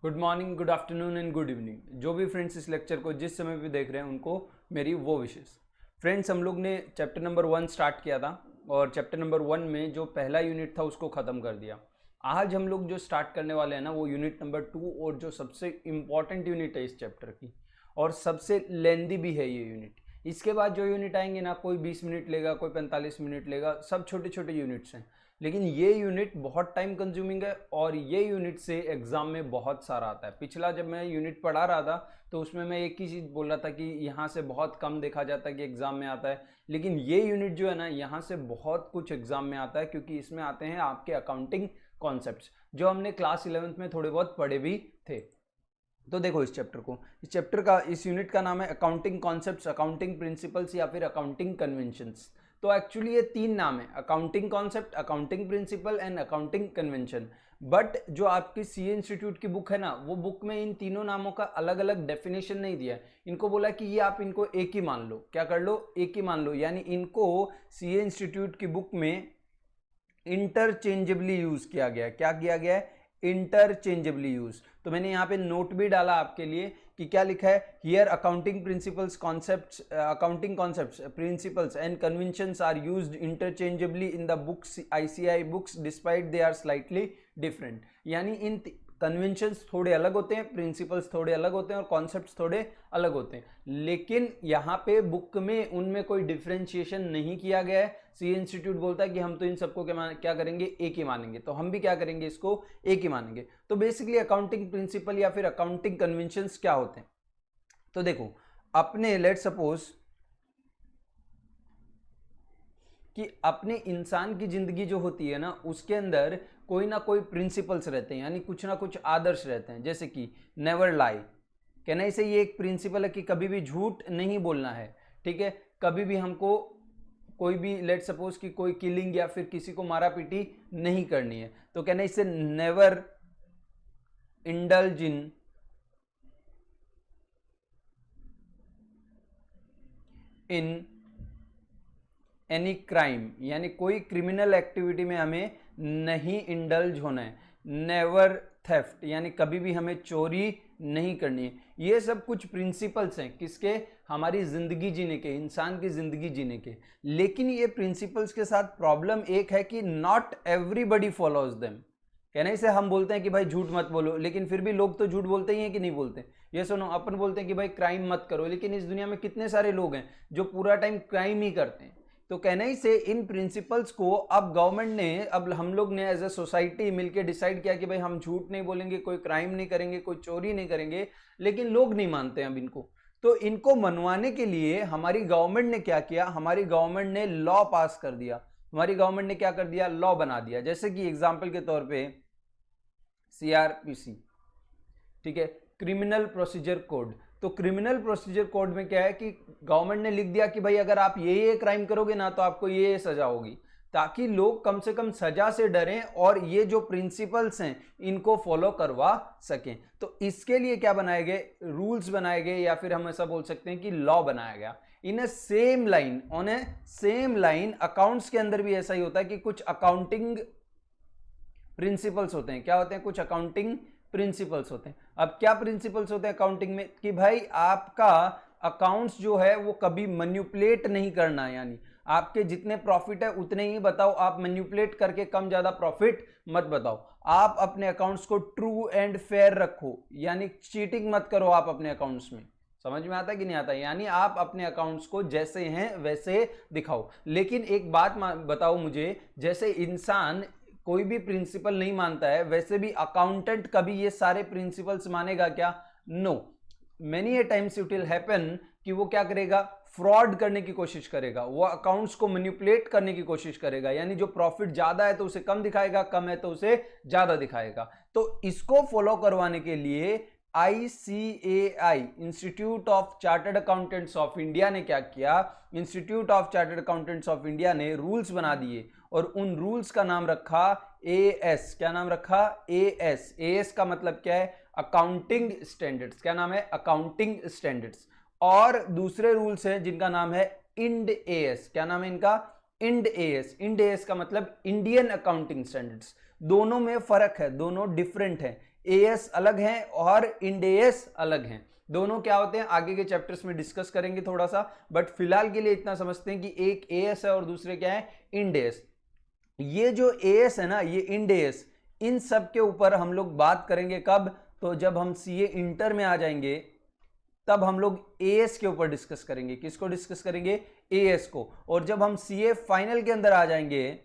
Good morning, good afternoon and good evening. जो भी friends इस लेक्चर को जिस समय भी देख रहे हैं उनको मेरी वो विशेष। फ्रेंड्स, हम लोग ने चैप्टर नंबर 1 स्टार्ट किया था और चैप्टर नंबर 1 में जो पहला यूनिट था उसको ख़त्म कर दिया। आज हम लोग जो स्टार्ट करने वाले हैं ना वो यूनिट नंबर 2, और जो सबसे इम्पॉर्टेंट यूनिट है इस चैप्टर की और सबसे लेंदी भी है ये यूनिट। इसके बाद जो यूनिट आएंगे ना, कोई 20 मिनट लेगा, कोई 45 मिनट लेगा, सब छोटे छोटे यूनिट्स हैं, लेकिन ये यूनिट बहुत टाइम कंज्यूमिंग है और ये यूनिट से एग्जाम में बहुत सारा आता है। पिछला जब मैं यूनिट पढ़ा रहा था तो उसमें मैं एक ही चीज़ बोल रहा था कि यहाँ से बहुत कम देखा जाता है कि एग्जाम में आता है, लेकिन ये यूनिट जो है ना यहाँ से बहुत कुछ एग्जाम में आता है, क्योंकि इसमें आते हैं आपके अकाउंटिंग कॉन्सेप्ट्स जो हमने क्लास 11th में थोड़े बहुत पढ़े भी थे। तो देखो इस चैप्टर का इस यूनिट का नाम है अकाउंटिंग कॉन्सेप्ट्स, अकाउंटिंग प्रिंसिपल्स या फिर अकाउंटिंग कन्वेंशंस। तो एक्चुअली ये 3 नाम है, accounting concept, accounting principle and accounting convention. But जो आपकी सीए इंस्टीट्यूट की बुक है ना, वो बुक में इन तीनों नामों का अलग अलग डेफिनेशन नहीं दिया है। इनको बोला कि ये आप इनको एक ही मान लो। क्या कर लो? एक ही मान लो। यानी इनको सीए इंस्टीट्यूट की बुक में इंटरचेंजेबली यूज किया गया है। क्या किया गया है? Interchangeably use. तो मैंने यहाँ पे नोट भी डाला आपके लिए कि क्या लिखा है here, accounting principles concepts, accounting concepts, principles and conventions are used interchangeably in the books, ICI books, despite they are slightly different. यानी इन कन्वेंशंस थोड़े अलग होते हैं, प्रिंसिपल्स थोड़े अलग होते हैं और कॉन्सेप्ट्स थोड़े अलग होते हैं, लेकिन यहाँ पे बुक में उनमें कोई डिफ्रेंशिएशन नहीं किया गया है। सी इंस्टीट्यूट बोलता है कि हम तो इन सबको क्या करेंगे? एक ही मानेंगे। तो हम भी क्या करेंगे? इसको एक ही मानेंगे। तो बेसिकली अकाउंटिंग प्रिंसिपल या फिर अकाउंटिंग कन्वेंशंस क्या होते हैं? तो देखो, अपने लेट सपोज कि अपने इंसान की जिंदगी जो होती है ना, उसके अंदर कोई ना कोई प्रिंसिपल्स रहते हैं, यानी कुछ ना कुछ आदर्श रहते हैं। जैसे कि नेवर लाई, कहना इसे ये एक प्रिंसिपल है कि कभी भी झूठ नहीं बोलना है। ठीक है, कभी भी हमको कोई भी लेट सपोज कि कोई किलिंग या फिर किसी को मारा पीटी नहीं करनी है। तो कहना इसे never indulge in any crime, यानी कोई क्रिमिनल एक्टिविटी में हमें नहीं इंडल्ज होना है। नेवर थेफ्ट, यानी कभी भी हमें चोरी नहीं करनी है। ये सब कुछ प्रिंसिपल्स हैं किसके? हमारी जिंदगी जीने के, इंसान की जिंदगी जीने के। लेकिन ये प्रिंसिपल्स के साथ प्रॉब्लम एक है कि नॉट एवरीबडी फॉलोज देम। कहना इसे हम बोलते हैं कि भाई झूठ मत बोलो, लेकिन फिर भी लोग तो झूठ बोलते ही हैं कि नहीं बोलते? ये सुनो, अपन बोलते हैं कि भाई क्राइम मत करो, लेकिन इस दुनिया में कितने सारे लोग हैं जो पूरा टाइम क्राइम ही करते हैं। तो कहना ही से इन प्रिंसिपल्स को अब गवर्नमेंट ने, अब हम लोग ने एज ए सोसाइटी मिलकर डिसाइड किया कि भाई हम झूठ नहीं बोलेंगे, कोई क्राइम नहीं करेंगे, कोई चोरी नहीं करेंगे, लेकिन लोग नहीं मानते अब इनको। तो इनको मनवाने के लिए हमारी गवर्नमेंट ने क्या किया? हमारी गवर्नमेंट ने लॉ पास कर दिया। हमारी गवर्नमेंट ने क्या कर दिया? लॉ बना दिया। जैसे कि एग्जाम्पल के तौर पे सीआरपीसी, ठीक है, क्रिमिनल प्रोसीजर कोड। तो क्रिमिनल प्रोसीजर कोड में क्या है कि गवर्नमेंट ने लिख दिया कि भाई अगर आप ये क्राइम करोगे ना तो आपको ये सजा होगी, ताकि लोग कम से कम सजा से डरें और ये जो प्रिंसिपल्स हैं इनको फॉलो करवा सकें। तो इसके लिए क्या बनाए गए? रूल्स बनाए गए, या फिर हम ऐसा बोल सकते हैं कि लॉ बनाया गया। In a same line, on a same line, accounts के अंदर भी ऐसा ही होता है कि कुछ अकाउंटिंग प्रिंसिपल्स होते हैं। क्या होते हैं? कुछ अकाउंटिंग प्रिंसिपल्स होते हैं। अब क्या प्रिंसिपल्स होते हैं अकाउंटिंग में? कि भाई आपका अकाउंट्स जो है वो कभी मैनिपुलेट नहीं करना है, यानी आपके जितने प्रॉफिट है उतने ही बताओ, आप मैनिपुलेट करके कम ज्यादा प्रॉफिट मत बताओ। आप अपने अकाउंट्स को ट्रू एंड फेयर रखो, यानी चीटिंग मत करो आप अपने अकाउंट्स में। समझ में आता है कि नहीं आता? यानी आप अपने अकाउंट्स को जैसे हैं वैसे दिखाओ। लेकिन एक बात बताओ मुझे, जैसे इंसान कोई भी प्रिंसिपल नहीं मानता है, वैसे भी अकाउंटेंट कभी ये सारे प्रिंसिपल्स मानेगा क्या? No. Many a times it will happen कि वो क्या करेगा? फ्रॉड करने की कोशिश करेगा, वो अकाउंट्स को मैनिपुलेट करने की कोशिश करेगा। यानी जो प्रॉफिट ज्यादा है तो उसे कम दिखाएगा, कम है तो उसे ज्यादा दिखाएगा। तो इसको फॉलो करवाने के लिए ICAI, institute of chartered accountants of India ने क्या किया? Institute of chartered accountants of India ने रूल्स बना दिए और उन रूल्स का नाम रखा AS। क्या नाम रखा? AS। AS का मतलब क्या है? Accounting standards. क्या नाम है? Accounting standards. और दूसरे रूल्स हैं जिनका नाम है IND AS। क्या नाम है इनका? IND AS। IND AS का मतलब इंडियन अकाउंटिंग स्टैंडर्ड्स। दोनों में फर्क है, दोनों डिफरेंट है। एएस अलग हैं और इंड एएस अलग हैं। दोनों क्या होते हैं आगे के चैप्टर्स में डिस्कस करेंगे थोड़ा सा, बट फिलहाल के लिए इतना समझते हैं कि एक एएस है और दूसरे क्या है, इंड एएस। ये जो एएस है ना, ये इंड एएस, इन सब के ऊपर हम लोग बात करेंगे कब, तो जब हम सीए इंटर में आ जाएंगे तब हम लोग एएस के ऊपर डिस्कस करेंगे। किसको डिस्कस करेंगे, एएस को। और जब हम सीए फाइनल के अंदर आ जाएंगे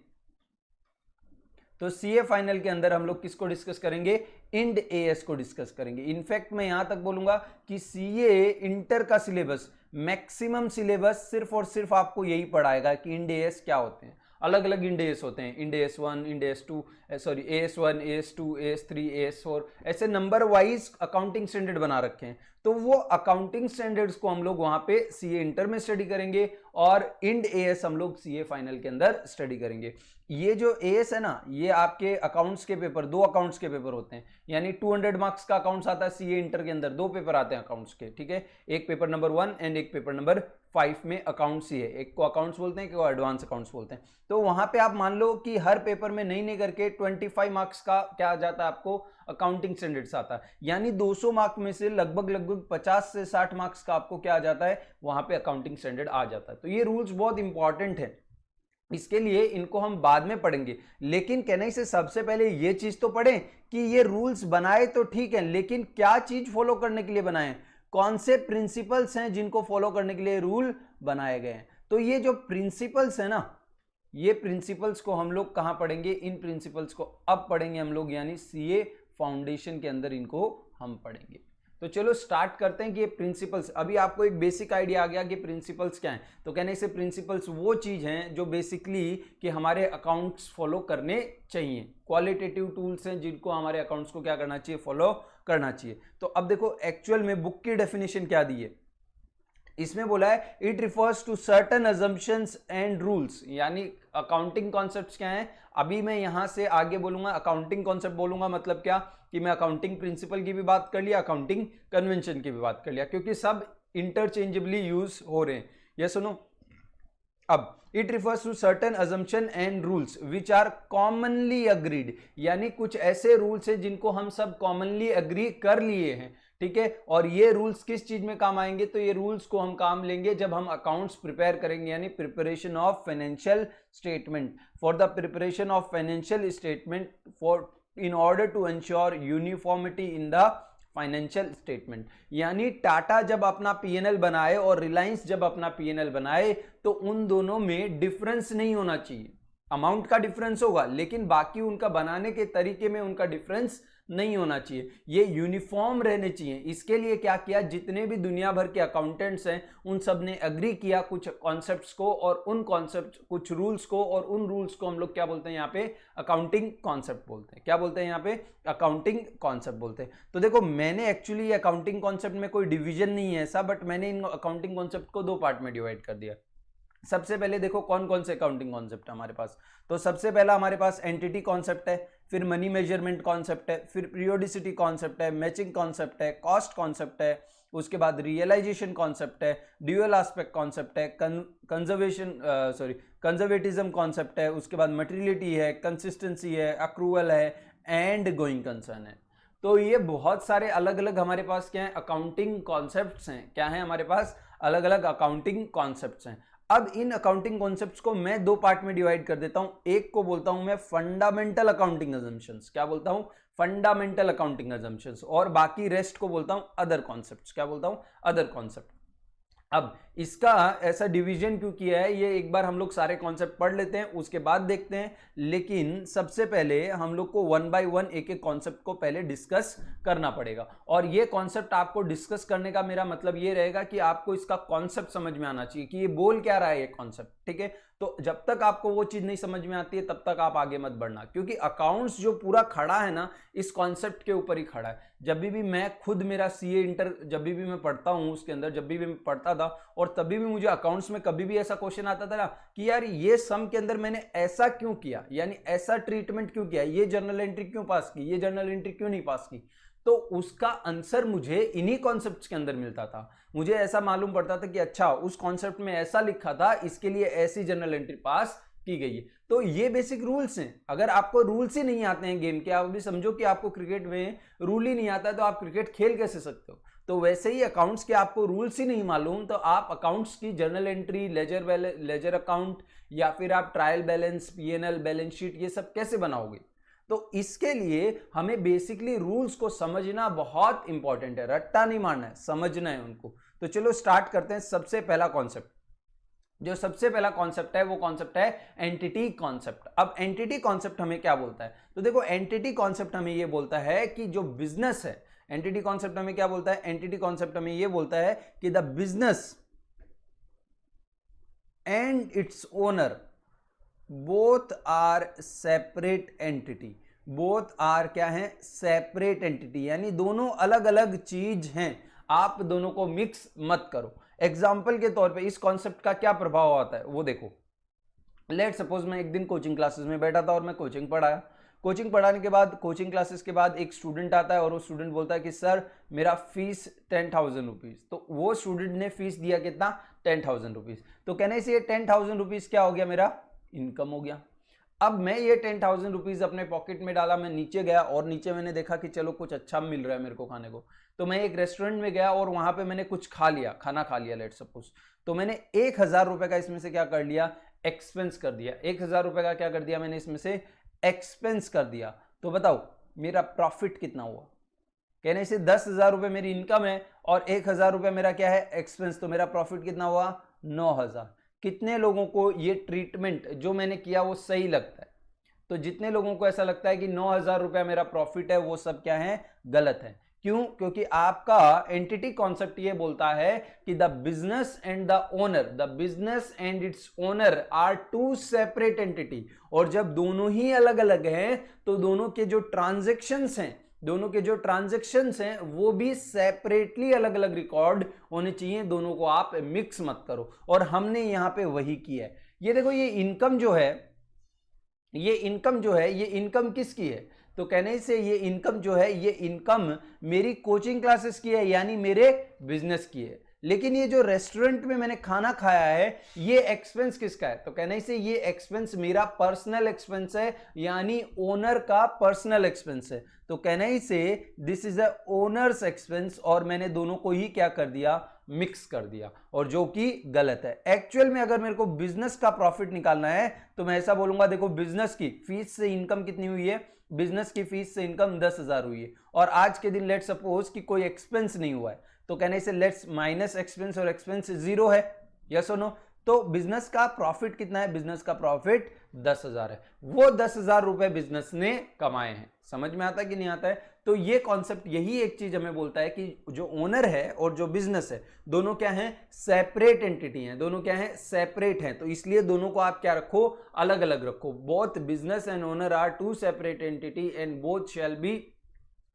तो सीए फाइनल के अंदर हम लोग किसको डिस्कस करेंगे, इंड एएस को डिस्कस करेंगे। इनफैक्ट मैं यहां तक बोलूंगा कि सीए इंटर का सिलेबस, मैक्सिमम सिलेबस सिर्फ और सिर्फ आपको यही पढ़ाएगा कि इंड एएस क्या होते हैं। अलग अलग इंड एएस होते हैं, Ind AS 1, Ind AS 2, sorry as 1, as 2, as 3, as 4, ऐसे नंबर वाइज अकाउंटिंग स्टैंडर्ड बना रखे हैं। तो वो अकाउंटिंग स्टैंडर्ड्स को हम लोग वहां पे सीए इंटर में स्टडी करेंगे और इंड एएस हम लोग सीए फाइनल के अंदर स्टडी करेंगे। ये जो एएस है ना, ये आपके अकाउंट्स के पेपर, 2 अकाउंट्स के पेपर होते हैं, यानी 200 मार्क्स का अकाउंट्स आता है सीए इंटर के अंदर। 2 पेपर आते हैं अकाउंट्स के, ठीक है, एक पेपर नंबर 1 एंड एक पेपर नंबर 5 में अकाउंट्स ही है। एक को अकाउंट्स बोलते हैं, एक को एडवांस अकाउंट्स बोलते हैं। तो वहां पे आप मान लो कि हर पेपर में नहीं करके 25 मार्क्स का क्या आ जाता है आपको, अकाउंटिंग स्टैंडर्ड्स आता है। यानी 200 मार्क में से लगभग 50 से 60 मार्क्स का आपको क्या आ जाता है, वहां पे अकाउंटिंग स्टैंडर्ड आ जाता है। तो ये रूल्स बहुत इंपॉर्टेंट है, इसके लिए इनको हम बाद में पढ़ेंगे। लेकिन कहने से सबसे पहले ये चीज तो पढ़ें कि ये रूल्स बनाए तो ठीक है, लेकिन क्या चीज फॉलो करने के लिए बनाए, कौन से प्रिंसिपल्स हैं जिनको फॉलो करने के लिए रूल बनाए गए हैं। तो ये जो प्रिंसिपल्स है ना, ये प्रिंसिपल्स को हम लोग कहां पढ़ेंगे, इन प्रिंसिपल्स को अब पढ़ेंगे हम लोग, यानी सीए फाउंडेशन के अंदर इनको हम पढ़ेंगे। तो चलो स्टार्ट करते हैं कि ये प्रिंसिपल्स, अभी आपको एक बेसिक आइडिया आ गया कि प्रिंसिपल्स क्या हैं। तो कहने से प्रिंसिपल्स वो चीज हैं जो बेसिकली कि हमारे अकाउंट्स फॉलो करने चाहिए, क्वालिटेटिव टूल्स हैं जिनको हमारे अकाउंट्स को क्या करना चाहिए, फॉलो करना चाहिए। तो अब देखो एक्चुअल में बुक की डेफिनेशन क्या दी है, इसमें बोला है it refers to certain assumptions and rules, यानी अकाउंटिंग कॉन्सेप्ट्स क्या हैं। अभी मैं यहां से आगे बोलूंगा अकाउंटिंग कॉन्सेप्ट बोलूंगा, मतलब क्या कि मैं अकाउंटिंग प्रिंसिपल की भी बात कर लिया, अकाउंटिंग कन्वेंशन की भी बात कर लिया, क्योंकि सब इंटरचेंजेबली यूज हो रहे हैं। ये सुनो, अब it refers to certain assumption and rules which are commonly agreed, यानी कुछ ऐसे रूल्स हैं जिनको हम सब कॉमनली अग्री कर लिए हैं, ठीक है। और ये रूल्स किस चीज में काम आएंगे, तो ये रूल्स को हम काम लेंगे जब हम अकाउंट्स प्रिपेयर करेंगे, यानी preparation of financial statement, for the preparation of financial statement for in order to ensure uniformity in the financial statement. यानी टाटा जब अपना पीएनएल बनाए और रिलायंस जब अपना पीएनएल बनाए तो उन दोनों में डिफरेंस नहीं होना चाहिए, अमाउंट का डिफरेंस होगा लेकिन बाकी उनका बनाने के तरीके में उनका डिफरेंस नहीं होना चाहिए, ये यूनिफॉर्म रहने चाहिए। इसके लिए क्या किया, जितने भी दुनिया भर के अकाउंटेंट्स हैं उन सब ने एग्री किया कुछ कॉन्सेप्ट्स को, और उन कॉन्सेप्ट कुछ रूल्स को, और उन रूल्स को हम लोग क्या बोलते हैं यहाँ पे, अकाउंटिंग कॉन्सेप्ट बोलते हैं। क्या बोलते हैं यहाँ पे, अकाउंटिंग कॉन्सेप्ट बोलते हैं। तो देखो मैंने एक्चुअली अकाउंटिंग कॉन्सेप्ट में कोई डिवीजन नहीं है ऐसा, बट मैंने इन अकाउंटिंग कॉन्सेप्ट को 2 पार्ट में डिवाइड कर दिया। सबसे पहले देखो कौन कौन से अकाउंटिंग कॉन्सेप्ट है हमारे पास। तो सबसे पहला हमारे पास एंटिटी कॉन्सेप्ट है, फिर मनी मेजरमेंट कॉन्सेप्ट है, फिर पीरियोडिसिटी कॉन्सेप्ट है, मैचिंग कॉन्सेप्ट है, कॉस्ट कॉन्सेप्ट है, उसके बाद रियलाइजेशन कॉन्सेप्ट है, ड्यूअल एस्पेक्ट कॉन्सेप्ट है, कंजर्वेटिज्म कॉन्सेप्ट है, उसके बाद मटेरियलिटी है, कंसिस्टेंसी है, अक्रूवल है, एंड गोइंग कंसर्न है। तो ये बहुत सारे अलग अलग हमारे पास क्या है, अकाउंटिंग कॉन्सेप्ट्स हैं। क्या है हमारे पास, अलग अलग अकाउंटिंग कॉन्सेप्ट्स हैं। अब इन अकाउंटिंग कॉन्सेप्ट्स को मैं 2 पार्ट में डिवाइड कर देता हूं। एक को बोलता हूं मैं फंडामेंटल अकाउंटिंग अजम्पशंस, क्या बोलता हूं, फंडामेंटल अकाउंटिंग अजम्पशंस, और बाकी रेस्ट को बोलता हूं अदर कॉन्सेप्ट्स। क्या बोलता हूं, अदर कॉन्सेप्ट। अब इसका ऐसा डिवीजन क्यों किया है, ये एक बार हम लोग सारे कॉन्सेप्ट पढ़ लेते हैं उसके बाद देखते हैं। लेकिन सबसे पहले हम लोग को 1 बाय 1 एक एक कॉन्सेप्ट को पहले डिस्कस करना पड़ेगा। और ये कॉन्सेप्ट आपको डिस्कस करने का मेरा मतलब ये रहेगा कि आपको इसका कॉन्सेप्ट समझ में आना चाहिए कि ये बोल क्या रहा है ये कॉन्सेप्ट, ठीक है। तो जब तक आपको वो चीज नहीं समझ में आती है तब तक आप आगे मत बढ़ना, क्योंकि अकाउंट्स जो पूरा खड़ा है ना इस कॉन्सेप्ट के ऊपर ही खड़ा है। जब भी मैं खुद मेरा सीए इंटर जब भी मैं पढ़ता हूं उसके अंदर जब भी मैं पढ़ता था, और तभी भी मुझे अकाउंट्स में कभी भी ऐसा क्वेश्चन आता था ना कि यार ये सम के अंदर मैंने ऐसा क्यों किया, यानी ऐसा ट्रीटमेंट क्यों किया, ये जर्नल एंट्री क्यों पास की, ये जर्नल एंट्री क्यों नहीं पास की, तो उसका आंसर मुझे इन्हीं कॉन्सेप्ट्स के अंदर मिलता था। मुझे ऐसा मालूम पड़ता था कि अच्छा उस कॉन्सेप्ट में ऐसा लिखा था, इसके लिए ऐसी जर्नल एंट्री पास की गई है। तो ये बेसिक रूल्स हैं। अगर आपको रूल्स ही नहीं आते हैं गेम के, आप भी समझो कि आपको क्रिकेट में रूल ही नहीं आता है, तो आप क्रिकेट खेल कैसे सकते हो। तो वैसे ही अकाउंट्स के आपको रूल्स ही नहीं मालूम, तो आप अकाउंट्स की जर्नल एंट्री, लेजर अकाउंट, या फिर आप trial balance, PNL, balance sheet, ये सब कैसे बनाओगे। तो इसके लिए हमें बेसिकली रूल्स को समझना बहुत इंपॉर्टेंट है, रट्टा नहीं मारना है, समझना है उनको। तो चलो स्टार्ट करते हैं। सबसे पहला कॉन्सेप्ट, जो सबसे पहला कॉन्सेप्ट है वो कॉन्सेप्ट है एंटिटी कॉन्सेप्ट। अब एंटिटी कॉन्सेप्ट हमें क्या बोलता है, तो देखो एंटिटी कॉन्सेप्ट हमें ये बोलता है कि जो बिजनेस है, एंटिटी कॉन्सेप्ट हमें क्या बोलता है, एंटिटी कॉन्सेप्ट हमें ये बोलता है कि the business and its owner both are separate entity. Both are क्या है, सेपरेट एंटिटी, यानी दोनों अलग अलग चीज हैं, आप दोनों को मिक्स मत करो। एग्जाम्पल के तौर पे इस कॉन्सेप्ट का क्या प्रभाव आता है वो देखो। लेट सपोज मैं एक दिन कोचिंग क्लासेस में बैठा था और मैं कोचिंग पढ़ाया। कोचिंग पढ़ाने के बाद, कोचिंग क्लासेस के बाद एक स्टूडेंट आता है और वो स्टूडेंट बोलता है कि सर मेरा फीस 10,000 रुपीज। तो वो स्टूडेंट ने फीस दिया कितना, 10,000 रुपीज। तो कहने से ये 10,000 रुपीज क्या हो गया, मेरा इनकम हो गया। अब मैं ये 10,000 रुपीज अपने पॉकेट में डाला, मैं नीचे गया और नीचे मैंने देखा कि चलो कुछ अच्छा मिल रहा है मेरे को खाने को। तो मैं एक रेस्टोरेंट में गया और वहां पे मैंने कुछ खा लिया, खाना खा लिया लेट सपोज। तो मैंने 1,000 रुपए का इसमें से क्या कर लिया, एक्सपेंस कर दिया। 1,000 रुपए का क्या कर दिया मैंने, इसमें से एक्सपेंस कर दिया। तो बताओ मेरा प्रॉफिट कितना हुआ। कहने से 10,000 रुपए मेरी इनकम है और 1,000 रुपए मेरा क्या है, एक्सपेंस। तो मेरा प्रॉफिट कितना हुआ, 9,000। कितने लोगों को ये ट्रीटमेंट जो मैंने किया वो सही लगता है, तो जितने लोगों को ऐसा लगता है कि 9,000 रुपया मेरा प्रॉफिट है, वो सब क्या है, गलत है। क्यों, क्योंकि आपका एंटिटी कॉन्सेप्ट ये बोलता है कि the business and the owner, the business and its owner are two separate entity. और जब दोनों ही अलग अलग हैं तो दोनों के जो ट्रांजैक्शंस हैं, दोनों के जो ट्रांजैक्शंस हैं वो भी सेपरेटली अलग अलग रिकॉर्ड होने चाहिए, दोनों को आप मिक्स मत करो। और हमने यहां पे वही किया है। ये देखो ये इनकम जो है, ये इनकम जो है, ये इनकम किसकी है, तो कहने से ये इनकम जो है, ये इनकम मेरी कोचिंग क्लासेस की है, यानी मेरे बिजनेस की है। लेकिन ये जो रेस्टोरेंट में मैंने खाना खाया है, ये एक्सपेंस किसका है, तो कहने से ये एक्सपेंस मेरा पर्सनल एक्सपेंस है, यानी ओनर का पर्सनल एक्सपेंस है। तो कहने से this is a owners expense, और मैंने दोनों को ही क्या कर दिया, मिक्स कर दिया, और जो कि गलत है। एक्चुअल में अगर मेरे को बिजनेस का प्रॉफिट निकालना है तो मैं ऐसा बोलूंगा, देखो बिजनेस की फीस से इनकम कितनी हुई है, बिजनेस की फीस से इनकम 10,000 हुई है, और आज के दिन लेट सपोज कि कोई एक्सपेंस नहीं हुआ है, तो कहने से लेट्स माइनस एक्सपेंस, और एक्सपेंस 0 है, यस और नो। तो बिजनेस का प्रॉफिट कितना है, बिजनेस का प्रॉफिट 10,000 है। वो 10,000 रुपए बिजनेस ने कमाए हैं। समझ में आता है कि नहीं आता है। तो ये कॉन्सेप्ट यही एक चीज हमें बोलता है कि जो ओनर है और जो बिजनेस है, दोनों क्या हैं, सेपरेट एंटिटी हैं, दोनों क्या हैं, सेपरेट हैं। तो इसलिए दोनों को आप क्या रखो, अलग अलग रखो। Both business and owner are two separate entity and both shall be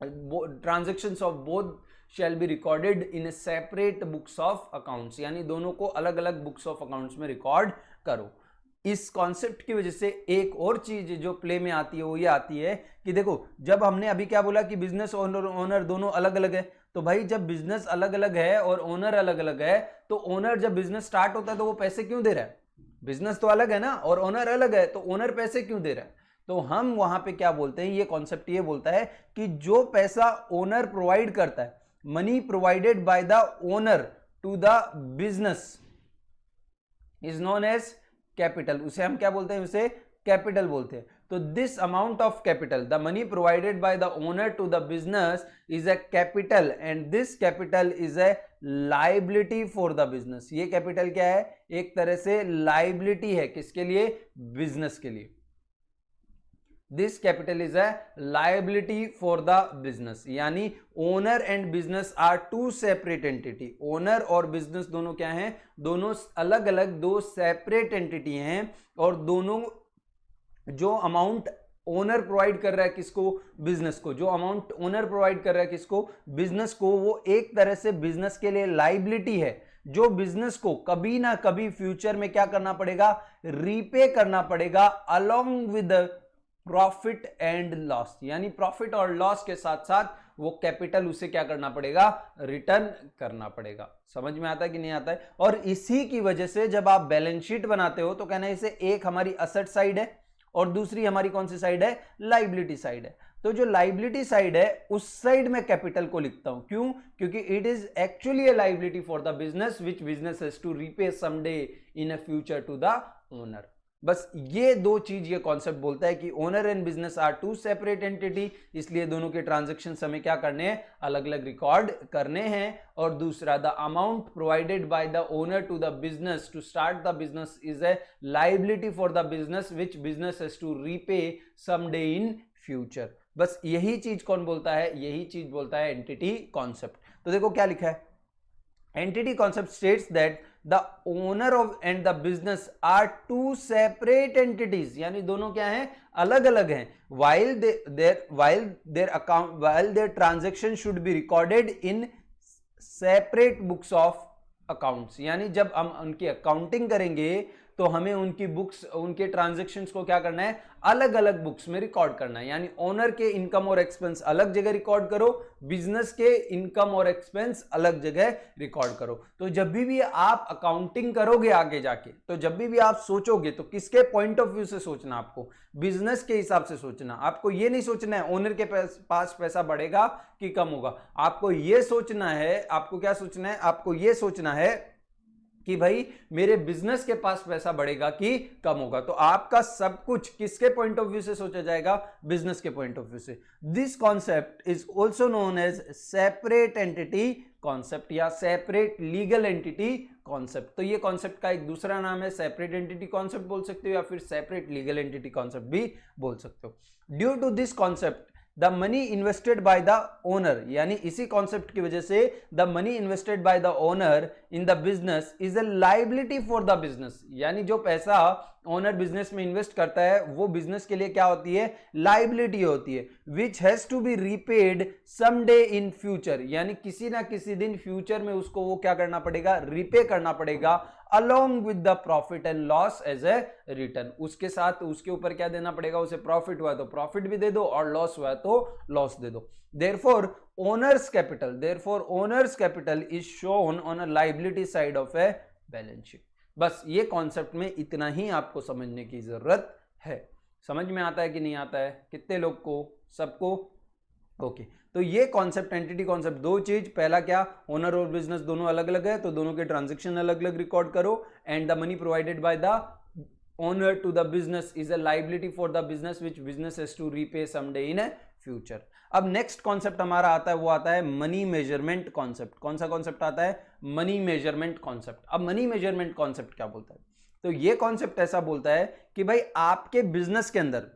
transactions of both shall be recorded in a separate books of accounts, यानी दोनों को अलग अलग बुक्स ऑफ अकाउंट्स में रिकॉर्ड करो। इस कॉन्सेप्ट की वजह से एक और चीज जो प्ले में आती है वो ये आती है कि देखो, जब हमने अभी क्या बोला कि बिजनेस ओनर दोनों अलग अलग है, तो भाई जब बिजनेस अलग अलग है और ओनर अलग अलग है, तो ओनर जब बिजनेस स्टार्ट होता है तो वो पैसे क्यों दे रहा है, बिजनेस तो अलग है ना, और ओनर अलग है, तो ओनर पैसे क्यों दे रहा है। तो हम वहां पे क्या बोलते हैं, ये कॉन्सेप्ट ये बोलता है कि जो पैसा ओनर प्रोवाइड करता है, money provided by the owner to the business is known as capital, उसे हम क्या बोलते हैं, उसे कैपिटल बोलते हैं। तो this amount of capital, the money provided by the owner to the business is a capital and this capital is a liability for the business। ये कैपिटल क्या है, एक तरह से लाइबिलिटी है, किसके लिए, बिजनेस के लिए। This capital is a liability for the business, यानी owner and business are two separate entity. Owner और बिजनेस दोनों क्या हैं, दोनों अलग अलग दो सेपरेट एंटिटी हैं, और दोनों जो अमाउंट ओनर प्रोवाइड कर रहा है किसको, बिजनेस को, जो अमाउंट ओनर प्रोवाइड कर रहा है किसको, बिजनेस को, वो एक तरह से बिजनेस के लिए लाइबिलिटी है, जो बिजनेस को कभी ना कभी फ्यूचर में क्या करना पड़ेगा, रीपे करना पड़ेगा along with profit and loss, यानी प्रॉफिट और लॉस के साथ साथ वो कैपिटल उसे क्या करना पड़ेगा, रिटर्न करना पड़ेगा। समझ में आता है कि नहीं आता है? और इसी की वजह से जब आप बैलेंस शीट बनाते हो तो कहना है इसे एक हमारी असेट साइड है और दूसरी हमारी कौन सी साइड है, लाइबिलिटी साइड है। तो जो लाइबिलिटी साइड है उस साइड में कैपिटल को लिखता हूं, क्यों? क्योंकि it is actually a liability for the business which business has to repay someday in a future to the owner. बस ये दो चीज ये कॉन्सेप्ट बोलता है कि owner and business are two separate entity, इसलिए दोनों के ट्रांजैक्शन हमें क्या करने हैं, अलग अलग रिकॉर्ड करने हैं। और दूसरा, the amount provided by the owner to the business to start the business is a liability for the business which business has to repay someday in future. बस यही चीज कौन बोलता है, यही चीज बोलता है एंटिटी कॉन्सेप्ट। तो देखो क्या लिखा है, entity concept states that the owner of and the business are two separate entities, यानी दोनों क्या हैं, अलग अलग हैं। while their transaction should be recorded in separate books of accounts, यानी जब हम उनकी अकाउंटिंग करेंगे तो हमें उनकी बुक्स, उनके ट्रांजैक्शंस को क्या करना है, अलग अलग बुक्स में रिकॉर्ड करना है। यानी ओनर के इनकम और एक्सपेंस अलग जगह रिकॉर्ड करो, बिजनेस के इनकम और एक्सपेंस अलग जगह रिकॉर्ड करो। तो जब भी आप अकाउंटिंग करोगे आगे जाके, तो जब भी आप सोचोगे तो किसके पॉइंट ऑफ व्यू से सोचना, आपको बिजनेस के हिसाब से सोचना। आपको ये नहीं सोचना है ओनर के पास पैसा बढ़ेगा कि कम होगा, आपको ये सोचना है, आपको क्या सोचना है, आपको ये सोचना है कि भाई मेरे बिजनेस के पास पैसा बढ़ेगा कि कम होगा। तो आपका सब कुछ किसके पॉइंट ऑफ व्यू से सोचा जाएगा, बिजनेस के पॉइंट ऑफ व्यू से। This concept is also known as separate entity concept या सेपरेट लीगल एंटिटी कॉन्सेप्ट। तो ये कॉन्सेप्ट का एक दूसरा नाम है, सेपरेट एंटिटी कॉन्सेप्ट बोल सकते हो या फिर सेपरेट लीगल एंटिटी कॉन्सेप्ट भी बोल सकते हो। Due to this concept the money invested by the owner, यानी इसी कॉन्सेप्ट की वजह से the money invested by the owner in the business is a liability for the business, यानी जो पैसा ओनर बिजनेस में इन्वेस्ट करता है वो बिजनेस के लिए क्या होती है, लाइबिलिटी होती है, which has to be repaid someday in future, यानी किसी ना किसी दिन फ्यूचर में उसको वो क्या करना पड़ेगा, रीपे करना पड़ेगा, along with the profit and loss as a return। उसके साथ उसके ऊपर क्या देना पड़ेगा, उसे प्रॉफिट हुआ तो प्रॉफिट भी दे दो और लॉस हुआ तो लॉस दे दो। therefore owners capital is shown on a liability side of a balance sheet। बस ये कॉन्सेप्ट में इतना ही आपको समझने की जरूरत है। समझ में आता है कि नहीं आता है, कितने लोग को, सबको? ओके तो ये कॉन्सेप्ट, एंटिटी कॉन्सेप्ट, दो चीज, पहला क्या, ओनर और बिजनेस दोनों अलग अलग है तो दोनों के ट्रांजैक्शन अलग अलग रिकॉर्ड करो, and the money provided by the owner to the business is a liability for the business which business has to repay someday in future. अब नेक्स्ट कॉन्सेप्ट हमारा आता है, वो आता है मनी मेजरमेंट कॉन्सेप्ट। कौन सा कॉन्सेप्ट आता है, मनी मेजरमेंट कॉन्सेप्ट। अब मनी मेजरमेंट कॉन्सेप्ट क्या बोलता है, तो ये कॉन्सेप्ट ऐसा बोलता है कि भाई आपके बिजनेस के अंदर,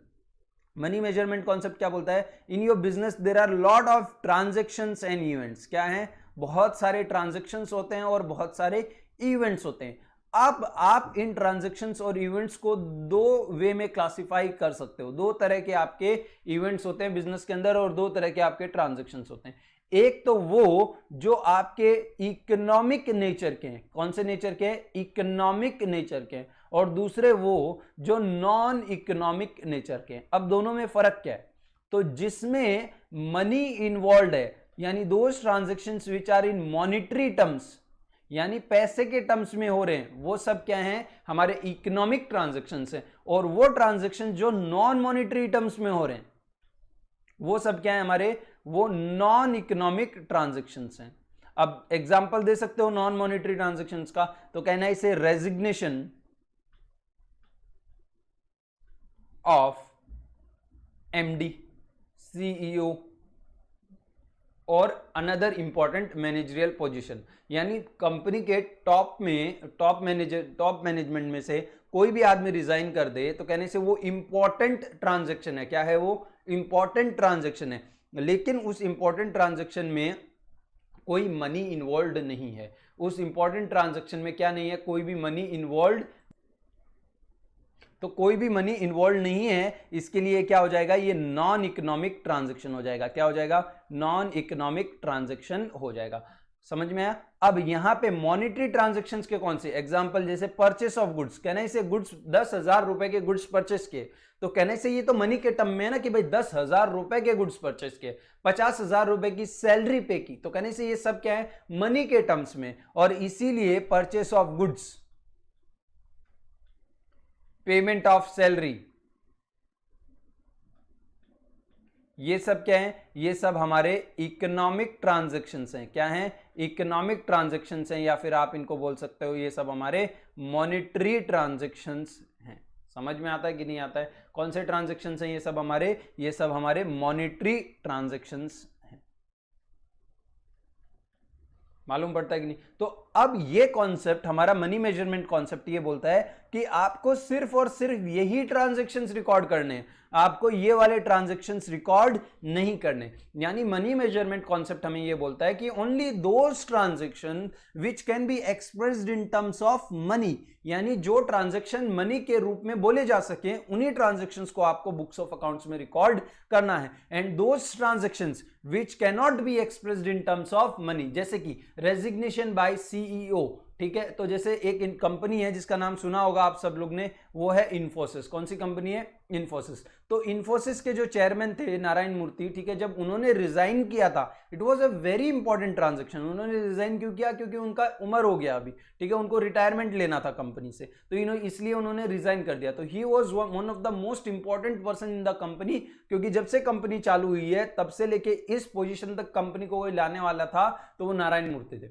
मनी मेजरमेंट कॉन्सेप्ट क्या बोलता है, in your business there are lot of transactions and events. क्या है, बहुत सारे ट्रांजैक्शंस होते हैं और बहुत सारे इवेंट्स होते हैं। अब आप इन ट्रांजैक्शंस और इवेंट्स को दो वे में क्लासिफाई कर सकते हो। दो तरह के आपके इवेंट्स होते हैं बिजनेस के अंदर और दो तरह के आपके ट्रांजैक्शंस होते हैं। एक तो वो जो आपके इकोनॉमिक नेचर के हैं, कौन से नेचर के हैं, इकोनॉमिक नेचर के हैं, और दूसरे वो जो नॉन इकोनॉमिक नेचर के हैं। अब दोनों में फर्क क्या है, तो जिसमें मनी इन्वॉल्व है, यानी those transactions which are in monetary terms, यानी पैसे के टर्म्स में हो रहे हैं, वो सब क्या हैं, हमारे इकोनॉमिक ट्रांजैक्शंस हैं। और वो ट्रांजैक्शन जो नॉन मॉनिटरी टर्म्स में हो रहे हैं वो सब क्या है हमारे, वो नॉन इकोनॉमिक ट्रांजैक्शंस हैं। अब एग्जांपल दे सकते हो नॉन मॉनिटरी ट्रांजैक्शंस का, तो कहना है इसे रेजिग्नेशन ऑफ एमडी, सीईओ और अनदर इंपॉर्टेंट मैनेजरियल पोजीशन, यानी कंपनी के टॉप मैनेजमेंट में से कोई भी आदमी रिजाइन कर दे तो कहने से वो इंपॉर्टेंट ट्रांजैक्शन है। क्या है वो, इंपॉर्टेंट ट्रांजैक्शन है, लेकिन उस इंपॉर्टेंट ट्रांजैक्शन में कोई मनी इन्वॉल्व नहीं है। उस इंपॉर्टेंट ट्रांजैक्शन में क्या नहीं है, कोई भी मनी इन्वॉल्व, तो कोई भी मनी इन्वॉल्व नहीं है, इसके लिए क्या हो जाएगा, ये नॉन इकोनॉमिक ट्रांजैक्शन हो जाएगा। क्या हो जाएगा, नॉन इकोनॉमिक ट्रांजैक्शन हो जाएगा। समझ में आया। अब यहां पे मॉनिटरी ट्रांजैक्शंस के कौन से एग्जांपल, जैसे परचेस ऑफ गुड्स, कहने से गुड्स 10,000 रुपए के गुड्स परचेस किए, तो कहने से ये तो मनी के टर्म में है ना कि भाई 10,000 रुपए के गुड्स परचेस किए, 50,000 रुपए की सैलरी पे की, तो कहने से ये सब क्या है, मनी के टर्म्स में, और इसीलिए purchase of goods, payment of salary, ये सब क्या है, ये सब हमारे इकोनॉमिक ट्रांजैक्शंस हैं। क्या हैं, इकोनॉमिक ट्रांजैक्शंस हैं, या फिर आप इनको बोल सकते हो ये सब हमारे मॉनेटरी ट्रांजैक्शंस हैं। समझ में आता है कि नहीं आता है, कौन से ट्रांजैक्शंस हैं ये सब हमारे मॉनेटरी ट्रांजैक्शंस हैं। मालूम पड़ता है कि नहीं। तो अब ये कॉन्सेप्ट हमारा मनी मेजरमेंट कॉन्सेप्ट ये बोलता है कि आपको सिर्फ और सिर्फ यही ट्रांजैक्शंस रिकॉर्ड करने हैं, आपको ये वाले ट्रांजैक्शंस रिकॉर्ड नहीं करने। यानी मनी मेजरमेंट कॉन्सेप्ट हमें ये बोलता है कि only those transaction which can be expressed in terms of money, यानी जो ट्रांजैक्शन मनी के रूप में बोले जा सके उन्हीं ट्रांजैक्शंस को आपको बुक्स ऑफ अकाउंट्स में रिकॉर्ड करना है। And those transactions which can not be expressed in terms of money, जैसे कि रेजिग्नेशन बाय सीईओ, ठीक है। तो जैसे एक कंपनी है जिसका नाम सुना होगा आप सब लोग ने, वो है इन्फोसिस। कौन सी कंपनी है, इन्फोसिस। तो इन्फोसिस के जो चेयरमैन थे नारायण मूर्ति, ठीक है, जब उन्होंने रिजाइन किया था, it was a very important transaction. उन्होंने रिजाइन क्यों किया, क्योंकि उनका उम्र हो गया अभी, ठीक है, उनको रिटायरमेंट लेना था कंपनी से, तो इसलिए उन्होंने रिजाइन कर दिया। तो he was one of the most important person in the company, क्योंकि जब से कंपनी चालू हुई है तब से लेके इस पोजीशन तक कंपनी को कोई लाने वाला था तो वो नारायण मूर्ति थे।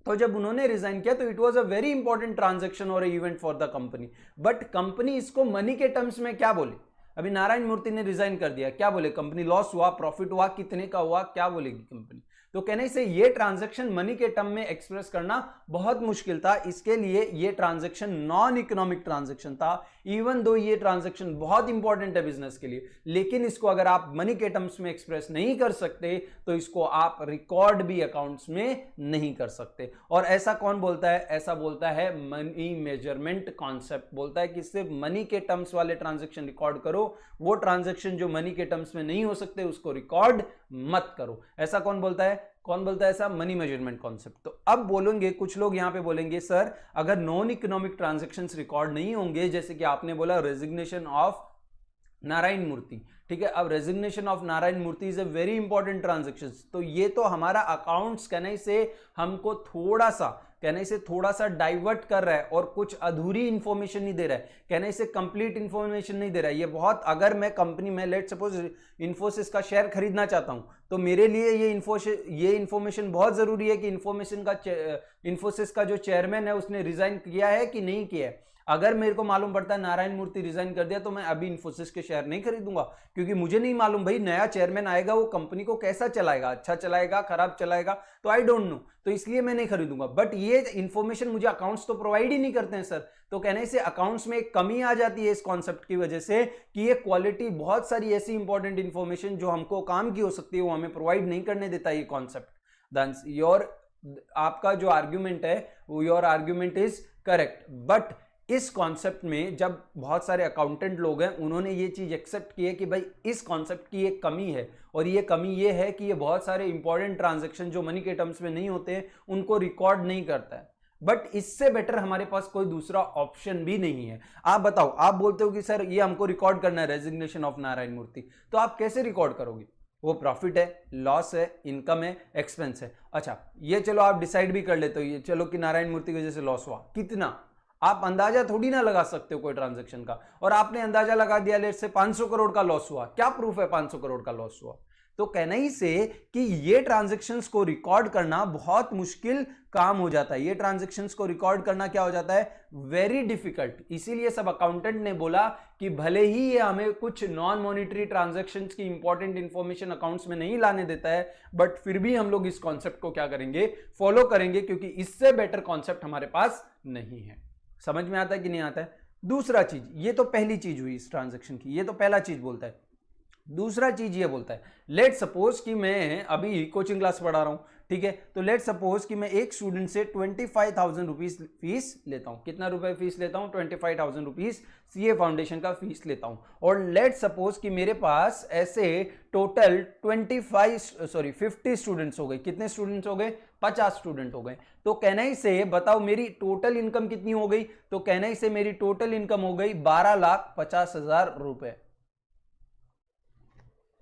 तो जब उन्होंने रिजाइन किया तो it was a very important transaction or event for the company, but company इसको मनी के टर्म्स में क्या बोले। अभी नारायण मूर्ति ने रिजाइन कर दिया, क्या बोले, कंपनी लॉस हुआ, प्रॉफिट हुआ, कितने का हुआ, क्या बोलेगी कंपनी। तो कहने से ये ट्रांजैक्शन मनी के टर्म में एक्सप्रेस करना बहुत मुश्किल था, इसके लिए ये ट्रांजैक्शन नॉन इकोनॉमिक ट्रांजैक्शन था। इवन दो ये ट्रांजैक्शन बहुत इंपॉर्टेंट है बिजनेस के लिए, लेकिन इसको अगर आप मनी के टर्म्स में एक्सप्रेस नहीं कर सकते तो इसको आप रिकॉर्ड भी अकाउंट्स में नहीं कर सकते। और ऐसा कौन बोलता है, ऐसा बोलता है मनी मेजरमेंट कॉन्सेप्ट, बोलता है कि सिर्फ मनी के टर्म्स वाले ट्रांजैक्शन रिकॉर्ड करो, वो ट्रांजैक्शन जो मनी के टर्म्स में नहीं हो सकते उसको रिकॉर्ड मत करो। ऐसा कौन बोलता है, कौन बोलता है ऐसा, मनी मेजरमेंट कॉन्सेप्ट। तो अब बोलेंगे कुछ लोग यहां पे बोलेंगे, सर अगर नॉन इकोनॉमिक ट्रांजैक्शंस रिकॉर्ड नहीं होंगे, जैसे कि आपने बोला रेजिग्नेशन ऑफ नारायण मूर्ति, ठीक है, अब resignation of Narayana Murthy is a very important transaction, तो ये तो हमारा अकाउंट्स कहने से हमको थोड़ा सा डाइवर्ट कर रहा है और कुछ अधूरी इंफॉर्मेशन नहीं दे रहा है, कहने से कंप्लीट इंफॉर्मेशन नहीं दे रहा है। ये बहुत, अगर मैं कंपनी में लेट सपोज इन्फोसिस का शेयर खरीदना चाहता हूं तो मेरे लिए ये इंफॉर्मेशन बहुत जरूरी है कि इन्फोसिस का जो चेयरमैन है उसने रिजाइन किया है कि नहीं किया है। अगर मेरे को मालूम पड़ता है नारायण मूर्ति रिजाइन कर दिया तो मैं अभी इन्फोसिस के शेयर नहीं खरीदूंगा, क्योंकि मुझे नहीं मालूम भाई नया चेयरमैन आएगा वो कंपनी को कैसा चलाएगा, अच्छा चलाएगा, खराब चलाएगा, तो आई डोंट नो, तो इसलिए मैं नहीं खरीदूंगा। बट ये इंफॉर्मेशन मुझे अकाउंट्स तो प्रोवाइड ही नहीं करते हैं सर, तो कहने से अकाउंट्स में एक कमी आ जाती है इस कॉन्सेप्ट की वजह से कि ये क्वालिटी, बहुत सारी ऐसी इंपॉर्टेंट इंफॉर्मेशन जो हमको काम की हो सकती है वो हमें प्रोवाइड नहीं करने देता ये कॉन्सेप्ट। आपका जो आर्ग्यूमेंट है वो your argument is correct, but इस कॉन्सेप्ट में जब बहुत सारे अकाउंटेंट लोग हैं उन्होंने ये चीज एक्सेप्ट की है कि भाई इस कॉन्सेप्ट की एक कमी है, और ये कमी ये है कि ये बहुत सारे इंपॉर्टेंट ट्रांजैक्शन जो मनी के टर्म्स में नहीं होते उनको रिकॉर्ड नहीं करता है। बट इससे बेटर हमारे पास कोई दूसरा ऑप्शन भी नहीं है। आप बताओ, आप बोलते हो कि सर ये हमको रिकॉर्ड करना है रेजिग्नेशन ऑफ नारायण मूर्ति, तो आप कैसे रिकॉर्ड करोगे, वो प्रॉफिट है, लॉस है, इनकम है, एक्सपेंस है। अच्छा ये चलो आप डिसाइड भी कर लेते हो, ये चलो कि नारायण मूर्ति की वजह से लॉस हुआ, कितना आप अंदाजा थोड़ी ना लगा सकते हो कोई ट्रांजैक्शन का, और आपने अंदाजा लगा दिया लेट से 500 करोड़ का लॉस हुआ, क्या प्रूफ है 500 करोड़ का लॉस हुआ। तो कहना ही से कि ये ट्रांजैक्शंस को रिकॉर्ड करना बहुत मुश्किल काम हो जाता है, ये ट्रांजैक्शंस को रिकॉर्ड करना क्या हो जाता है, वेरी डिफिकल्ट। इसीलिए सब अकाउंटेंट ने बोला कि भले ही ये हमें कुछ नॉन मॉनिटरी ट्रांजैक्शंस की इंपॉर्टेंट इंफॉर्मेशन अकाउंट्स में नहीं लाने देता है, बट फिर भी हम लोग इस कॉन्सेप्ट को क्या करेंगे, फॉलो करेंगे, क्योंकि इससे बेटर कॉन्सेप्ट हमारे पास नहीं है। समझ में आता है कि नहीं आता है। दूसरा चीज, ये तो पहली चीज हुई इस ट्रांजैक्शन की, ये तो पहला चीज बोलता है। दूसरा चीज ये बोलता है, लेट सपोज कि मैं अभी कोचिंग क्लास पढ़ा रहा हूं, ठीक है, तो लेट सपोज कि मैं एक स्टूडेंट से 25,000 रुपीज फीस लेता हूं। कितना रुपए फीस लेता हूं, 25,000 रुपीज सीए फाउंडेशन का फीस लेता हूं। और लेट सपोज कि मेरे पास ऐसे टोटल 50 स्टूडेंट्स हो गए। कितने स्टूडेंट्स हो गए, 50 स्टूडेंट हो गए। तो कहने से बताओ मेरी टोटल इनकम कितनी हो गई, तो कहने से मेरी टोटल इनकम हो गई 12,50,000 रुपए।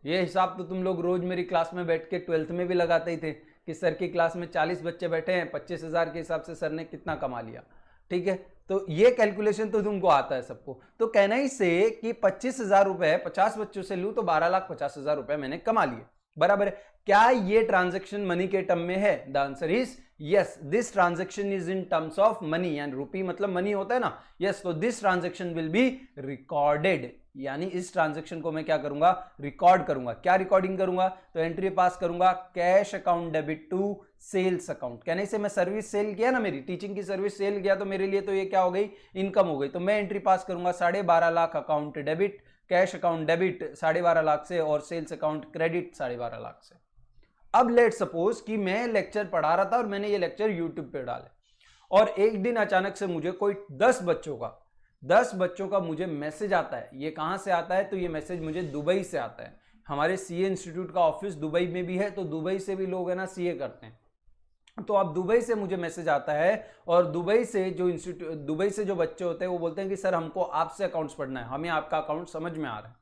ये हिसाब तो तुम लोग रोज मेरी क्लास में बैठ के 12th में भी लगाते ही थे कि सर की क्लास में 40 बच्चे बैठे हैं, 25,000 के हिसाब से सर ने कितना कमा लिया। ठीक है, तो ये कैलकुलेशन तो तुमको आता है सबको। तो कहना ही से कि 25,000 रुपए 50 बच्चों से लूं तो 12,50,000 रुपए मैंने कमा लिए, बराबर है। क्या ये ट्रांजेक्शन मनी के टर्म में है? The answer is yes, this transaction is in terms of money, and रुपी मतलब मनी होता है ना। यस, तो this transaction will be recorded, यानी इस ट्रांजेक्शन को मैं क्या करूंगा? रिकॉर्ड करूंगा। क्या रिकॉर्डिंग करूंगा? तो एंट्री पास करूंगा cash account debit to sales account. कहने से मैं सर्विस सेल किया ना, मेरी टीचिंग की सर्विस सेल किया, तो मेरे लिए तो ये क्या हो गई? इनकम हो गई। तो मैं एंट्री पास करूंगा 12.5 lakh account debit, cash account debit 12.5 lakh से, और सेल्स अकाउंट क्रेडिट 12.5 लाख से। अब लेट सपोज कि मैं लेक्चर पढ़ा रहा था और मैंने ये लेक्चर यूट्यूब पे डाले, और एक दिन अचानक से मुझे कोई 10 बच्चों का मुझे मैसेज आता है। ये कहां से आता है? तो ये मैसेज मुझे दुबई से आता है। हमारे सीए इंस्टीट्यूट का ऑफिस दुबई में भी है, तो दुबई से भी लोग है ना सीए करते हैं। तो अब दुबई से मुझे मैसेज आता है, और दुबई से जो बच्चे होते हैं वो बोलते हैं कि सर हमको आपसे अकाउंट्स पढ़ना है, हमें आपका अकाउंट समझ में आ रहा है।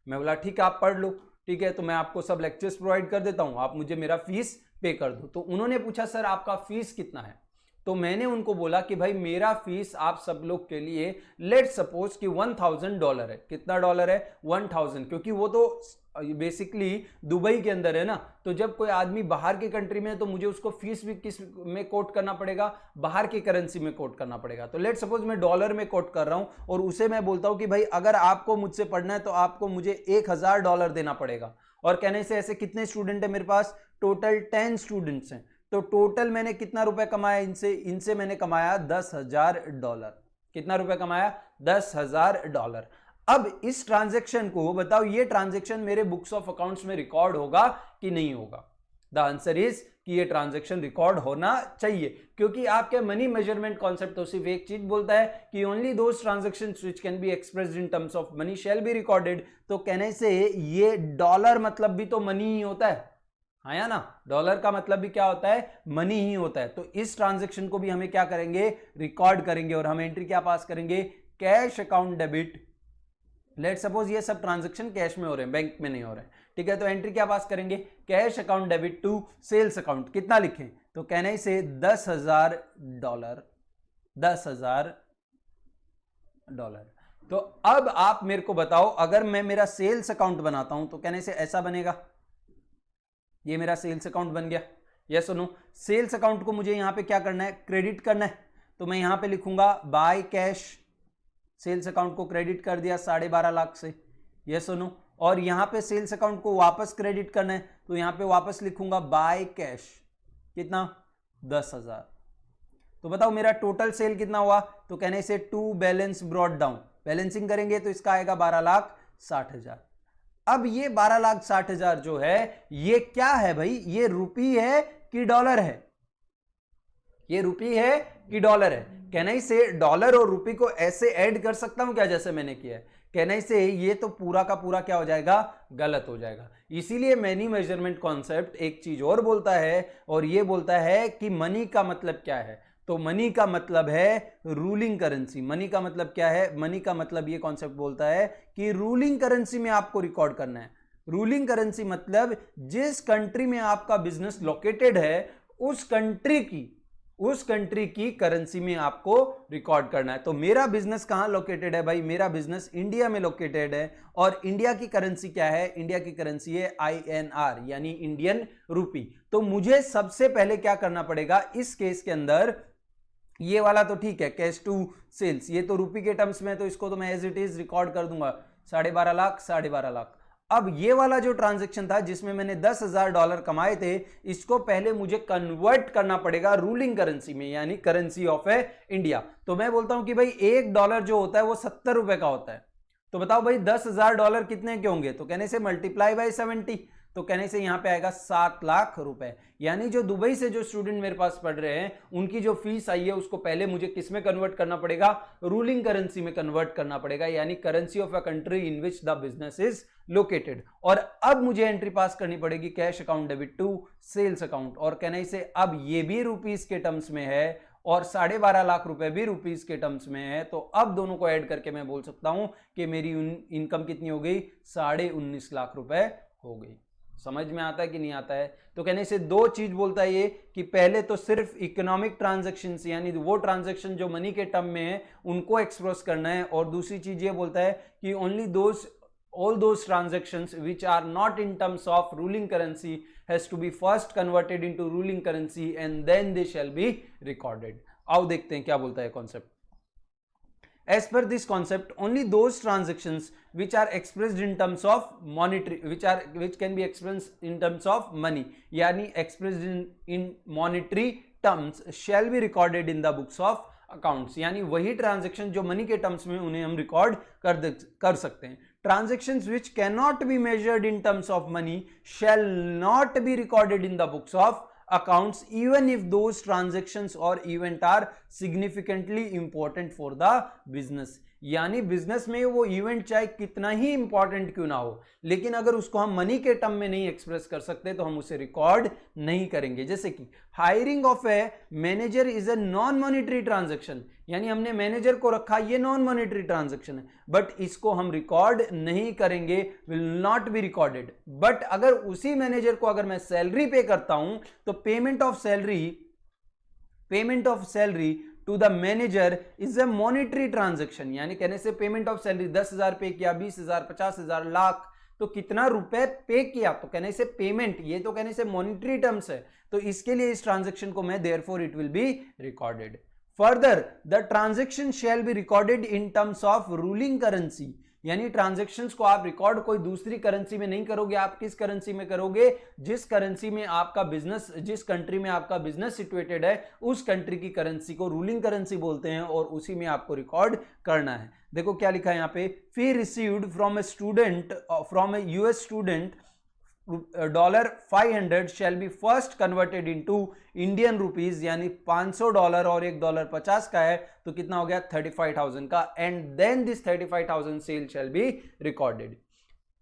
मैं बोला ठीक है आप पढ़ लो, ठीक है, तो मैं आपको सब लेक्चर्स प्रोवाइड कर देता हूं, आप मुझे मेरा फीस पे कर दो। तो उन्होंने पूछा सर आपका फीस कितना है? तो मैंने उनको बोला कि भाई मेरा फीस आप सब लोग के लिए लेट सपोज कि $1,000 है। कितना डॉलर है? 1,000, क्योंकि वो तो बेसिकली दुबई के अंदर है ना। तो जब कोई आदमी बाहर की कंट्री में है तो मुझे उसको फीस भी किस में कोट करना पड़ेगा? बाहर की करेंसी में कोट करना पड़ेगा। तो लेट सपोज मैं डॉलर में कोट कर रहा हूं, और उसे मैं बोलता हूं कि भाई अगर आपको मुझसे पढ़ना है तो आपको मुझे $1,000 देना पड़ेगा। और कहने से ऐसे कितने स्टूडेंट है मेरे पास? टोटल 10 स्टूडेंट्स हैं। तो टोटल मैंने कितना रुपए कमाया इनसे मैंने कमाया $10,000। कितना रुपए कमाया? $10,000। अब इस ट्रांजैक्शन को बताओ, ये ट्रांजैक्शन मेरे बुक्स ऑफ अकाउंट्स में रिकॉर्ड होगा कि नहीं होगा? द आंसर इज कि ये ट्रांजैक्शन रिकॉर्ड होना चाहिए, क्योंकि आपके मनी मेजरमेंट कॉन्सेप्ट तो सिर्फ एक चीज बोलता है कि only those transactions which can be expressed in terms of money shell be recorded. तो कहने से ये डॉलर मतलब भी तो मनी ही होता है, हाँ या ना? डॉलर का मतलब भी क्या होता है? मनी ही होता है। तो इस ट्रांजैक्शन को भी हमें क्या करेंगे? रिकॉर्ड करेंगे, और हम एंट्री क्या पास करेंगे? Cash account debit. Let suppose ये सब ट्रांजैक्शन कैश में हो रहे हैं, बैंक में नहीं हो रहे हैं, ठीक है। तो एंट्री क्या पास करेंगे? Cash account debit to sales account. कितना लिखें? तो कहने से $10,000। $10,000। तो अब आप मेरे को बताओ, अगर मैं मेरा सेल्स अकाउंट बनाता हूं तो कहने से ऐसा बनेगा। ये मेरा सेल्स अकाउंट बन गया, यस और नो? सेल्स अकाउंट को मुझे यहां पे क्या करना है? क्रेडिट करना है। तो मैं यहां पे लिखूंगा बाय कैश। सेल्स अकाउंट को क्रेडिट कर दिया 12.5 लाख से, यस और नो? और यहां पे सेल्स अकाउंट को वापस क्रेडिट करना है, तो यहां पे वापस लिखूंगा बाय कैश। कितना? 10,000। तो बताओ मेरा टोटल सेल कितना हुआ? तो कहने से to balance brought down, balancing करेंगे तो इसका आएगा 12,60,000। अब ये 12,60,000 जो है ये क्या है भाई? ये रुपी है कि डॉलर है? ये रुपी है कि डॉलर है? कहने से डॉलर और रुपी को ऐसे ऐड कर सकता हूं क्या, जैसे मैंने किया है? कहने से ये तो पूरा का पूरा क्या हो जाएगा? गलत हो जाएगा। इसीलिए मनी मेजरमेंट कॉन्सेप्ट एक चीज और बोलता है, और ये बोलता है कि मनी का मतलब क्या है? तो मनी का मतलब है रूलिंग करेंसी। मनी का मतलब क्या है? मनी का मतलब ये कॉन्सेप्ट बोलता है कि रूलिंग करेंसी में आपको रिकॉर्ड करना है। रूलिंग करेंसी मतलब जिस कंट्री में आपका बिजनेस लोकेटेड है उस कंट्री की करेंसी में आपको रिकॉर्ड करना है। तो मेरा बिजनेस कहां लोकेटेड है भाई? मेरा बिजनेस इंडिया में लोकेटेड है, और इंडिया की करेंसी क्या है? इंडिया की करेंसी है INR, यानी इंडियन रूपी। तो मुझे सबसे पहले क्या करना पड़ेगा इस केस के अंदर? ये वाला तो ठीक है, कैश टू सेल्स, ये तो रुपी के टर्म्स में है, तो इसको तो मैं एज इट इज रिकॉर्ड कर दूंगा 12.5 लाख, 12.5 लाख। अब ये वाला जो ट्रांजैक्शन था जिसमें मैंने $10,000 कमाए थे, इसको पहले मुझे कन्वर्ट करना पड़ेगा रूलिंग करेंसी में, यानी करेंसी ऑफ इंडिया। तो मैं बोलता हूं कि भाई $1 जो होता है वो 70 रुपए का होता है। तो बताओ भाई $10,000 कितने के होंगे? तो कहने से मल्टीप्लाई बाय 70। तो कहने से यहाँ पे आएगा 7 लाख रुपए। यानी जो दुबई से जो स्टूडेंट मेरे पास पढ़ रहे हैं उनकी जो फीस आई है उसको पहले मुझे किस में कन्वर्ट करना पड़ेगा, रूलिंग करेंसी में कन्वर्ट करना पड़ेगा, यानी currency of a country in which the business is located. और अब मुझे एंट्री पास करनी पड़ेगी cash account debit to sales account, और कहने से अब ये भी रुपीस के टर्म्स में है और 12.5 लाख रुपए भी रुपीस के टर्म्स में है। तो अब दोनों को ऐड करके मैं बोल सकता हूं कि मेरी इनकम कितनी हो गई, 19.5 लाख रुपए हो गई। समझ में आता है कि नहीं आता है? तो कहने से दो चीज बोलता है ये कि पहले तो सिर्फ इकोनॉमिक ट्रांजैक्शंस यानी वो ट्रांजैक्शन जो मनी के टर्म में है उनको एक्सप्रेस करना है, और दूसरी चीज ये बोलता है कि only all those transactions which are not in terms of ruling currency has to be first converted into ruling currency and then they shall be recorded। आओ देखते हैं क्या बोलता है concept. As per this concept, only those transactions which are expressed in terms of monetary, which can be expressed in terms of money, यानी expressed in monetary terms shall be recorded in the books of accounts। यानी वही transaction जो money के terms में उन्हें हम record कर सकते हैं। Transactions which cannot be measured in terms of money shall not be recorded in the books of accounts even if those transactions or event are significantly important for the business। यानी business में वो event चाहे कितना ही important क्यों ना हो, लेकिन अगर उसको हम मनी के टर्म में नहीं एक्सप्रेस कर सकते तो हम उसे रिकॉर्ड नहीं करेंगे। जैसे कि hiring of a manager is a non monetary transaction, यानी हमने मैनेजर को रखा, ये नॉन मॉनिटरी ट्रांजैक्शन है, बट इसको हम रिकॉर्ड नहीं करेंगे, will not be recorded. But अगर उसी मैनेजर को अगर मैं सैलरी पे करता हूं तो payment of salary to the manager is a monetary transaction. यानी कहने से पेमेंट ऑफ सैलरी 10,000 पे किया, 20,000, 50,000, लाख, तो कितना रुपए पे किया, तो कहने से पेमेंट, ये तो कहने से मॉनिटरी टर्म्स है, तो इसके लिए इस ट्रांजैक्शन को मैं therefore it will be recorded. Further the transaction shell be recorded in terms of ruling currency, यानी ट्रांजैक्शंस को आप रिकॉर्ड कोई दूसरी करेंसी में नहीं करोगे, आप किस करेंसी में करोगे, जिस करेंसी में आपका बिजनेस, जिस कंट्री में आपका बिजनेस सिचुएटेड है उस कंट्री की करेंसी को रूलिंग करेंसी बोलते हैं और उसी में आपको रिकॉर्ड करना है। देखो क्या लिखा है यहाँ पे, फी received from A US student $500 shall be first converted into Indian rupees, यानी $500 और $1 का है तो कितना हो गया 35,000 का, and then this 35,000 sale shall be recorded.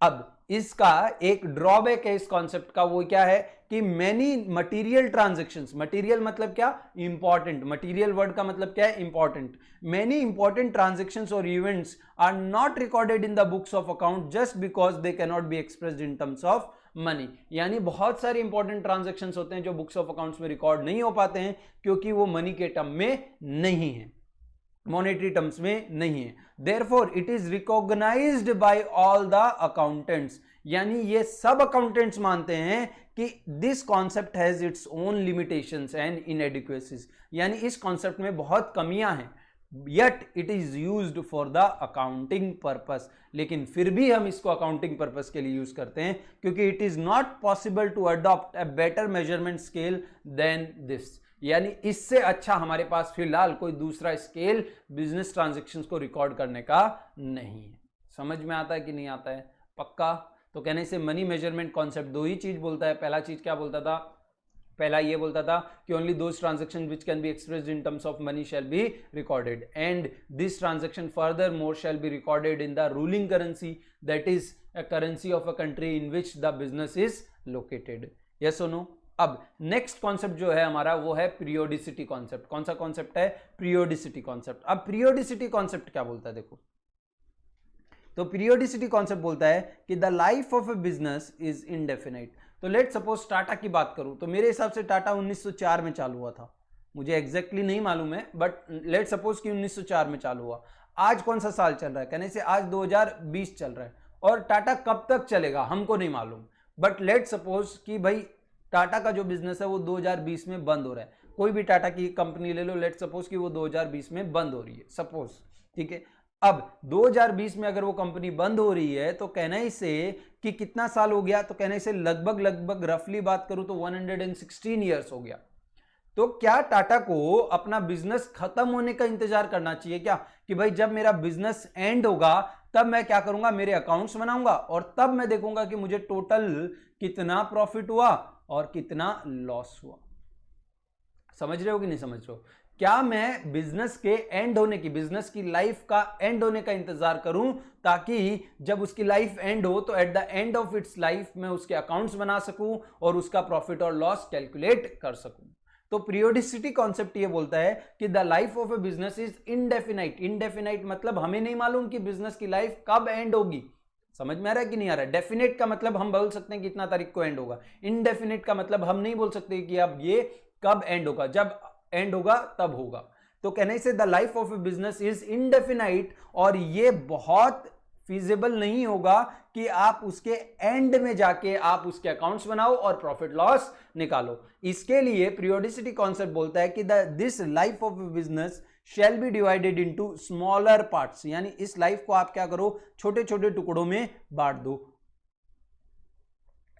अब इसका एक ड्रॉबैक है इस कॉन्सेप्ट का, वो क्या है कि मैनी मटीरियल ट्रांजैक्शंस, मटीरियल मतलब क्या, इंपॉर्टेंट, मटीरियल वर्ड का मतलब क्या है, इंपॉर्टेंट, मैनी इंपॉर्टेंट ट्रांजैक्शंस और events are not recorded in the books of account just because they can not be expressed in terms of money. यानी बहुत सारे इंपॉर्टेंट ट्रांजैक्शंस होते हैं जो बुक्स ऑफ अकाउंट्स में रिकॉर्ड नहीं हो पाते हैं क्योंकि वो मनी के टर्म में नहीं है, मॉनेटरी टर्म्स में नहीं है। Therefore it is recognised by all the accountants, यानी ये सब अकाउंटेंट्स मानते हैं कि this concept has its own limitations and inadequacies, यानी इस कॉन्सेप्ट में बहुत कमियां हैं, yet it is used for the accounting purpose, लेकिन फिर भी हम इसको अकाउंटिंग पर्पस के लिए यूज करते हैं क्योंकि it is not possible to adopt a better measurement scale than this, यानी इससे अच्छा हमारे पास फिलहाल कोई दूसरा स्केल बिजनेस ट्रांजैक्शंस को रिकॉर्ड करने का नहीं है। समझ में आता है कि नहीं आता है? पक्का? तो कहने से मनी मेजरमेंट कॉन्सेप्ट दो ही चीज बोलता है। पहला चीज क्या बोलता था, पहला ये बोलता था कि only those transaction which can be expressed in terms of money shell be recorded, and this transaction further more shell be recorded in the ruling currency, that is a currency of a country in which the business is located. Yes और no? अब next concept जो है हमारा वो है periodicity concept. कौन सा concept है? Periodicity concept. अब पीरियोडिसिटी कॉन्सेप्ट क्या बोलता है, देखो तो पीरियोडिसिटी कॉन्सेप्ट बोलता है कि the life of a business is indefinite. तो लेट सपोज टाटा की बात करूं तो मेरे हिसाब से टाटा 1904 में चालू हुआ था, मुझे एग्जैक्टली नहीं मालूम है, बट लेट सपोज कि 1904 में चालू हुआ। आज कौन सा साल चल रहा है? कहने से आज 2020 चल रहा है, और टाटा कब तक चलेगा हमको नहीं मालूम, बट लेट सपोज कि भाई टाटा का जो बिजनेस है वो 2020 में बंद हो रहा है। कोई भी टाटा की कंपनी ले लो, लेट सपोज कि वो 2020 में बंद हो रही है, सपोज, ठीक है। अब 2020 में अगर वो कंपनी बंद हो रही है तो कहने से कि कितना साल हो गया, तो कहने से लगभग रफली बात करूं तो 116 ईयर्स हो गया। तो क्या टाटा को अपना बिजनेस खत्म होने का इंतजार करना चाहिए क्या, कि भाई जब मेरा बिजनेस एंड होगा तब मैं क्या करूंगा, मेरे अकाउंट्स बनाऊंगा और तब मैं देखूंगा कि मुझे टोटल कितना प्रॉफिट हुआ और कितना लॉस हुआ। समझ रहे हो कि नहीं समझ रहे हो? क्या मैं बिजनेस के एंड होने की, बिजनेस की लाइफ का एंड होने का इंतजार करूं ताकि जब उसकी लाइफ एंड हो तो eight the end of its life मैं उसके अकाउंट्स बना सकूं और उसका प्रॉफिट और लॉस कैलकुलेट कर सकूं। तो पीरियोडिसिटी कॉन्सेप्ट ये बोलता है कि the life of a business is indefinite. Indefinite मतलब हमें नहीं मालूम कि बिजनेस की लाइफ कब एंड होगी। समझ में आ रहा है कि नहीं आ रहा है? डेफिनेट का मतलब हम बोल सकते हैं कि इतना तारीख को एंड होगा। इनडेफिनेट का मतलब हम नहीं बोल सकते कि अब ये कब एंड होगा, जब एंड होगा तब होगा। तो कहने से the life of a business is indefinite, और ये बहुत फीजिबल नहीं होगा कि आप उसके एंड में जाके आप उसके अकाउंट्स बनाओ और प्रॉफिट लॉस निकालो। इसके लिए पीरियोडिसिटी कॉन्सेप्ट बोलता है कि this life of a business shall be divided into smaller parts, यानी इस लाइफ को आप क्या करो, छोटे छोटे टुकड़ों में बांट दो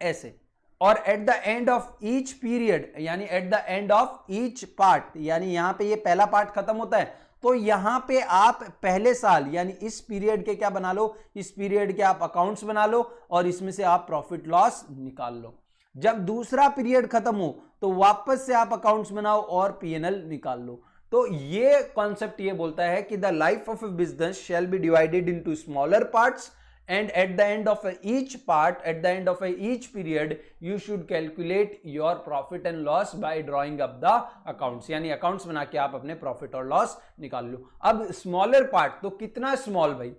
ऐसे। और at the end of each period, यानी at the end of each part, यानी यहां पे ये पहला पार्ट खत्म होता है तो यहां पे आप पहले साल यानी इस पीरियड के क्या बना लो, इस पीरियड के आप अकाउंट्स बना लो और इसमें से आप प्रॉफिट लॉस निकाल लो। जब दूसरा पीरियड खत्म हो तो वापस से आप अकाउंट्स बनाओ और पीएनएल निकाल लो। तो ये कॉन्सेप्ट ये बोलता है कि the life of a business shall be divided into smaller parts and at the end of each part, at the end of each period, you should calculate your profit and loss by drawing up the accounts। यानी accounts बना के आप अपने profit और loss निकाल लो। अब smaller part तो कितना स्मॉल भाई,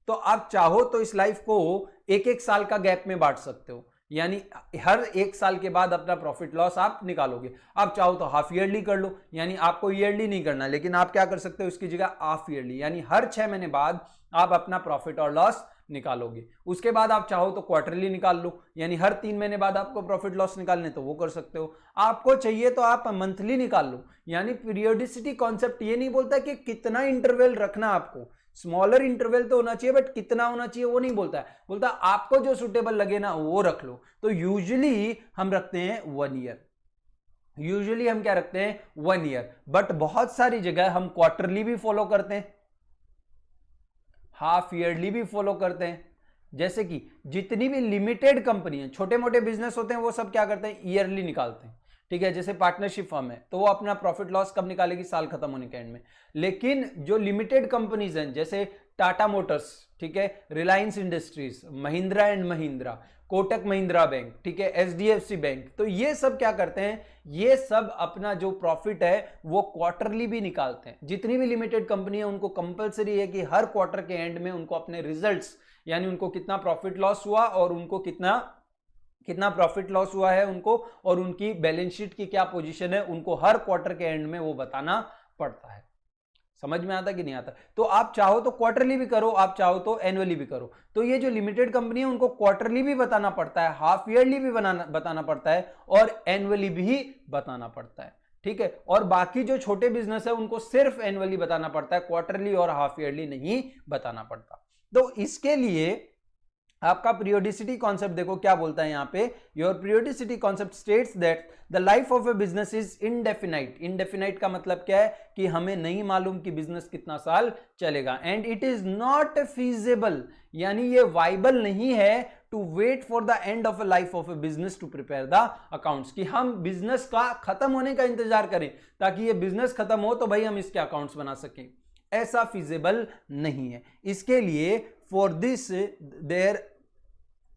तो आप चाहो तो इस लाइफ को एक एक साल का गैप में बांट सकते हो, यानी हर एक साल के बाद अपना प्रॉफिट लॉस आप निकालोगे। आप चाहो तो हाफ ईयरली कर लो, यानी आपको ईयरली नहीं करना, लेकिन आप क्या कर सकते हो इसकी जगह हाफ ईयरली, यानी हर 6 महीने बाद आप अपना प्रॉफिट और लॉस निकालोगे। उसके बाद आप चाहो तो क्वार्टरली निकाल लो, यानी हर 3 महीने बाद आपको प्रॉफिट लॉस निकालने तो वो कर सकते हो। आपको चाहिए तो आप मंथली निकाल लो। यानी पीरियोडिसिटी कॉन्सेप्ट ये नहीं बोलता कि कितना इंटरवल रखना आपको, स्मॉलर इंटरवल तो होना चाहिए बट कितना होना चाहिए वो नहीं बोलता है, बोलता आपको जो सुटेबल लगे ना वो रख लो। तो यूजुअली हम रखते हैं 1 ईयर, यूजुअली हम क्या रखते हैं 1 ईयर, बट बहुत सारी जगह हम क्वार्टरली भी फॉलो करते हैं, हाफ ईयरली भी फॉलो करते हैं। जैसे कि जितनी भी लिमिटेड कंपनी है, छोटे मोटे बिजनेस होते हैं, वो सब क्या करते हैं ईयरली निकालते हैं। ठीक है, जैसे पार्टनरशिप फर्म है तो वो अपना प्रॉफिट लॉस कब निकालेगी, साल खत्म होने के एंड में। लेकिन जो लिमिटेड कंपनीज हैं जैसे टाटा मोटर्स, ठीक है, Reliance industries, Mahindra and Mahindra, Kotak Mahindra bank, ठीक है, एचडीएफसी बैंक, तो ये सब क्या करते हैं, ये सब अपना जो प्रॉफिट है वो क्वार्टरली भी निकालते हैं। जितनी भी लिमिटेड कंपनी है उनको कंपलसरी है कि हर क्वार्टर के एंड में उनको अपने रिजल्ट्स, यानी उनको कितना प्रॉफिट लॉस हुआ और उनको कितना प्रॉफिट लॉस हुआ है उनको, और उनकी बैलेंस शीट की क्या पोजीशन है, उनको हर क्वार्टर के एंड में वो बताना पड़ता है। समझ में आता कि नहीं आता? तो आप चाहो तो क्वार्टरली भी करो, आप चाहो तो एनुअली भी करो। तो ये जो लिमिटेड कंपनी है उनको क्वार्टरली भी बताना पड़ता है, हाफ ईयरली भी बताना पड़ता है और एनुअली भी बताना पड़ता है। ठीक है, और बाकी जो छोटे बिजनेस है उनको सिर्फ एनुअली बताना पड़ता है, क्वार्टरली और हाफ ईयरली नहीं बताना पड़ता। तो इसके लिए आपका पीरियोडिसिटी कॉन्सेप्ट देखो क्या बोलता है यहां पे, your periodicity concept states that the life of a business is indefinite. Indefinite का मतलब क्या है कि हमें नहीं मालूम कि बिजनेस कितना साल चलेगा, and it is not feasible, यानी ये वाइबल नहीं है to wait for the end of a life of a business to prepare the accounts, कि हम बिजनेस का खत्म होने का इंतजार करें ताकि ये बिजनेस खत्म हो तो भाई हम इसके अकाउंट्स बना सकें। ऐसा फीजिबल नहीं है। इसके लिए for this there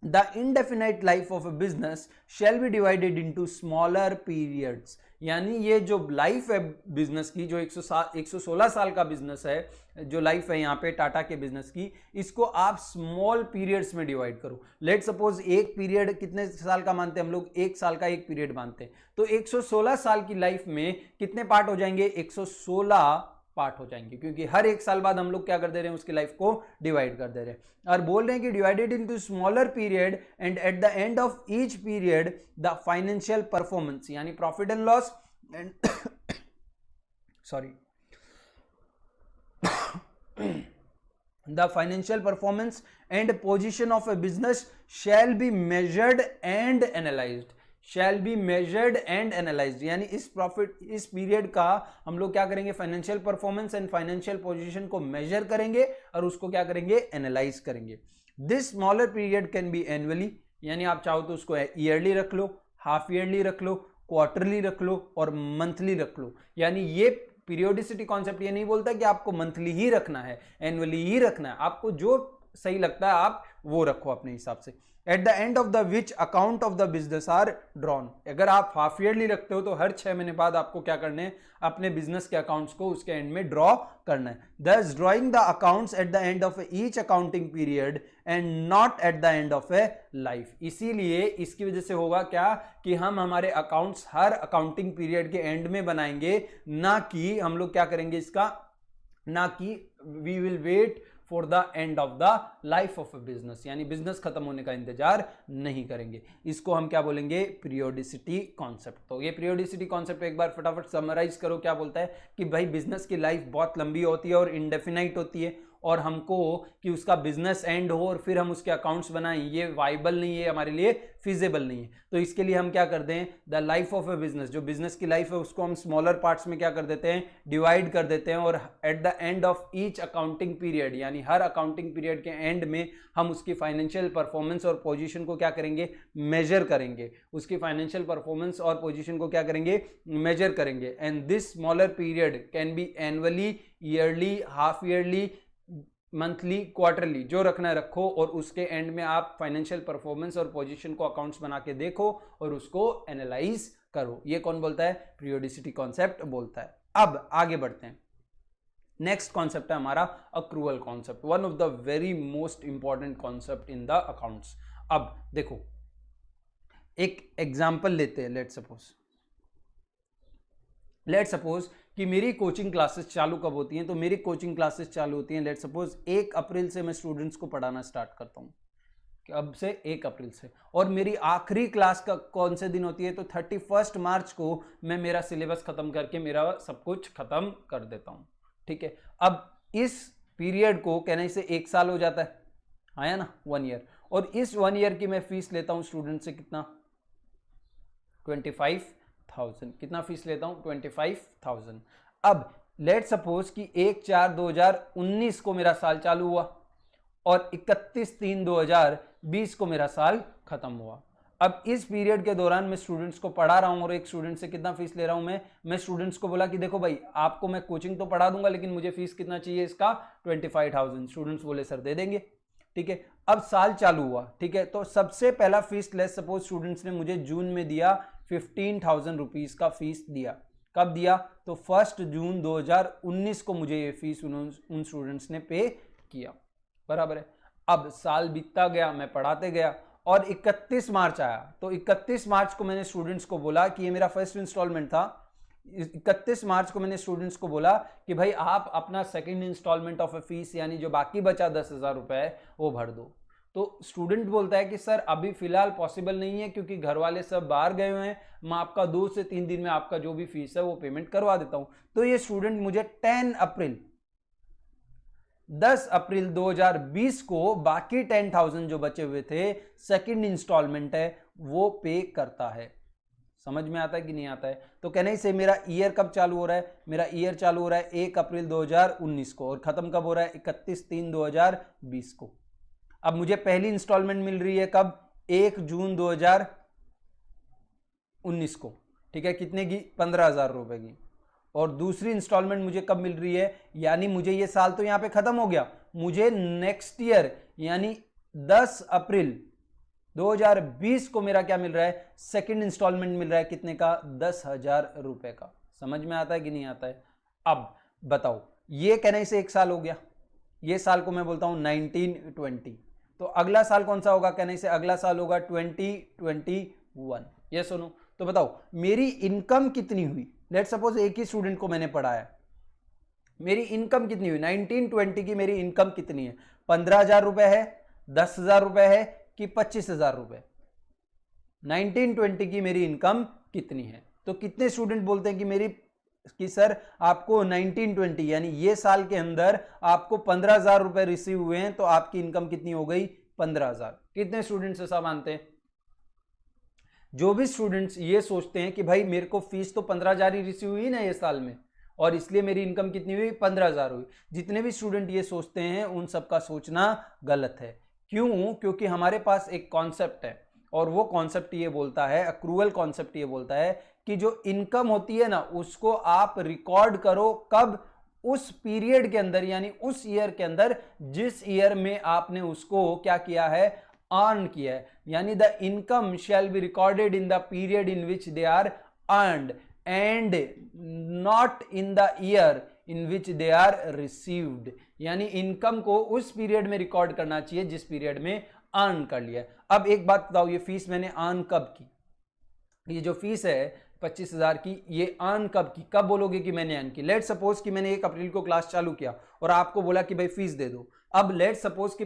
the indefinite life of a business shall be divided into smaller periods। यानी ये जो लाइफ है बिजनेस की, जो 116 साल का बिजनेस है, जो लाइफ है यहाँ पे टाटा के बिजनेस की, इसको आप स्मॉल पीरियड्स में डिवाइड करो। लेट सपोज एक पीरियड कितने साल का मानते हैं हम लोग, 1 साल का एक पीरियड मानते हैं, तो 116 साल की लाइफ में कितने पार्ट हो जाएंगे, 116 पार्ट हो जाएंगे, क्योंकि हर 1 साल बाद हम लोग क्या कर दे रहे हैं, उसकी लाइफ को डिवाइड कर दे रहे हैं। और बोल रहे हैं कि divided into smaller period and at the end of each period the financial performance, यानी profit and loss and sorry the financial performance and position of a business shall be measured and analyzed। Shall be measured and analysed, यानी इस profit, इस period का हम लोग क्या करेंगे, financial performance and financial position को मेजर करेंगे और उसको क्या करेंगे, एनालाइज करेंगे। This smaller period can be annually, यानी आप चाहो तो उसको ईयरली रख लो, हाफ ईयरली रख लो, क्वार्टरली रख लो और मंथली रख लो। यानी ये पीरियोडिसिटी कॉन्सेप्ट ये नहीं बोलता कि आपको मंथली ही रखना है, एनुअली ही रखना है, आपको जो सही लगता है आप वो रखो अपने हिसाब से। At the end of the which account of the business are drawn, अगर आप हाफ ईयरली रखते हो तो हर 6 महीने बाद आपको क्या करने हैं, अपने बिजनेस के अकाउंट्स को उसके एंड में ड्रॉ करना है। दस drawing the accounts at the end of each accounting period and not at the end of a life, इसीलिए इसकी वजह से होगा क्या कि हम हमारे अकाउंट्स हर अकाउंटिंग पीरियड के एंड में बनाएंगे, ना कि हम लोग क्या करेंगे इसका, ना कि we will wait for the end of the life of a business, यानी बिजनेस खत्म होने का इंतजार नहीं करेंगे। इसको हम क्या बोलेंगे, पीरियोडिसिटी कॉन्सेप्ट। तो ये पीरियोडिसिटी कॉन्सेप्ट एक बार फटाफट समराइज करो, क्या बोलता है कि भाई बिजनेस की लाइफ बहुत लंबी होती है और इंडेफिनाइट होती है, और हमको कि उसका बिजनेस एंड हो और फिर हम उसके अकाउंट्स बनाएं, ये वाइबल नहीं है, हमारे लिए फिजिबल नहीं है। तो इसके लिए हम क्या कर दें, the life of a business, जो बिजनेस की लाइफ है उसको हम स्मॉलर पार्ट्स में क्या कर देते हैं, डिवाइड कर देते हैं, और at the end of each accounting period, यानी हर अकाउंटिंग पीरियड के एंड में हम उसकी फाइनेंशियल परफॉर्मेंस और पोजीशन को क्या करेंगे, मेजर करेंगे, उसकी फाइनेंशियल परफॉर्मेंस और पोजीशन को क्या करेंगे, मेजर करेंगे। And this smaller period can be annually, yearly, half yearly, monthly, quarterly, जो रखना है रखो, और उसके एंड में आप फाइनेंशियल परफॉर्मेंस और पोजीशन को अकाउंट्स बना के देखो और उसको एनालाइज करो। ये कौन बोलता है, पीरियोडिसिटी कॉन्सेप्ट बोलता है। अब आगे बढ़ते हैं, नेक्स्ट कॉन्सेप्ट है हमारा accrual concept, one of the very most important concept in the accounts. अब देखो एक एग्जांपल लेते हैं, लेट सपोज कि मेरी कोचिंग क्लासेस चालू कब होती हैं, तो मेरी कोचिंग क्लासेस चालू होती हैं लेट सपोज 1 अप्रैल से मैं स्टूडेंट्स को पढ़ाना स्टार्ट करता हूँ, अब से 1 अप्रैल से, और मेरी आखिरी क्लास का कौन से दिन होती है, तो 31 मार्च को मैं मेरा सिलेबस खत्म करके मेरा सब कुछ खत्म कर देता हूँ। ठीक है, अब इस पीरियड को कहने से 1 साल हो जाता है, आया ना, 1 ईयर, और इस 1 ईयर की मैं फीस लेता हूँ स्टूडेंट से कितना, 25,000, कितना फीस लेता हूं, 25,000। अब लेट सपोज कि 1/4/2019 को मेरा साल चालू हुआ और 31/3/2020 को मेरा साल खत्म हुआ। अब इस पीरियड के दौरान मैं स्टूडेंट्स को पढ़ा रहा हूं और एक स्टूडेंट से कितना फीस ले रहा हूं मैं स्टूडेंट्स को बोला कि देखो भाई आपको मैं कोचिंग तो पढ़ा दूंगा लेकिन मुझे फीस कितना चाहिए इसका, 25,000। स्टूडेंट्स बोले सर दे देंगे। ठीक है, अब साल चालू हुआ, ठीक है, तो सबसे पहला फीस लेट सपोज स्टूडेंट्स ने मुझे जून में दिया, 15,000 रुपीज का फीस दिया। कब दिया, तो 1 जून 2019 को मुझे ये फीस उन स्टूडेंट्स ने पे किया, बराबर है। अब साल बीतता गया, मैं पढ़ाते गया और 31 मार्च आया, तो 31 मार्च को मैंने स्टूडेंट्स को बोला कि ये मेरा फर्स्ट इंस्टॉलमेंट था, 31 मार्च को मैंने स्टूडेंट्स को बोला कि भाई आप अपना second instalment of a fees, यानी जो बाकी बचा 10,000 रुपए है वो भर दो। तो स्टूडेंट बोलता है कि सर अभी फिलहाल पॉसिबल नहीं है क्योंकि घर वाले सब बाहर गए हुए हैं, मैं आपका 2 से 3 दिन में आपका जो भी फीस है वो पेमेंट करवा देता हूं। तो ये स्टूडेंट मुझे 10 अप्रैल 2020 को बाकी 10,000 जो बचे हुए थे, सेकंड इंस्टॉलमेंट है, वो पे करता है। समझ में आता है कि नहीं आता है? तो कहने से मेरा ईयर कब चालू हो रहा है, मेरा ईयर चालू हो रहा है 1 अप्रैल 2019 को और खत्म कब हो रहा है, 31/3/2020 को। अब मुझे पहली इंस्टॉलमेंट मिल रही है कब, 1 जून 2019 को, ठीक है, कितने की, 15,000 रुपए की। और दूसरी इंस्टॉलमेंट मुझे कब मिल रही है, यानी मुझे ये साल तो यहां पे खत्म हो गया, मुझे नेक्स्ट ईयर यानी 10 अप्रैल 2020 को मेरा क्या मिल रहा है, सेकंड इंस्टॉलमेंट मिल रहा है, कितने का, 10,000 रुपए का। समझ में आता है कि नहीं आता है? अब बताओ, ये कहने से 1 साल हो गया, ये साल को मैं बोलता हूं 1920। तो अगला साल कौन सा होगा, कहने से अगला साल होगा 2021। ये सुनो, तो बताओ मेरी इनकम कितनी हुई। लेट सपोज एक ही स्टूडेंट को मैंने पढ़ाया, मेरी इनकम कितनी हुई, 1920 की मेरी इनकम कितनी है, 15,000 रुपए है, 10,000 रुपए है कि 25,000 रुपए। 1920 की मेरी इनकम कितनी है। तो कितने स्टूडेंट बोलते हैं कि सर आपको 1920 यानी ये साल के अंदर आपको 15,000 रुपए रिसीव हुए हैं, तो आपकी इनकम कितनी हो गई, 15,000। कितने स्टूडेंट्स ऐसा मानते हैं? जो भी स्टूडेंट्स ये सोचते हैं कि भाई मेरे को फीस तो 15,000 ही रिसीव हुई ना ये साल में, और इसलिए मेरी इनकम कितनी हुई, 15,000 हुई, जितने भी स्टूडेंट ये सोचते हैं उन सबका सोचना गलत है। क्यों? क्योंकि हमारे पास एक कॉन्सेप्ट है, और वो कॉन्सेप्ट ये बोलता है, अक्रूवल कॉन्सेप्ट ये बोलता है कि जो इनकम होती है ना उसको आप रिकॉर्ड करो कब, उस पीरियड के अंदर, यानी उस ईयर के अंदर जिस ईयर में आपने उसको क्या किया है, अर्न किया है। यानी the income shall be recorded in the period in which they are earned and not in the year in which they are received. यानी इनकम को उस पीरियड में रिकॉर्ड करना चाहिए जिस पीरियड में अर्न कर लिया। अब एक बात बताओ, ये फीस मैंने अर्न कब की? ये जो फीस है 25,000 की, ये अर्न कब की? कब बोलोगे कि मैंने अर्न की? लेट सपोज कि मैंने 1 अप्रैल को क्लास चालू किया और आपको बोला कि भाई फीस दे दो। अब लेट सपोज कि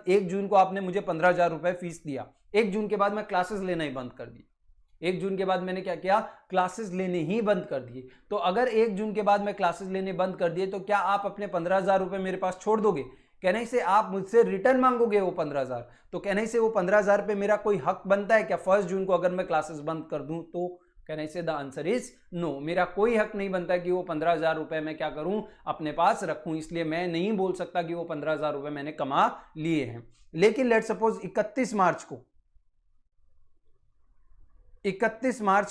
1 जून को आपने मुझे 15,000 रुपए फीस दिया। 1 जून के बाद मैं क्लासेस लेना ही बंद कर दी। 1 जून के बाद मैंने क्या किया? क्लासेस लेने ही बंद कर दिए। तो अगर 1 जून के बाद मैं क्लासेस लेने बंद कर दिए तो क्या आप अपने 15,000 रुपए मेरे पास छोड़ दोगे? कहने से आप मुझसे रिटर्न मांगोगे वो 15,000। तो कहने से वो 15,000 पे मेरा कोई हक बनता है क्या 1 जून को अगर मैं क्लासेस बंद कर दूं तो? कहने से द आंसर इज नो, मेरा कोई हक नहीं बनता कि वो 15,000 रुपए मैं क्या करूं, अपने पास रखूं। इसलिए मैं नहीं बोल सकता कि वो 15,000 रुपए मैंने कमा लिए हैं। लेकिन लेट सपोज 31 मार्च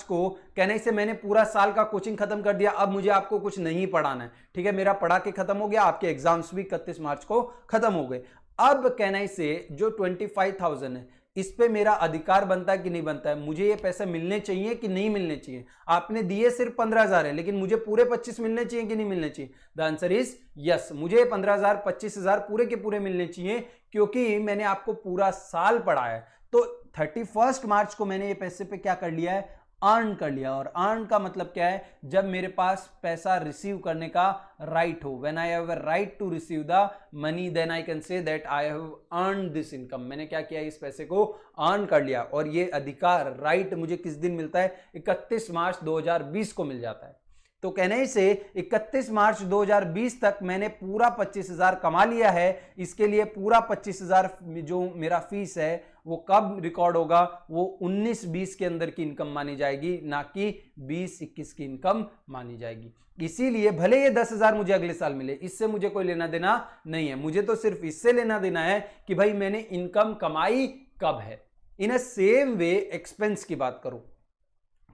को कहने से मैंने पूरा साल का कोचिंग खत्म कर दिया, अब मुझे आपको कुछ नहीं पढ़ाना है, ठीक है, मेरा पढ़ा के खत्म हो गया, आपके एग्जाम्स भी 31 मार्च को खत्म हो गए। अब कहने से जो 25,000 है इस पे मेरा अधिकार बनता है कि नहीं बनता है? मुझे ये पैसे मिलने चाहिए कि नहीं मिलने चाहिए? आपने दिए सिर्फ 15,000 है, लेकिन मुझे पूरे 25 मिलने चाहिए कि नहीं मिलने चाहिए? द आंसर इज यस, मुझे 15,000 25,000 पूरे के पूरे मिलने चाहिए, क्योंकि मैंने आपको पूरा साल पढ़ाया है। तो 31 मार्च को मैंने ये पैसे पे क्या कर लिया है, अर्न कर लिया। और अर्न का मतलब क्या है? जब मेरे पास पैसा रिसीव करने का राइट हो, when I have a right to receive the money then I can say that I have earn this income. मैंने क्या किया, इस पैसे को अर्न कर लिया। और ये अधिकार, राइट मुझे किस दिन मिलता है? 31 मार्च 2020 को मिल जाता है। तो कहने से 31 मार्च 2020 तक मैंने पूरा 25,000 कमा लिया है। इसके लिए पूरा 25,000 जो मेरा फीस है वो कब रिकॉर्ड होगा? वो 19-20 के अंदर की इनकम मानी जाएगी, ना कि 20-21 की इनकम मानी जाएगी। इसीलिए भले ये 10,000 मुझे अगले साल मिले, इससे मुझे कोई लेना देना नहीं है। मुझे तो सिर्फ इससे लेना देना है कि भाई मैंने इनकम कमाई कब है। इन अ सेम वे एक्सपेंस की बात करूं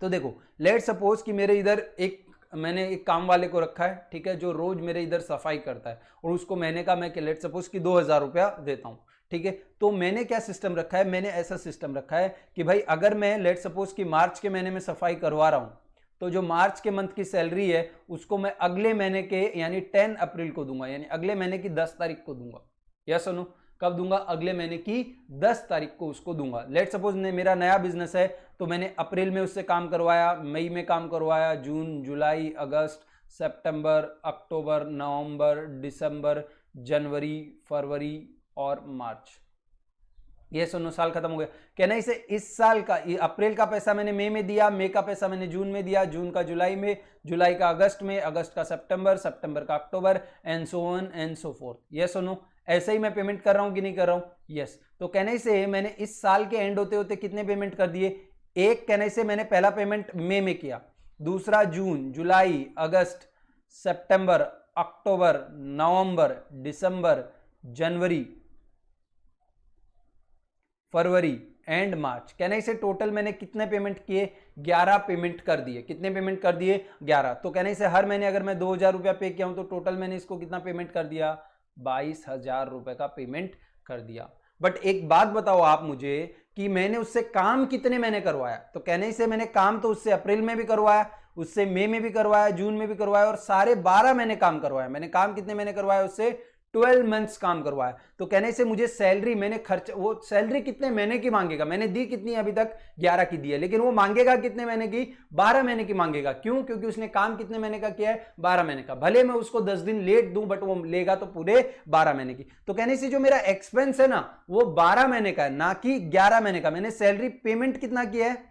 तो देखो, लेट सपोज कि मेरे इधर मैंने एक काम वाले को रखा है, ठीक है, जो रोज मेरे इधर सफाई करता है, और उसको महीने का मैं लेट सपोज कि 2,000 रुपया देता हूं, ठीक है। तो मैंने क्या सिस्टम रखा है? मैंने ऐसा सिस्टम रखा है कि भाई अगर मैं लेट सपोज कि मार्च के महीने में सफाई करवा रहा हूं, तो जो मार्च के मंथ की सैलरी है उसको मैं अगले महीने के यानी 10 अप्रैल को दूंगा, यानी अगले महीने की 10 तारीख को दूंगा। या सुनो, कब दूंगा? अगले महीने की 10 तारीख को उसको दूंगा। लेट सपोज मेरा नया बिजनेस है, तो मैंने अप्रैल में उससे काम करवाया, मई में काम करवाया, जून, जुलाई, अगस्त, सितंबर, अक्टूबर, नवंबर, दिसंबर, जनवरी, फरवरी और मार्च। ये सुनो, साल खत्म हो गया। कहना इसे इस साल का अप्रैल का पैसा मैंने मई में दिया, मई का पैसा मैंने जून में दिया, जून का जुलाई में, जुलाई का अगस्त में, अगस्त का सितंबर, सितंबर का अक्टूबर, and so on and so forth. ये सुनो, ऐसे ही मैं पेमेंट कर रहा हूं कि नहीं कर रहा हूं? यस। तो कहने से मैंने इस साल के एंड होते होते कितने पेमेंट कर दिए? एक कहने से मैंने पहला पेमेंट मई में किया, दूसरा जून, जुलाई, अगस्त, सितंबर, अक्टूबर, नवंबर, दिसंबर, जनवरी, फरवरी एंड मार्च। कहने से टोटल मैंने कितने पेमेंट किए? 11 पेमेंट कर दिए। कितने पेमेंट कर दिए? 11। तो कहने से हर महीने अगर मैं 2,000 रुपया पे किया हूं तो टोटल मैंने इसको कितना पेमेंट कर दिया? 22,000 रुपए का पेमेंट कर दिया। बट एक बात बताओ आप मुझे कि मैंने उससे काम कितने महीने करवाया? तो कहने से मैंने काम तो उससे अप्रैल में भी करवाया, उससे मई में भी करवाया, जून में भी करवाया, और सारे 12 महीने काम करवाया। मैंने काम कितने महीने करवाया? उससे 12 मंथ्स काम करवाया। तो कहने से मुझे सैलरी, मैंने खर्च, वो सैलरी कितने महीने की मांगेगा? मैंने दी कितनी अभी तक? 11 की दी है, लेकिन वो मांगेगा कितने महीने की? 12 महीने की मांगेगा। क्यों? क्योंकि उसने काम कितने महीने का किया है? 12 महीने का। भले मैं उसको 10 दिन लेट दूं, बट वो लेगा तो पूरे 12 महीने की। तो कहने से जो मेरा एक्सपेंस है ना, वो 12 महीने का है, ना कि 11 महीने का। मैंने सैलरी पेमेंट कितना किया है?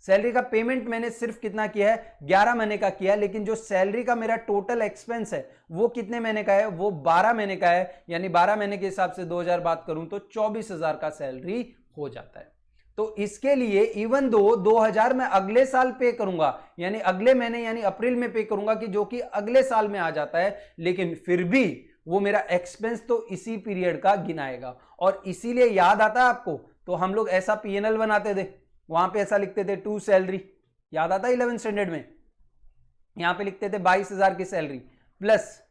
सैलरी का पेमेंट मैंने सिर्फ कितना किया है? 11 महीने का किया, लेकिन जो सैलरी का मेरा टोटल एक्सपेंस है वो कितने महीने का है? वो 12 महीने का है। यानी 12 महीने के हिसाब से 2,000 बात करूं तो 24,000 का सैलरी हो जाता है। तो इसके लिए इवन दो 2000 में अगले साल पे करूंगा, यानी अगले महीने यानी अप्रैल में पे करूंगा, कि जो कि अगले साल में आ जाता है, लेकिन फिर भी वो मेरा एक्सपेंस तो इसी पीरियड का गिनाएगा। और इसीलिए याद आता है आपको, तो हम लोग ऐसा पीएनएल बनाते थे, वहां पे ऐसा लिखते थे टू सैलरी, याद आता है 11th स्टैंडर्ड में, यहां पे लिखते थे 22,000 की salary plus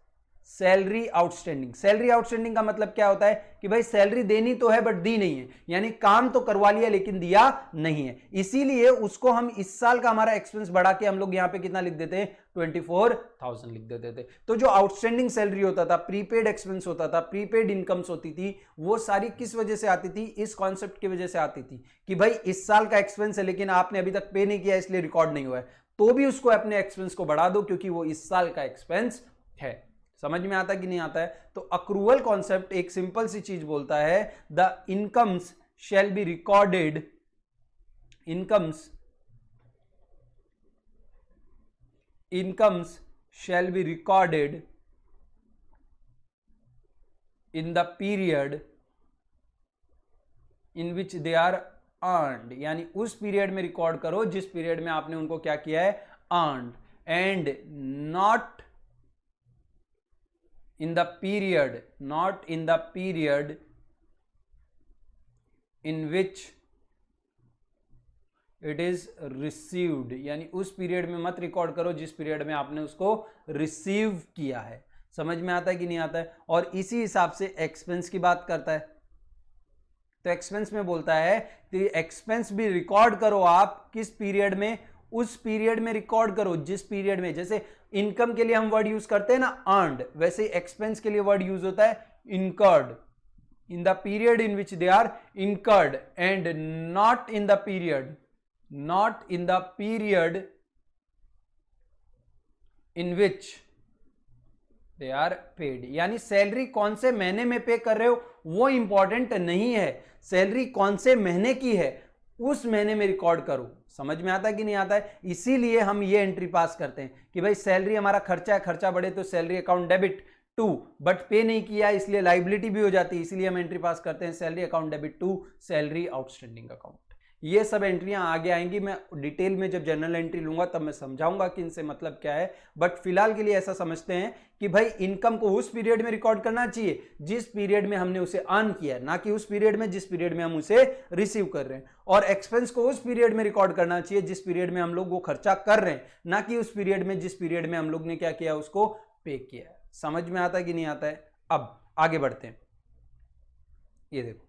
salary outstanding. Salary outstanding का मतलब क्या होता है कि भाई सैलरी देनी तो है बट दी नहीं है, यानी काम तो करवा लिया लेकिन दिया नहीं है, इसीलिए उसको हम इस साल का हमारा एक्सपेंस बढ़ा के हम लोग यहां पे कितना लिख देते हैं, 24,000 लिख देते थे। तो जो आउटस्टैंडिंग सैलरी होता था, प्रीपेड एक्सपेंस होता था, प्रीपेड इनकम्स होती थी, वो सारी किस वजह से आती थी, इस कॉन्सेप्ट की वजह से आती थी कि भाई इस साल का एक्सपेंस है लेकिन आपने अभी तक पे नहीं किया इसलिए रिकॉर्ड नहीं हुआ है, तो भी उसको अपने एक्सपेंस को बढ़ा दो क्योंकि वो इस साल का एक्सपेंस है। समझ में आता कि नहीं आता है? तो अक्रूवल कॉन्सेप्ट एक सिंपल सी चीज बोलता है, the incomes shall be recorded, incomes shall be recorded in the period in which they are earned, यानी उस पीरियड में रिकॉर्ड करो जिस पीरियड में आपने उनको क्या किया है, earned, and not in the period, not in the period in which it is received, यानी उस पीरियड में मत रिकॉर्ड करो जिस पीरियड में आपने उसको रिसीव किया है। समझ में आता है कि नहीं आता है? और इसी हिसाब से एक्सपेंस की बात करता है, तो एक्सपेंस में बोलता है कि एक्सपेंस भी रिकॉर्ड करो आप किस पीरियड में, उस पीरियड में रिकॉर्ड करो जिस पीरियड में, जैसे इनकम के लिए हम वर्ड यूज करते हैं ना अर्नड, वैसे एक्सपेंस के लिए वर्ड यूज होता है incurred, in the period in which they are incurred, and not in the period, not in the period in which they are paid. यानी सैलरी कौन से महीने में पे कर रहे हो वो इंपॉर्टेंट नहीं है, सैलरी कौन से महीने की है उस महीने में रिकॉर्ड करो। समझ में आता है कि नहीं आता है? इसीलिए हम ये एंट्री पास करते हैं कि भाई सैलरी हमारा खर्चा है, खर्चा बढ़े तो salary account debit to, but pay नहीं किया इसलिए लाइबिलिटी भी हो जाती है, इसीलिए हम एंट्री पास करते हैं salary account debit to salary outstanding account. ये सब एंट्रियां आगे आएंगी, मैं डिटेल में जब जनरल एंट्री लूंगा तब मैं समझाऊंगा कि इनसे मतलब क्या है, बट फिलहाल के लिए ऐसा समझते हैं कि भाई इनकम को उस पीरियड में रिकॉर्ड करना चाहिए जिस पीरियड में हमने उसे अर्न किया है, ना कि उस पीरियड में जिस पीरियड में हम उसे रिसीव कर रहे हैं, और एक्सपेंस को उस पीरियड में रिकॉर्ड करना चाहिए जिस पीरियड में हम लोग वो खर्चा कर रहे हैं, ना कि उस पीरियड में जिस पीरियड में हम लोग ने क्या किया, उसको पे किया है। समझ में आता है कि नहीं आता है? अब आगे बढ़ते हैं, ये देखो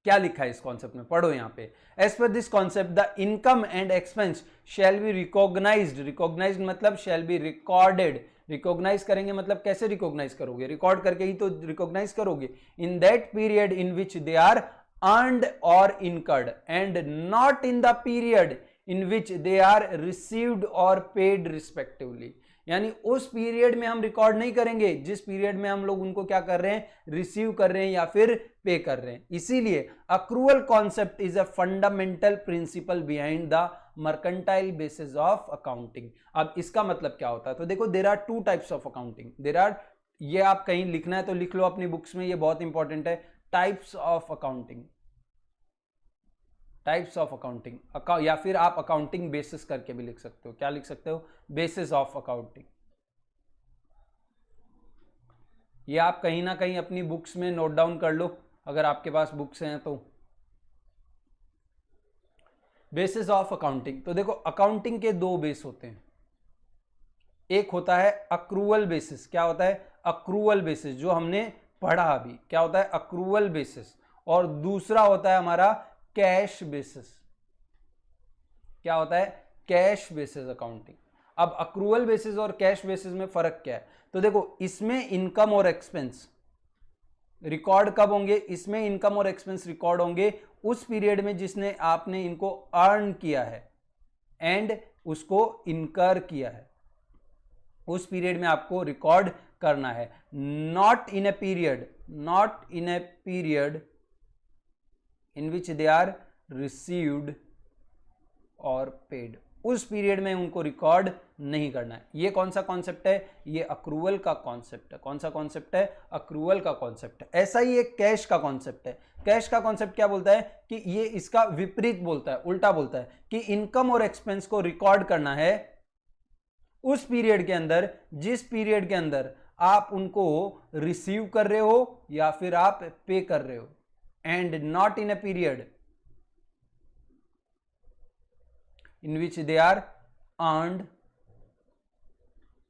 क्या लिखा है इस कॉन्सेप्ट में, पढ़ो यहां पे। As per this concept the income and expense shall be recognized, recognized मतलब शैल बी रिकॉर्डेड, रिकॉग्नाइज करेंगे मतलब कैसे रिकॉग्नाइज करोगे, रिकॉर्ड करके ही तो रिकॉग्नाइज करोगे, in that period in which they are earned or incurred, and not in the period in which they are received or paid respectively. यानी उस पीरियड में हम रिकॉर्ड नहीं करेंगे जिस पीरियड में हम लोग उनको क्या कर रहे हैं, रिसीव कर रहे हैं या फिर पे कर रहे हैं। इसीलिए accrual concept is a fundamental principle behind the mercantile basis of accounting. अब इसका मतलब क्या होता है, तो देखो there are two types of accounting, there are, ये आप कहीं लिखना है तो लिख लो अपनी बुक्स में, ये बहुत इंपॉर्टेंट है, types of accounting, types of accounting, या फिर आप अकाउंटिंग बेसिस करके भी लिख सकते हो, क्या लिख सकते हो, बेसिस ऑफ अकाउंटिंग। ये आप कहीं ना कहीं अपनी बुक्स में नोट डाउन कर लो अगर आपके पास बुक्स हैं तो। बेसिस ऑफ अकाउंटिंग, तो देखो अकाउंटिंग के दो बेस होते हैं, एक होता है अक्रूवल बेसिस, क्या होता है, अक्रूवल बेसिस, जो हमने पढ़ा अभी, क्या होता है, अक्रूवल बेसिस, और दूसरा होता है हमारा कैश बेसिस, क्या होता है, कैश बेसिस अकाउंटिंग। अब अक्रूवल बेसिस और कैश बेसिस में फर्क क्या है, तो देखो इसमें इनकम और एक्सपेंस रिकॉर्ड कब होंगे, इसमें इनकम और एक्सपेंस रिकॉर्ड होंगे उस पीरियड में जिसने आपने इनको अर्न किया है एंड उसको इनकर किया है, उस पीरियड में आपको रिकॉर्ड करना है, not in a period, not in a period in which they are received or paid, उस पीरियड में उनको रिकॉर्ड नहीं करना है। ये कौन सा कॉन्सेप्ट है? ये अक्रूवल का कॉन्सेप्ट है। कौन सा कॉन्सेप्ट है? अक्रूवल का कॉन्सेप्ट है। ऐसा ही एक कैश का कॉन्सेप्ट है। कैश का कॉन्सेप्ट क्या बोलता है कि ये इसका विपरीत बोलता है, उल्टा बोलता है कि इनकम और एक्सपेंस को रिकॉर्ड करना है उस पीरियड के अंदर जिस पीरियड के अंदर आप उनको रिसीव कर रहे हो या फिर आप पे कर रहे हो, and not in a period in which they are earned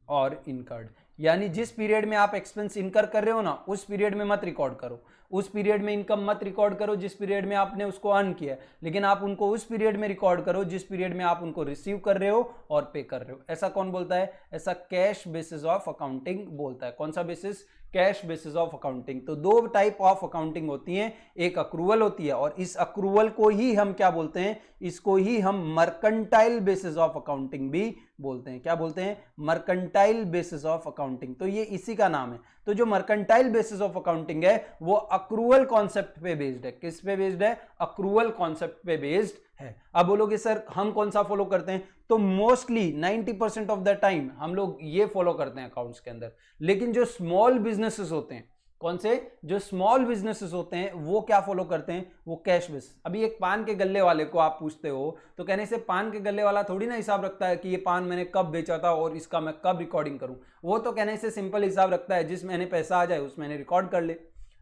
और इनकर्ड। यानी जिस पीरियड में आप एक्सपेंस इनकर कर रहे हो ना, उस पीरियड में मत रिकॉर्ड करो। उस पीरियड में इनकम मत रिकॉर्ड करो जिस पीरियड में आपने उसको अर्न किया है, लेकिन आप उनको उस पीरियड में रिकॉर्ड करो जिस पीरियड में आप उनको रिसीव कर रहे हो और पे कर रहे हो। ऐसा कौन बोलता है? ऐसा कैश बेसिस ऑफ अकाउंटिंग बोलता है। कौन सा basis? Cash basis of accounting. तो दो टाइप ऑफ अकाउंटिंग होती है, एक अक्रूवल होती है और इस अक्रूवल को ही हम क्या बोलते हैं? इसको ही हम मर्केंटाइल बेसिस ऑफ अकाउंटिंग भी बोलते हैं। क्या बोलते हैं? Mercantile basis of accounting. तो ये इसी का नाम है। तो जो मर्केंटाइल बेसिस ऑफ अकाउंटिंग है वो अक्रूवल कॉन्सेप्ट पे बेस्ड है। किस पे बेस्ड है? अक्रूवल कॉन्सेप्ट पे बेस्ड है। अब बोलोगे सर हम कौन सा फॉलो करते हैं? तो मोस्टली 90% ऑफ द टाइम हम लोग ये फॉलो करते हैं अकाउंट्स के अंदर। लेकिन जो स्मॉल बिजनेसेस होते हैं, कौन से? जो स्मॉल बिजनेसेस होते हैं वो क्या फॉलो करते हैं? वो कैश बेस। अभी एक पान के गल्ले वाले को आप पूछते हो तो कहने से पान के गल्ले वाला थोड़ी ना हिसाब रखता है कि ये पान मैंने कब बेचा था और इसका मैं कब रिकॉर्डिंग करूं। वो तो कहने से सिंपल हिसाब रखता है, जिस महीने पैसा आ जाए उस महीने रिकॉर्ड कर ले।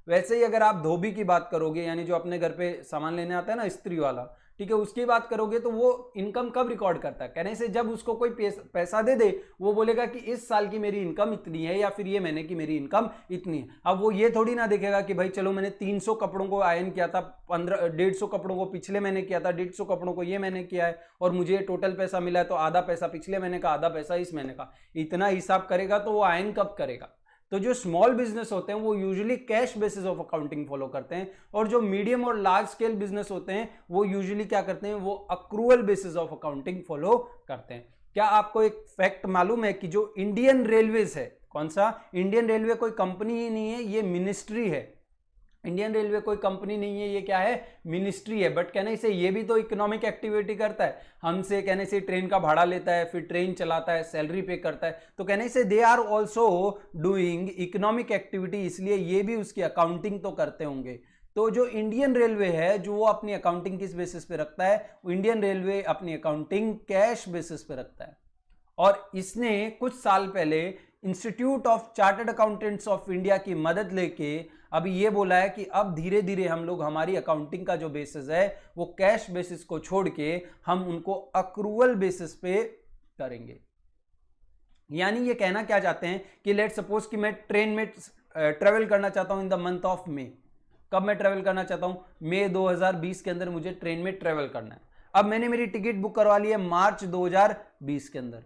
वैसे ही अगर आप धोबी की बात करोगे, यानी जो अपने घर पे सामान लेने आता है ना, स्त्री वाला, ठीक है, उसकी बात करोगे तो वो इनकम कब रिकॉर्ड करता है? कहने से जब उसको कोई पैसा दे दे, वो बोलेगा कि इस साल की मेरी इनकम इतनी है या फिर ये महीने की मेरी इनकम इतनी है। अब वो ये थोड़ी ना देखेगा कि भाई चलो मैंने 300 कपड़ों को आयन किया था, 150 कपड़ों को पिछले महीने किया था, 150 कपड़ों को ये महीने किया है और मुझे टोटल पैसा मिला है, तो आधा पैसा पिछले महीने का, आधा पैसा इस महीने का। इतना हिसाब करेगा तो वो आयन कब करेगा? तो जो स्मॉल बिजनेस होते हैं वो usually cash basis of accounting follow करते हैं, और जो मीडियम और लार्ज स्केल बिजनेस होते हैं वो यूजुअली क्या करते हैं? वो accrual basis of accounting follow करते हैं। क्या आपको एक फैक्ट मालूम है कि जो इंडियन रेलवेज है, कौन सा? इंडियन रेलवे कोई कंपनी ही नहीं है, ये मिनिस्ट्री है। इंडियन रेलवे कोई कंपनी नहीं है, ये क्या है? मिनिस्ट्री है। बट कहने से ये भी तो इकोनॉमिक एक्टिविटी करता है। हमसे कहने से ट्रेन का भाड़ा लेता है, फिर ट्रेन चलाता है, सैलरी पे करता है। तो कहने से they are also doing economic activity, इसलिए ये भी उसकी अकाउंटिंग तो करते होंगे। तो जो इंडियन रेलवे है, जो वो अपनी अकाउंटिंग किस बेसिस पे रखता है? इंडियन रेलवे अपनी अकाउंटिंग कैश बेसिस पे रखता है। और इसने कुछ साल पहले institute of chartered accountants of India की मदद लेके अभी ये बोला है कि अब धीरे धीरे हम लोग हमारी अकाउंटिंग का जो बेसिस है वो कैश बेसिस को छोड़ के हम उनको अक्रूवल बेसिस पे करेंगे। यानी ये कहना क्या चाहते हैं कि लेट सपोज कि मैं ट्रेन में ट्रेवल करना चाहता हूं in the month of May. कब मैं ट्रेवल करना चाहता हूं? मई 2020 के अंदर मुझे ट्रेन में ट्रेवल करना है। अब मैंने मेरी टिकट बुक करवा ली है मार्च 2020 के अंदर,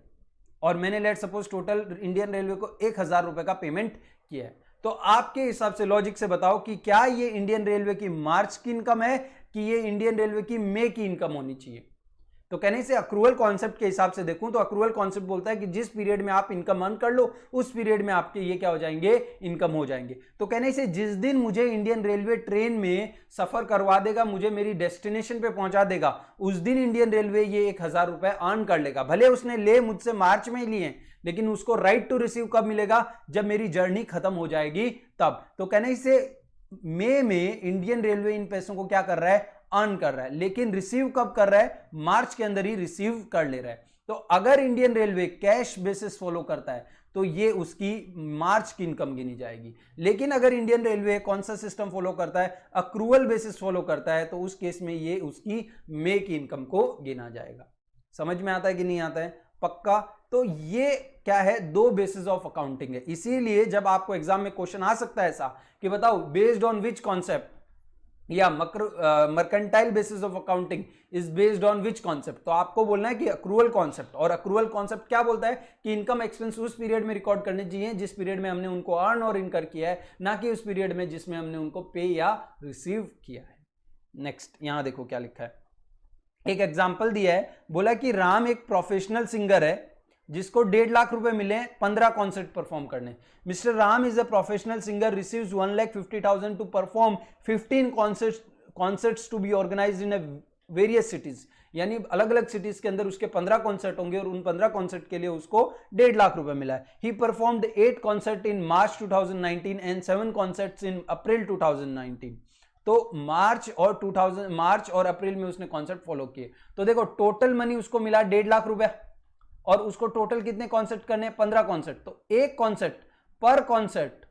और मैंने let suppose total Indian railway को 1000 रुपए का पेमेंट किया है। तो आपके हिसाब से लॉजिक से बताओ कि क्या ये इंडियन रेलवे की मार्च की इनकम है कि ये इंडियन रेलवे की मई की इनकम होनी चाहिए? तो कहने से अक्रूवल कॉन्सेप्ट के हिसाब से देखूं तो अक्रूवल कॉन्सेप्ट बोलता है कि जिस पीरियड में आप इनकम अर्न कर लो उस पीरियड में आपके ये क्या हो जाएंगे? इनकम हो जाएंगे। तो कहने से जिस दिन मुझे इंडियन रेलवे ट्रेन में सफर करवा देगा, मुझे मेरी डेस्टिनेशन पे पहुंचा देगा, उस दिन इंडियन रेलवे ये 1000 रुपए अर्न कर लेगा। भले उसने ले मुझसे मार्च में ही लिए, लेकिन उसको राइट टू रिसीव कब मिलेगा? जब मेरी जर्नी खत्म हो जाएगी तब। तो कहने से मई में इंडियन रेलवे इन पैसों को क्या कर रहा है? अर्न कर रहा है। लेकिन रिसीव कब कर रहा है? मार्च के अंदर ही रिसीव कर ले रहा है। तो अगर Indian railway cash basis follow करता है तो ये उसकी मार्च की इनकम गिनी जाएगी। लेकिन अगर इंडियन रेलवे कौन सा सिस्टम फॉलो करता है? अक्रूवल बेसिस फॉलो करता है, तो उस केस में ये उसकी मई की इनकम को गिना जाएगा। समझ में आता है कि नहीं आता है? पक्का? तो ये क्या है? दो बेसिस ऑफ अकाउंटिंग है। इसीलिए जब आपको एग्जाम में क्वेश्चन आ सकता है ऐसा कि बताओ बेस्ड ऑन विच कॉन्सेप्ट, या mercantile basis of accounting is based on which concept, तो आपको बोलना है कि अक्रूवल कॉन्सेप्ट। और अक्रूवल कॉन्सेप्ट क्या बोलता है कि इनकम एक्सपेंस उस पीरियड में रिकॉर्ड करने चाहिए जिस पीरियड में हमने उनको अर्न और इनकर किया है, ना कि उस पीरियड में जिसमें हमने उनको पे या रिसीव किया है। नेक्स्ट यहां देखो क्या लिखा है। एक एग्जाम्पल दिया है, बोला कि राम एक प्रोफेशनल सिंगर है जिसको 1.5 लाख रुपए मिले 15 कॉन्सर्ट परफॉर्म करने। Mister Ram is a professional singer, receives 1,50,000 to perform 15 concerts to be organized in various cities. यानी अलग अलग सिटीज के अंदर उसके 15 कॉन्सर्ट होंगे और उन 15 कॉन्सर्ट के लिए उसको 1.5 लाख रुपए मिला है। He performed 8 concert in March 2019 and 7 concerts in April 2019। तो मार्च और अप्रैल में उसने कॉन्सर्ट फॉलो किए। तो देखो टोटल मनी उसको मिला 1.5 लाख रुपया और उसको टोटल कितने कॉन्सर्ट करने हैं, 15 कॉन्सर्ट। तो एक कॉन्सर्ट पर कॉन्सर्ट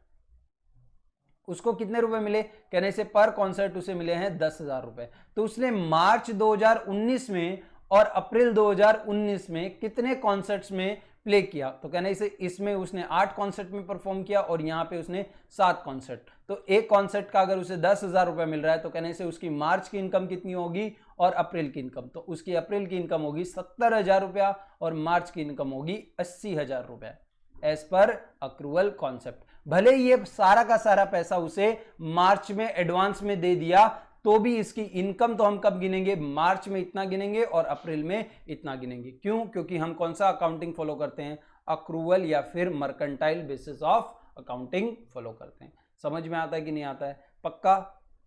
उसको कितने रुपए मिले, कहने से पर कॉन्सर्ट उसे मिले हैं 10,000 रुपए। तो उसने मार्च 2019 में और अप्रैल 2019 में कितने कॉन्सर्ट्स में प्ले किया, तो कहने से इसमें उसने 8 कॉन्सर्ट में परफॉर्म किया और यहां पे उसने 7 कॉन्सर्ट। तो एक कॉन्सर्ट का अगर उसे 10,000 रुपए मिल रहा है तो कहने से उसकी मार्च की इनकम कितनी होगी और अप्रैल की इनकम, तो उसकी अप्रैल की इनकम होगी 70,000 रुपया और मार्च की इनकम होगी 80,000 रुपया एज पर अक्रूवल कॉन्सेप्ट। भले ये सारा का सारा पैसा उसे मार्च में एडवांस में दे दिया तो भी इसकी इनकम तो हम कब गिनेंगे, मार्च में इतना गिनेंगे और अप्रैल में इतना गिनेंगे। क्यों, क्योंकि हम कौन सा अकाउंटिंग फॉलो करते हैं, अक्रूवल या फिर mercantile basis of accounting follow करते हैं। समझ में आता है कि नहीं आता है, पक्का।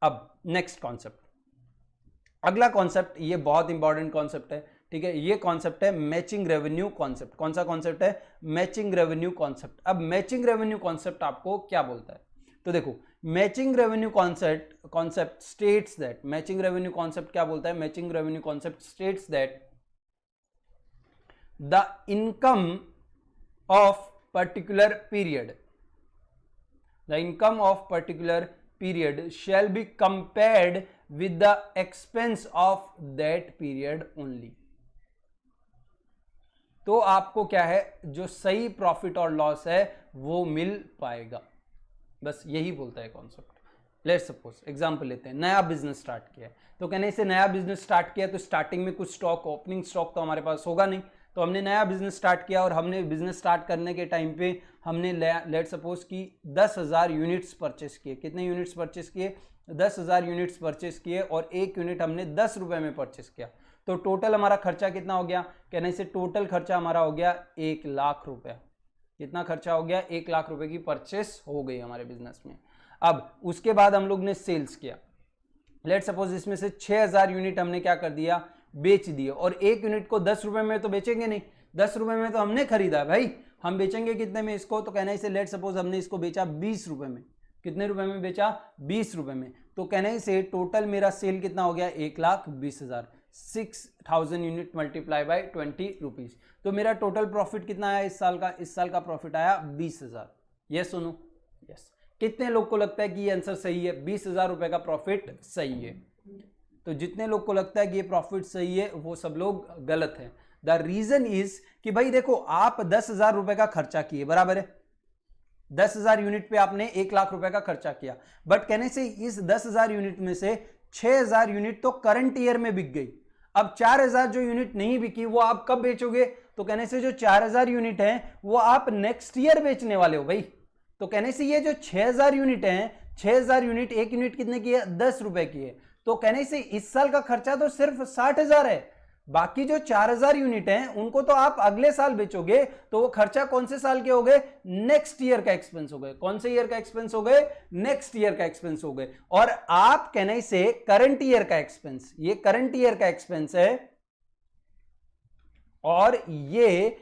अब नेक्स्ट कॉन्सेप्ट, अगला कॉन्सेप्ट, ये बहुत इंपॉर्टेंट कॉन्सेप्ट है, ठीक है। ये कॉन्सेप्ट है मैचिंग रेवेन्यू कॉन्सेप्ट। कौन सा कॉन्सेप्ट है, मैचिंग रेवेन्यू कॉन्सेप्ट। अब मैचिंग रेवेन्यू कॉन्सेप्ट आपको क्या बोलता है, तो देखो matching revenue concept states that, matching revenue concept क्या बोलता है, matching revenue concept states that the income of particular period, the income of particular period shall be compared with the expense of that period only। तो आपको क्या है, जो सही profit और लॉस है वो मिल पाएगा, बस यही बोलता है कॉन्सेप्ट। लेट्स सपोज एग्जांपल लेते हैं, नया बिजनेस स्टार्ट किया है, तो कहने से नया बिजनेस स्टार्ट किया तो स्टार्टिंग में कुछ स्टॉक, ओपनिंग स्टॉक तो हमारे पास होगा नहीं, तो हमने नया बिजनेस स्टार्ट किया और हमने बिजनेस स्टार्ट करने के टाइम पे हमने लेट सपोज कि 10,000 यूनिट्स परचेस किए। कितने यूनिट्स परचेस किए, 10,000 यूनिट्स परचेस किए और एक यूनिट हमने 10 रुपए में परचेस किया। तो टोटल हमारा खर्चा कितना हो गया, कहने से टोटल खर्चा हमारा हो गया 1 लाख रुपया। कितना खर्चा हो गया, 1 लाख रुपए की परचेस हो गई हमारे बिजनेस में। अब उसके बाद हम लोग ने सेल्स किया, लेट सपोज इसमें से 6,000 यूनिट हमने क्या कर दिया, बेच दिए। और एक यूनिट को 10 रुपए में तो बेचेंगे नहीं, 10 रुपए में तो हमने खरीदा भाई, हम बेचेंगे कितने में इसको, तो कहने से लेट सपोज हमने इसको बेचा 20 रुपए में। कितने रुपए में बेचा, 20 रुपए में। तो कहने से टोटल मेरा सेल कितना हो गया, 1,20,000। 6,000 यूनिट मल्टीप्लाई बाय 20 रुपीज। तो मेरा टोटल प्रॉफिट कितना आया इस साल का, इस साल का प्रॉफिट आया 20,000। ये सुनो, यस। कितने लोग को लगता है कि ये आंसर सही है, 20,000 रुपए का प्रॉफिट सही है? तो जितने लोग को लगता है कि ये प्रॉफिट सही है वो सब लोग गलत है। द रीजन इज कि भाई देखो आप 10,000 रुपए का खर्चा किए, बराबर है, 10,000 यूनिट पे आपने 1 लाख रुपए का खर्चा किया, बट कहने से इस 10,000 यूनिट में से 6,000 यूनिट तो करंट ईयर में बिक गई। अब 4,000 जो यूनिट नहीं बिकी वो आप कब बेचोगे, तो कहने से जो 4,000 यूनिट है वो आप नेक्स्ट ईयर बेचने वाले हो भाई। तो कहने से ये जो 6,000 यूनिट है, 6,000 यूनिट, एक यूनिट कितने की है, 10 रुपए की है। तो कहने से इस साल का खर्चा तो सिर्फ 60,000 है, बाकी जो 4,000 यूनिट हैं उनको तो आप अगले साल बेचोगे, तो वो खर्चा कौन से साल के हो गए, नेक्स्ट ईयर का एक्सपेंस हो गए। कौन से ईयर का एक्सपेंस हो गए, नेक्स्ट ईयर का एक्सपेंस हो गए। और आप कहने से करंट ईयर का एक्सपेंस, ये करंट ईयर का एक्सपेंस है और ये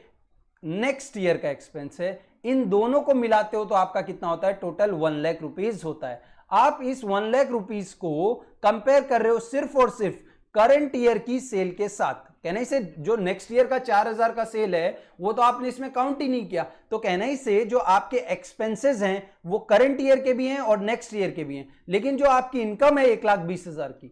नेक्स्ट ईयर का एक्सपेंस है, इन दोनों को मिलाते हो तो आपका कितना होता है, टोटल 1 लाख रुपीज होता है। आप इस 1 लाख रुपीज को कंपेयर कर रहे हो सिर्फ और सिर्फ करंट ईयर की सेल के साथ। कहने से जो नेक्स्ट ईयर का 4,000 का सेल है वो तो आपने इसमें काउंट ही नहीं किया। तो कहने से जो आपके एक्सपेंसेस हैं वो करंट ईयर के भी हैं और नेक्स्ट ईयर के भी हैं, लेकिन जो आपकी इनकम है 1,20,000 की,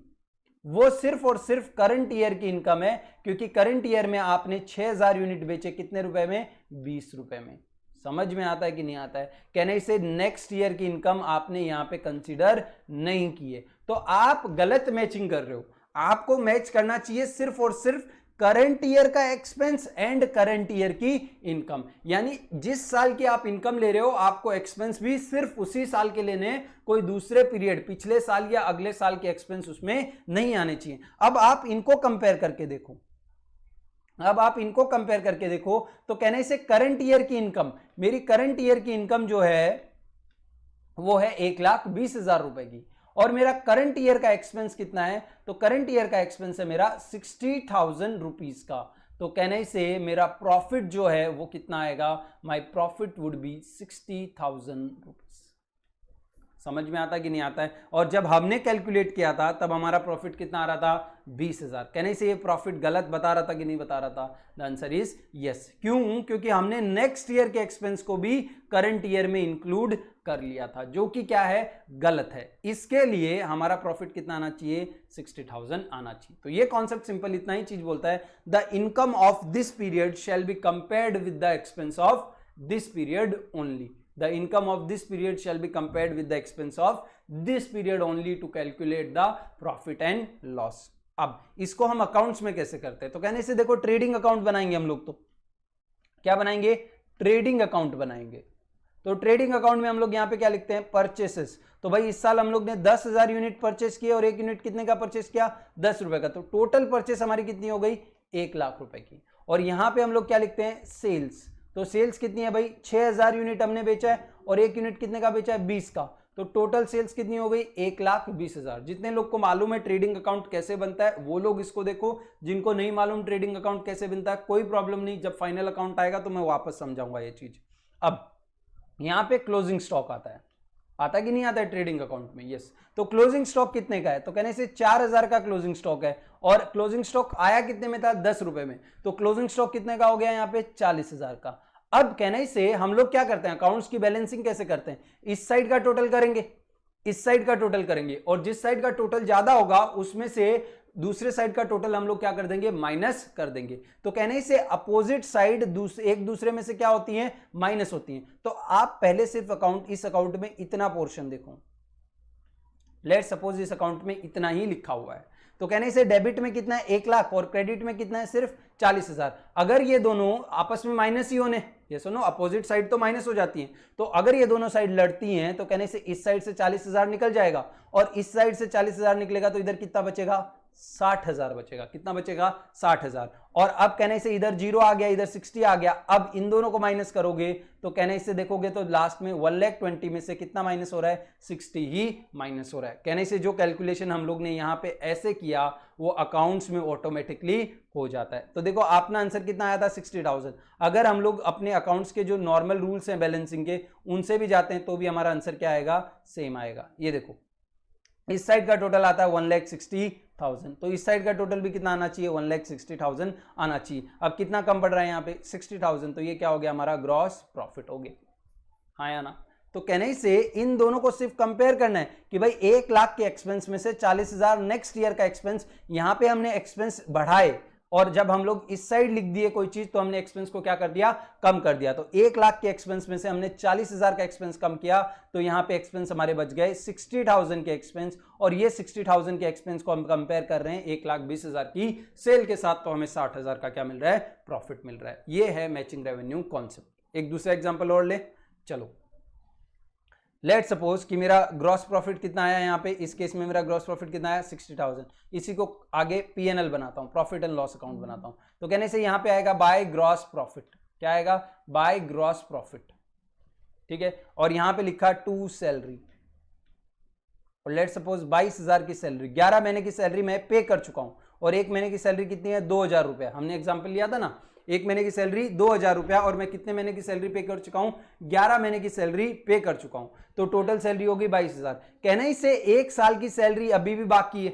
वो सिर्फ और सिर्फ करंट ईयर की इनकम है, क्योंकि करंट ईयर में आपने 6,000 यूनिट बेचे, कितने रुपए में, 20 रुपए में। समझ में आता है कि नहीं आता है? कहने से नेक्स्ट ईयर की इनकम आपने यहां पे कंसीडर नहीं की है, तो आप गलत मैचिंग कर रहे हो। आपको मैच करना चाहिए सिर्फ और सिर्फ करंट ईयर का एक्सपेंस एंड करंट ईयर की इनकम, यानी जिस साल की आप इनकम ले रहे हो आपको एक्सपेंस भी सिर्फ उसी साल के लेने, कोई दूसरे पीरियड, पिछले साल या अगले साल के एक्सपेंस उसमें नहीं आने चाहिए। अब आप इनको कंपेयर करके देखो, अब आप इनको कंपेयर करके देखो, तो कहने से करंट ईयर की इनकम, मेरी करंट ईयर की इनकम जो है वो है 1,20,000 रुपए की, और मेरा करंट ईयर का एक्सपेंस कितना है, तो करंट ईयर का एक्सपेंस है मेरा 60,000 रुपीज का। तो कहने से मेरा प्रॉफिट जो है वो कितना आएगा, my profit would be 60,000 rupees. समझ में आता कि नहीं आता है? और जब हमने कैलकुलेट किया था तब हमारा प्रॉफिट कितना आ रहा था, 20,000। कहने से ये प्रॉफिट गलत बता रहा था कि नहीं बता रहा था? The answer is yes. क्यों? क्योंकि हमने नेक्स्ट ईयर के एक्सपेंस को भी करंट ईयर में इंक्लूड कर लिया था, जो कि क्या है, गलत है। इसके लिए हमारा प्रॉफिट कितना आना चाहिए, 60,000 आना चाहिए। तो ये कॉन्सेप्ट सिंपल इतना ही चीज बोलता है, the income of this period shall be compared with the expense of this period only. The income of this period shall be compared with the expense of this period only to calculate the profit and loss. अब इसको हम accounts में कैसे करते हैं? तो कहने से देखो, ट्रेडिंग अकाउंट बनाएंगे हम लोग। तो क्या बनाएंगे, ट्रेडिंग अकाउंट बनाएंगे। तो ट्रेडिंग अकाउंट में हम लोग यहाँ पे क्या लिखते हैं, परचेसेस। तो भाई इस साल हम लोग ने 10,000 यूनिट परचेस किए और एक यूनिट कितने का परचेस किया, 10 रुपए का। तो टोटल परचेस हमारी कितनी हो गई, 1 लाख रुपए की। और यहाँ पे हम लोग क्या लिखते हैं, सेल्स। तो सेल्स कितनी है भाई, 6,000 यूनिट हमने बेचा है और एक यूनिट कितने का बेचा है, 20 का। तो टोटल सेल्स कितनी हो गई, 1,20,000। जितने लोग को मालूम है ट्रेडिंग अकाउंट कैसे बनता है वो लोग इसको देखो, जिनको नहीं मालूम ट्रेडिंग अकाउंट कैसे बनता है कोई प्रॉब्लम नहीं, जब फाइनल अकाउंट आएगा तो मैं वापस समझाऊंगा ये चीज। अब यहाँ पे क्लोजिंग स्टॉक आता कि नहीं आता है ट्रेडिंग अकाउंट में? यस। तो क्लोजिंग स्टॉक कितने का है, तो कहने से 4,000 का क्लोजिंग स्टॉक है और क्लोजिंग स्टॉक आया कितने में था, 10 रुपए में। तो क्लोजिंग स्टॉक कितने का हो गया यहाँ पे, 40,000 का। अब कहने से हम लोग क्या करते हैं, अकाउंट्स की बैलेंसिंग कैसे करते हैं, इस साइड का टोटल करेंगे, इस साइड का टोटल करेंगे, और जिस साइड का टोटल ज्यादा होगा उसमें से दूसरे साइड का टोटल हम लोग क्या कर देंगे, माइनस कर देंगे। तो कहने से अपोजिट साइड एक दूसरे में से क्या होती है, माइनस होती हैं। तो आप पहले सिर्फ इस अकाउंट में इतना पोर्शन देखो, लेट सपोज इस अकाउंट में इतना ही लिखा हुआ है। तो कहने से डेबिट में कितना है, 1 लाख, और क्रेडिट में कितना है, सिर्फ 40,000। अगर ये दोनों आपस में माइनस ही होने, ये सुनो, अपोजिट साइड तो माइनस हो जाती है, तो अगर ये दोनों साइड लड़ती हैं तो कहने से इस साइड से 40,000 निकल जाएगा और इस साइड से 40,000 निकलेगा, तो इधर कितना बचेगा, 60,000 बचेगा। कितना बचेगा, 60,000। और अब कहने से इधर 0 आ गया, इधर 60 आ गया। अब इन दोनों को माइनस करोगे तो कहने से देखोगे तो लास्ट में 1,20,000 में से कितना माइनस हो रहा है, 60 ही माइनस हो रहा है। कहने से जो कैलकुलेशन हम लोग ने यहाँ पे ऐसे किया वो अकाउंट्स में ऑटोमेटिकली हो जाता है। तो देखो अपना आंसर कितना आया था, 60,000। अगर हम लोग अपने अकाउंट्स के जो नॉर्मल रूल्स हैं बैलेंसिंग के, उनसे भी जाते हैं तो भी हमारा आंसर क्या आएगा, सेम आएगा। ये देखो इस साइड का टोटल आता है 1,60,000, तो इस साइड का टोटल भी कितना आना चाहिए, 1,60,000 आना चाहिए। अब कितना कम पड़ रहा है यहाँ पे, 60,000, तो ये क्या हो गया, हमारा ग्रॉस प्रॉफिट हो गया। हाँ या ना? तो कहने से इन दोनों को सिर्फ कंपेयर करना है कि भाई 1 लाख के एक्सपेंस में से 40,000 नेक्स्ट ईयर का एक्सपेंस, यहाँ पे हमने एक्सपेंस बढ़ाए, और जब हम लोग इस साइड लिख दिए कोई चीज तो हमने एक्सपेंस को क्या कर दिया, कम कर दिया। तो 1 लाख के एक्सपेंस में से हमने 40,000 का एक्सपेंस कम किया, तो यहाँ पे एक्सपेंस हमारे बच गए 60,000 के एक्सपेंस, और ये 60,000 के एक्सपेंस को हम कंपेयर कर रहे हैं 1,20,000 की सेल के साथ, तो हमें 60,000 का क्या मिल रहा है, प्रॉफिट मिल रहा है। ये है मैचिंग रेवेन्यू कॉन्सेप्ट। एक दूसरा एग्जाम्पल और ले चलो। लेट सपोज कि मेरा ग्रॉस प्रॉफिट कितना आया यहाँ पे, इस केस में मेरा ग्रॉस प्रॉफिट कितना आया, 60,000। इसी को आगे P&L बनाता हूँ, प्रॉफिट एंड लॉस अकाउंट बनाता हूँ। तो कहने से यहाँ पे आएगा बाय ग्रॉस प्रॉफिट, क्या आएगा, बाय ग्रॉस प्रॉफिट, ठीक है। और यहाँ पे लिखा टू सैलरी, और लेट सपोज 22,000 की सैलरी, 11 महीने की सैलरी मैं पे कर चुका हूँ, और एक महीने की सैलरी कितनी है, 2,000 रुपया। हमने एग्जाम्पल लिया था ना, एक महीने की सैलरी 2,000 रुपया, और मैं कितने महीने की सैलरी पे कर चुका हूं, 11 महीने की सैलरी पे कर चुका हूं। तो टोटल सैलरी होगी 22,000। कहने से 1 साल की सैलरी अभी भी बाकी है,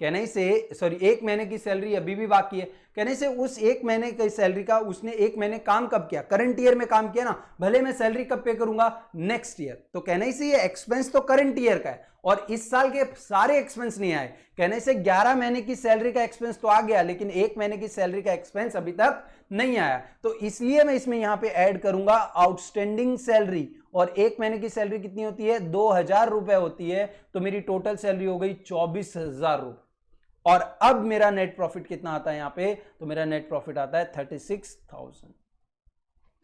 कहने से सॉरी 1 महीने की सैलरी अभी भी बाकी है। कहने से उस 1 महीने की सैलरी का उसने 1 महीने काम कब किया, करंट ईयर में काम किया ना, भले मैं सैलरी कब पे करूंगा, नेक्स्ट ईयर। तो कहने से ये एक्सपेंस तो करंट ईयर का है और इस साल के सारे एक्सपेंस नहीं आए। कहने से 11 महीने की सैलरी का एक्सपेंस तो आ गया, लेकिन 1 महीने की सैलरी का एक्सपेंस अभी तक नहीं आया। तो इसलिए मैं इसमें यहां पे ऐड करूंगा आउटस्टैंडिंग सैलरी, और 1 महीने की सैलरी कितनी होती है, 2,000 रुपए होती है। तो मेरी टोटल सैलरी हो गई 24,000 रुपए। और अब मेरा नेट प्रॉफिट कितना आता है यहां पे, तो मेरा नेट प्रॉफिट आता है 36,000।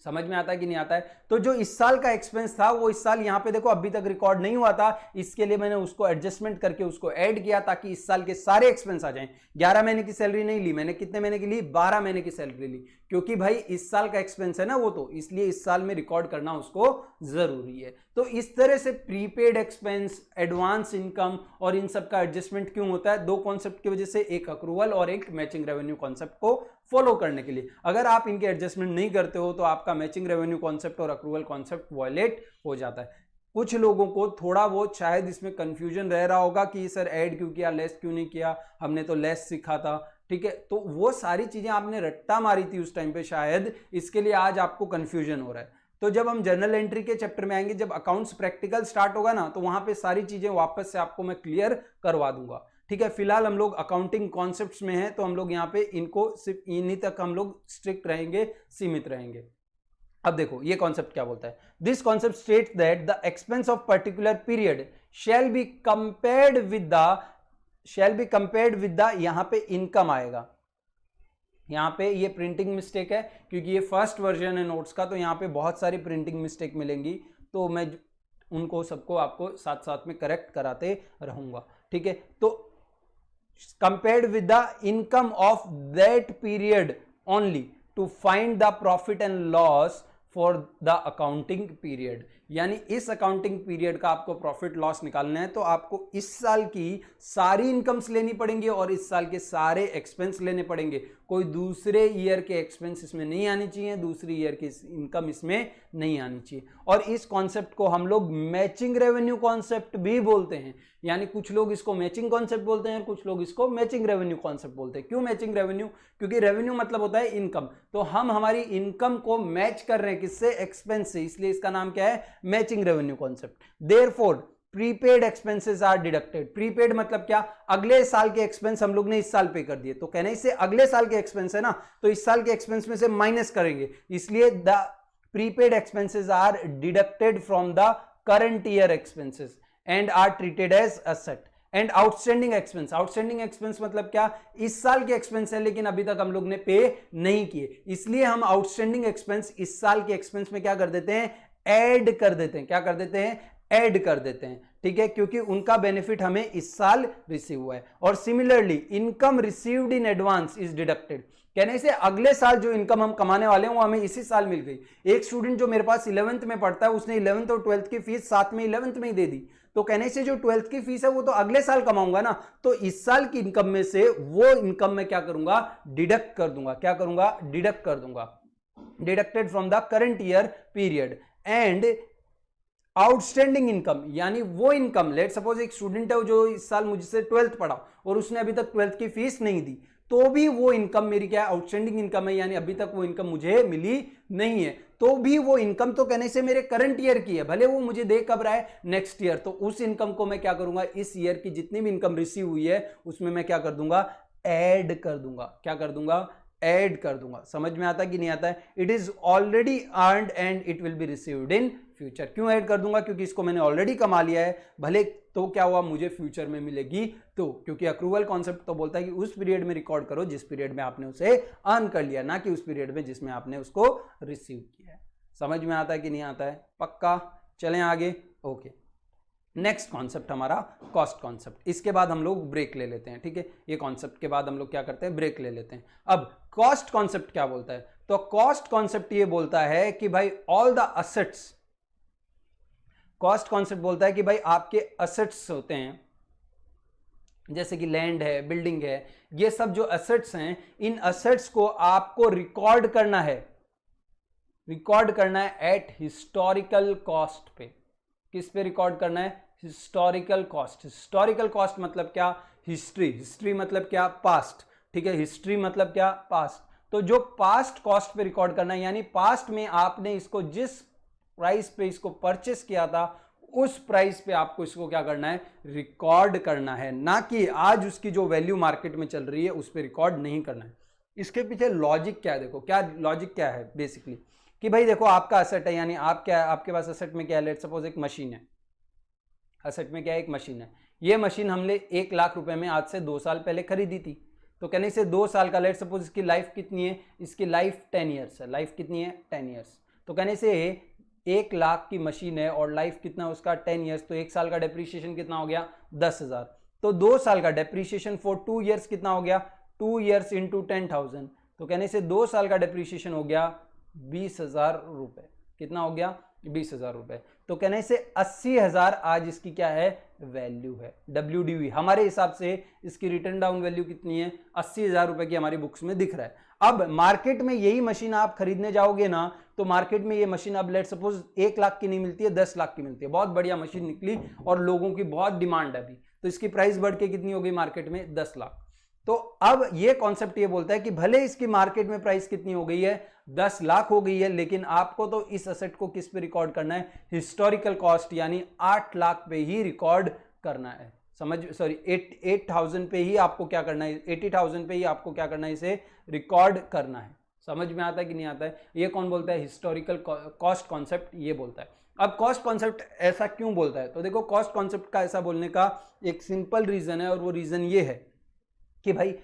समझ में आता है कि नहीं आता है? तो जो इस साल का एक्सपेंस था वो इस साल यहाँ पे देखो अभी तक रिकॉर्ड नहीं हुआ था, इसके लिए मैंने उसको एडजस्टमेंट करके उसको ऐड किया ताकि इस साल के सारे एक्सपेंस आ जाएं। 11 महीने की सैलरी नहीं ली मैंने, कितने महीने की ली? 12 महीने की सैलरी ली, क्योंकि भाई इस साल का एक्सपेंस है ना वो, तो इसलिए इस साल में रिकॉर्ड करना उसको जरूरी है। तो इस तरह से प्रीपेड एक्सपेंस, एडवांस इनकम और इन सब का एडजस्टमेंट क्यों होता है? दो कॉन्सेप्ट की वजह से, एक अक्रूवल और एक मैचिंग रेवेन्यू कॉन्सेप्ट को फॉलो करने के लिए। अगर आप इनके एडजस्टमेंट नहीं करते हो तो आपका मैचिंग रेवेन्यू कॉन्सेप्ट और अक्रूवल कॉन्सेप्ट वायलेट हो जाता है। कुछ लोगों को थोड़ा बहुत शायद इसमें कंफ्यूजन रह रहा होगा कि सर ऐड क्यों किया, लेस क्यों नहीं किया, हमने तो लेस सीखा था, ठीक है? तो वो सारी चीजें आपने रट्टा मारी थी उस टाइम पे, शायद इसके लिए आज आपको कंफ्यूजन हो रहा है। तो जब हम जर्नल एंट्री के चैप्टर में आएंगे, जब अकाउंट्स प्रैक्टिकल स्टार्ट होगा ना, तो वहां पे सारी चीजें वापस से आपको मैं क्लियर करवा दूंगा, ठीक है? फिलहाल हम लोग अकाउंटिंग कॉन्सेप्ट्स में हैं, तो हम लोग यहाँ पे इनको सिर्फ इन्हीं तक हम लोग स्ट्रिक्ट रहेंगे, सीमित रहेंगे। अब देखो ये कॉन्सेप्ट क्या बोलता है। This concept states that the expense of particular period shall be compared with the यहाँ पे इनकम आएगा। यहाँ पे ये प्रिंटिंग मिस्टेक है क्योंकि ये फर्स्ट वर्जन है नोट्स का, तो यहाँ पे बहुत सारी प्रिंटिंग मिस्टेक मिलेंगी, तो मैं उनको सबको आपको साथ साथ में करेक्ट कराते रहूंगा, ठीक है? तो compared with the income of that period only to find the profit and loss for the accounting period, यानी इस अकाउंटिंग पीरियड का आपको प्रॉफिट लॉस निकालना है तो आपको इस साल की सारी इनकम्स लेनी पड़ेंगी और इस साल के सारे एक्सपेंस लेने पड़ेंगे। कोई दूसरे ईयर के एक्सपेंस इसमें नहीं आनी चाहिए, दूसरी ईयर की इनकम इसमें नहीं आनी चाहिए। और इस कॉन्सेप्ट को हम लोग मैचिंग रेवेन्यू कॉन्सेप्ट भी बोलते हैं, यानी कुछ लोग इसको मैचिंग कॉन्सेप्ट बोलते हैं और कुछ लोग इसको मैचिंग रेवेन्यू कॉन्सेप्ट बोलते हैं। क्यों मैचिंग रेवेन्यू? क्योंकि रेवेन्यू मतलब होता है इनकम, तो हम हमारी इनकम को मैच कर रहे हैं किससे? एक्सपेंस से, इसलिए इसका नाम क्या है? Matching revenue concept. Therefore prepaid expenses are deducted. Prepaid मतलब क्या? अगले साल के एक्सपेंस हम लोग ने इस साल पे कर दिए, तो कहने से अगले साल के एक्सपेंस है ना, तो इस साल के एक्सपेंस में से माइनस करेंगे, इसलिए the prepaid expenses are deducted from the current year expenses and are treated as asset. And outstanding expense, outstanding expense मतलब क्या? इस साल के एक्सपेंस है लेकिन अभी तक हम लोग ने पे नहीं किए, इसलिए हम आउटस्टैंडिंग एक्सपेंस इस साल के एक्सपेंस में क्या कर देते हैं? ऐड कर देते हैं। क्या कर देते हैं? ऐड कर देते हैं, ठीक है? क्योंकि उनका बेनिफिट हमें इस साल रिसीव हुआ है। और similarly income received in advance is deducted, कहने से अगले साल जो इनकम हम कमाने वाले हैं वो हमें इसी साल मिल गई। एक स्टूडेंट जो मेरे पास 11th में पढ़ता है उसने 11th और 12th की फीस साथ में 11th में ही दे दी, तो कहने से जो 12th की फीस है वो तो अगले साल कमाऊंगा ना, तो इस साल की इनकम में से वो इनकम में क्या करूंगा? डिडक्ट कर दूंगा। क्या करूंगा? डिडक्ट कर दूंगा। Deducted from the current year period. And outstanding income यानी वो इनकम, लेट सपोज एक स्टूडेंट है जो इस साल मुझसे 12th पढ़ा और उसने अभी तक 12th की फीस नहीं दी, तो भी वो इनकम मेरी क्या है? आउटस्टैंडिंग इनकम है, यानी अभी तक वो इनकम मुझे मिली नहीं है, तो भी वो इनकम तो कहने से मेरे करंट ईयर की है, भले वो मुझे दे कब रहा है? Next year. तो उस इनकम को मैं क्या करूंगा? इस ईयर की जितनी भी इनकम रिसीव हुई है उसमें मैं क्या कर दूंगा? ऐड कर दूंगा। क्या कर दूंगा? ऐड कर दूंगा। समझ में आता है कि नहीं आता है? It is already earned and it will be received in future. क्यों ऐड कर दूंगा? क्योंकि इसको मैंने ऑलरेडी कमा लिया है, भले तो क्या हुआ? मुझे फ्यूचर में मिलेगी, तो क्योंकि अक्रूवल कॉन्सेप्ट तो बोलता है कि उस पीरियड में रिकॉर्ड करो जिस पीरियड में आपने उसे अर्न कर लिया, ना कि उस पीरियड में जिसमें आपने उसको रिसीव किया है। समझ में आता है कि नहीं आता है? पक्का? चलें आगे। ओके, नेक्स्ट कॉन्सेप्ट हमारा कॉस्ट कॉन्सेप्ट। इसके बाद हम लोग ब्रेक ले लेते हैं, ठीक है? ये कॉन्सेप्ट के बाद हम लोग क्या करते हैं? ब्रेक ले लेते हैं। अब कॉस्ट कॉन्सेप्ट क्या बोलता है? तो कॉस्ट कॉन्सेप्ट ये बोलता है कि भाई all the assets, cost concept बोलता है कि भाई आपके असेट्स होते हैं, जैसे कि लैंड है, बिल्डिंग है, ये सब जो असेट्स हैं, इन असेट्स को आपको रिकॉर्ड करना है, रिकॉर्ड करना है एट हिस्टोरिकल कॉस्ट पे। किस पे रिकॉर्ड करना है? Historical cost. हिस्टोरिकल कॉस्ट मतलब क्या? हिस्ट्री। हिस्ट्री मतलब क्या? पास्ट, ठीक है? हिस्ट्री मतलब क्या? पास्ट। तो जो पास्ट कॉस्ट पे रिकॉर्ड करना है, यानी पास्ट में आपने इसको जिस प्राइस पे इसको परचेस किया था उस प्राइस पे आपको इसको क्या करना है? रिकॉर्ड करना है, ना कि आज उसकी जो वैल्यू मार्केट में चल रही है उस पे रिकॉर्ड नहीं करना है। इसके पीछे लॉजिक क्या है? देखो क्या लॉजिक क्या है बेसिकली, कि भाई देखो आपका असेट है, यानी आप क्या, आपके पास असेट में क्या है? लेट सपोज एक मशीन है, असेट में क्या है? एक मशीन है। ये मशीन हमने 1 लाख रुपए में आज से 2 साल पहले खरीदी थी, तो कहने से 2 साल का, लेट सपोज इसकी लाइफ कितनी है? इसकी लाइफ 10 ईयर्स है। लाइफ कितनी है? 10 ईयर्स। तो कहने से 1,00,000 की मशीन है और लाइफ कितना उसका 10 ईयर्स, तो 1 साल का डेप्रीशिएशन कितना हो गया 10,000। तो 2 साल का डेप्रीशिएशन फॉर 2 ईयर्स कितना हो गया 2 ईयर्स इंटू 10,000, तो कहने से 2 साल का डेप्रीशिएशन हो गया 20,000 रुपए। कितना हो गया 20,000 रुपए। तो कहने से 80,000 आज इसकी क्या है वैल्यू है। WDV हमारे हिसाब से इसकी रिटर्न डाउन वैल्यू कितनी है 80,000 रुपए की हमारी बुक्स में दिख रहा है। अब मार्केट में यही मशीन आप खरीदने जाओगे ना, तो मार्केट में ये मशीन अब लेट सपोज 1,00,000 की नहीं मिलती है 10,00,000 की मिलती है। बहुत बढ़िया मशीन निकली और लोगों की बहुत डिमांड है अभी, तो इसकी प्राइस बढ़ के कितनी हो गई मार्केट में 10,00,000। तो अब ये कॉन्सेप्ट ये बोलता है कि भले इसकी मार्केट में प्राइस कितनी हो गई है 10,00,000 हो गई है, लेकिन आपको तो इस एसेट को किस पे रिकॉर्ड करना है हिस्टोरिकल कॉस्ट यानी 8,00,000 पे ही रिकॉर्ड करना है। 8,000 पे ही आपको क्या करना है 80,000 पे ही आपको क्या करना है इसे रिकॉर्ड करना है। समझ में आता है कि नहीं आता है? ये कौन बोलता है हिस्टोरिकल कॉस्ट कॉन्सेप्ट ये बोलता है। अब कॉस्ट कॉन्सेप्ट ऐसा क्यों बोलता है, तो देखो कॉस्ट कॉन्सेप्ट का ऐसा बोलने का एक सिंपल रीजन है और वो रीजन ये है कि भाई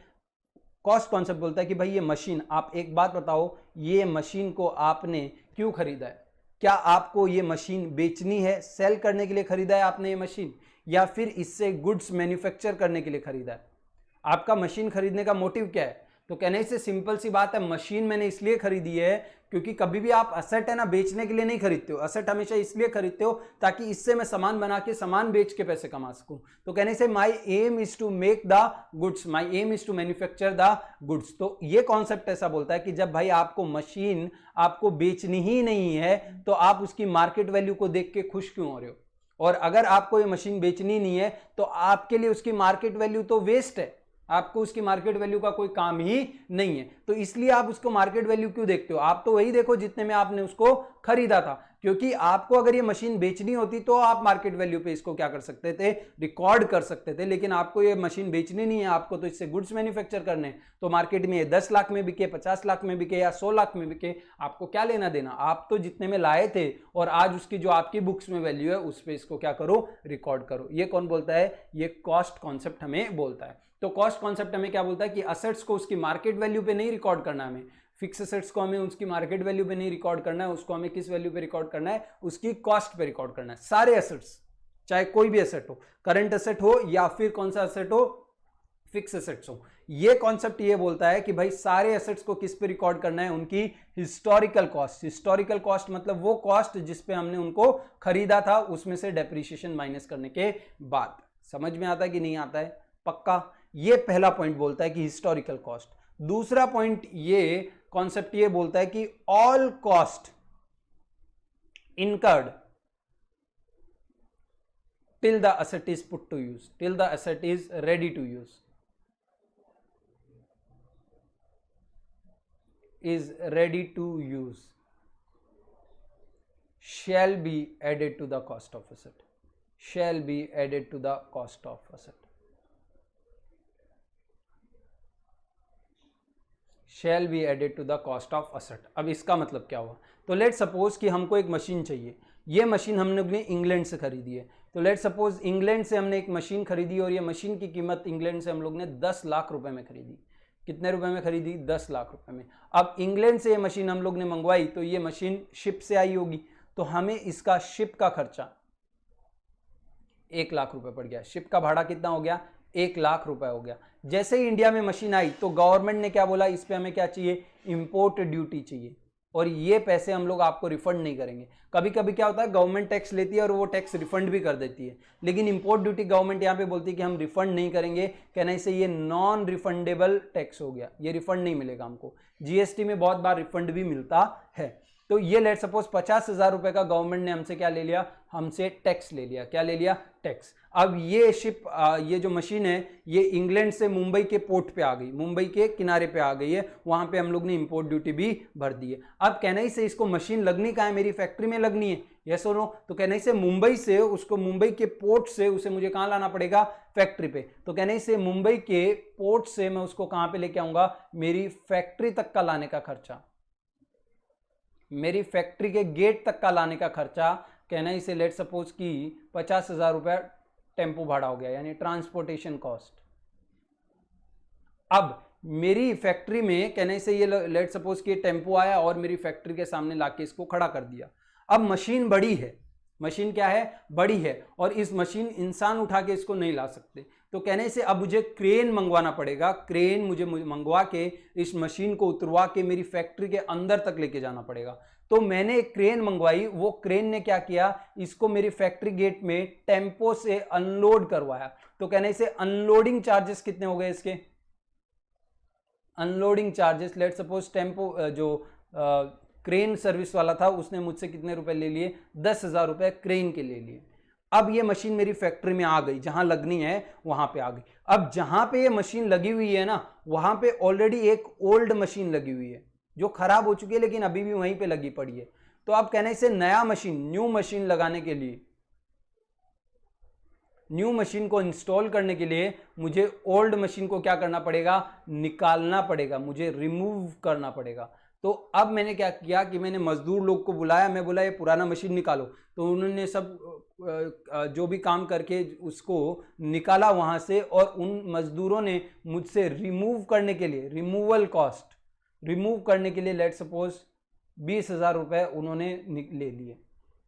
कॉस्ट कॉन्सेप्ट बोलता है कि भाई ये मशीन, आप एक बात बताओ, ये मशीन को आपने क्यों खरीदा है? क्या आपको ये मशीन बेचनी है, सेल करने के लिए खरीदा है आपने ये मशीन, या फिर इससे गुड्स मैन्युफैक्चर करने के लिए खरीदा है? आपका मशीन खरीदने का मोटिव क्या है? तो कहने से सिंपल सी बात है, मशीन मैंने इसलिए खरीदी है क्योंकि कभी भी आप असेट है ना बेचने के लिए नहीं खरीदते हो, असेट हमेशा इसलिए खरीदते हो ताकि इससे मैं सामान बना के सामान बेच के पैसे कमा सकूं। तो कहने से my aim is to make the goods, my aim is to manufacture the goods. तो ये कॉन्सेप्ट ऐसा बोलता है कि जब भाई आपको मशीन आपको बेचनी ही नहीं है तो आप उसकी मार्केट वैल्यू को देख के खुश क्यों हो रहे हो? और अगर आपको ये मशीन बेचनी नहीं है तो आपके लिए उसकी मार्केट वैल्यू तो वेस्ट है, आपको उसकी मार्केट वैल्यू का कोई काम ही नहीं है। तो इसलिए आप उसको मार्केट वैल्यू क्यों देखते हो? आप तो वही देखो जितने में आपने उसको खरीदा था, क्योंकि आपको अगर ये मशीन बेचनी होती तो आप मार्केट वैल्यू पे इसको क्या कर सकते थे रिकॉर्ड कर सकते थे, लेकिन आपको ये मशीन बेचनी नहीं है, आपको तो इससे गुड्स मैन्युफैक्चर करने। तो मार्केट में ये 10 लाख में बिके, 50 लाख में बिके या 100 लाख में बिके, आपको क्या लेना देना? आप तो जितने में लाए थे और आज उसकी जो आपकी बुक्स में वैल्यू है उस पर इसको क्या करो रिकॉर्ड करो। ये कौन बोलता है? ये कॉस्ट कॉन्सेप्ट हमें बोलता है। तो कॉस्ट कॉन्सेप्ट हमें क्या बोलता है कि असेट्स को उसकी मार्केट वैल्यू पे नहीं रिकॉर्ड करना, हमें फिक्स असेट्स को हमें उसकी मार्केट वैल्यू पे नहीं रिकॉर्ड करना है, उसको हमें किस वैल्यू पे रिकॉर्ड करना है? उसकी कॉस्ट पे रिकॉर्ड करना है। सारे असेट्स, चाहे कोई भी असेट हो, करंट असेट हो या फिर कौन सा असेट हो, फिक्स असेट्स हो। ये कॉन्सेप्ट ये बोलता है कि भाई सारे असेट्स को किस पे रिकॉर्ड करना है? उनकी हिस्टोरिकल कॉस्ट। हिस्टोरिकल कॉस्ट मतलब वो कॉस्ट जिस पे हमने उनको खरीदा था उसमें से डेप्रीशिएशन माइनस करने के बाद। समझ में आता है कि नहीं आता है? पक्का। ये पहला पॉइंट बोलता है कि हिस्टोरिकल कॉस्ट। दूसरा पॉइंट ये कॉन्सेप्ट ये बोलता है कि all cost incurred till the asset is put to use, till the asset is ready to use, is ready to use shall be added to the cost of asset, shall be added to the cost of asset, shall be added to the cost of asset। अब इसका मतलब क्या हुआ? तो let suppose कि हमको एक machine चाहिए, ये मशीन हमने इंग्लैंड से खरीदी है। तो लेट सपोज इंग्लैंड से हमने एक मशीन खरीदी और ये मशीन की कीमत इंग्लैंड से हम लोग ने 10 लाख रुपए में खरीदी। कितने रुपए में खरीदी? 10 लाख रुपए में। अब इंग्लैंड से ये मशीन हम लोग ने मंगवाई तो ये मशीन शिप से आई होगी, तो हमें इसका शिप का खर्चा 1 लाख रुपए पड़ गया। शिप का भाड़ा कितना हो गया? 1 लाख रुपए हो गया। जैसे ही इंडिया में मशीन आई तो गवर्नमेंट ने क्या बोला? इस पे हमें क्या चाहिए? इंपोर्ट ड्यूटी चाहिए, और ये पैसे हम लोग आपको रिफंड नहीं करेंगे। कभी कभी क्या होता है गवर्नमेंट टैक्स लेती है और वो टैक्स रिफंड भी कर देती है, लेकिन इंपोर्ट ड्यूटी गवर्नमेंट यहाँ पे बोलती है कि हम रिफंड नहीं करेंगे। कहने से ये नॉन रिफंडेबल टैक्स हो गया, ये रिफंड नहीं मिलेगा हमको। जीएसटी में बहुत बार रिफंड भी मिलता है। तो ये लेट सपोज 50,000 रुपए का गवर्नमेंट ने हमसे क्या ले लिया? हमसे टैक्स ले लिया। क्या ले लिया? टैक्स। अब ये शिप ये जो मशीन है ये इंग्लैंड से मुंबई के पोर्ट पे आ गई, मुंबई के किनारे पे आ गई है, वहां पे हम लोग ने इंपोर्ट ड्यूटी भी भर दी है। अब कहने से इसको मशीन लगनी कहाँ है? मेरी फैक्ट्री में लगनी है, यस और नो? तो कहने से मुंबई से उसको, मुंबई के पोर्ट से उसे मुझे कहाँ लाना पड़ेगा? फैक्ट्री पे। तो कहने से मुंबई के पोर्ट से मैं उसको कहाँ पे लेके आऊंगा? मेरी फैक्ट्री तक का लाने का खर्चा, मेरी फैक्ट्री के गेट तक का लाने का खर्चा। कहना इसे लेट सपोज कि 50,000 रुपया टेम्पो भाड़ा हो गया, यानी ट्रांसपोर्टेशन कॉस्ट। अब मेरी फैक्ट्री में कहने से ये लेट सपोज कि टेम्पो आया और मेरी फैक्ट्री के सामने लाके इसको खड़ा कर दिया। अब मशीन बड़ी है, मशीन क्या है, बड़ी है, और इस मशीन इंसान उठा के इसको नहीं ला सकते, तो कहने से अब मुझे क्रेन मंगवाना पड़ेगा। क्रेन मुझे मंगवा के इस मशीन को उतरवा के मेरी फैक्ट्री के अंदर तक लेके जाना पड़ेगा। तो मैंने एक क्रेन मंगवाई, वो क्रेन ने क्या किया, इसको मेरी फैक्ट्री गेट में टेम्पो से अनलोड करवाया। तो कहने से अनलोडिंग चार्जेस कितने हो गए इसके, unloading charges, let suppose tempo जो क्रेन सर्विस वाला था उसने मुझसे कितने रुपए ले लिए, 10,000 रुपए क्रेन के ले लिए। अब ये मशीन मेरी फैक्ट्री में आ गई, जहां लगनी है वहां पे आ गई। अब जहां पे ये मशीन लगी हुई है ना, वहां पे ऑलरेडी एक ओल्ड मशीन लगी हुई है जो खराब हो चुकी है, लेकिन अभी भी वहीं पे लगी पड़ी है। तो आप कहने से नया मशीन, न्यू मशीन लगाने के लिए, न्यू मशीन को इंस्टॉल करने के लिए मुझे ओल्ड मशीन को क्या करना पड़ेगा, निकालना पड़ेगा, मुझे रिमूव करना पड़ेगा। तो अब मैंने क्या किया कि मैंने मजदूर लोग को बुलाया, मैं बोला ये पुराना मशीन निकालो, तो उन्होंने सब जो भी काम करके उसको निकाला वहां से, और उन मजदूरों ने मुझसे रिमूव करने के लिए, रिमूवल कॉस्ट, रिमूव करने के लिए लेट सपोज 20,000 रुपए उन्होंने ले लिए।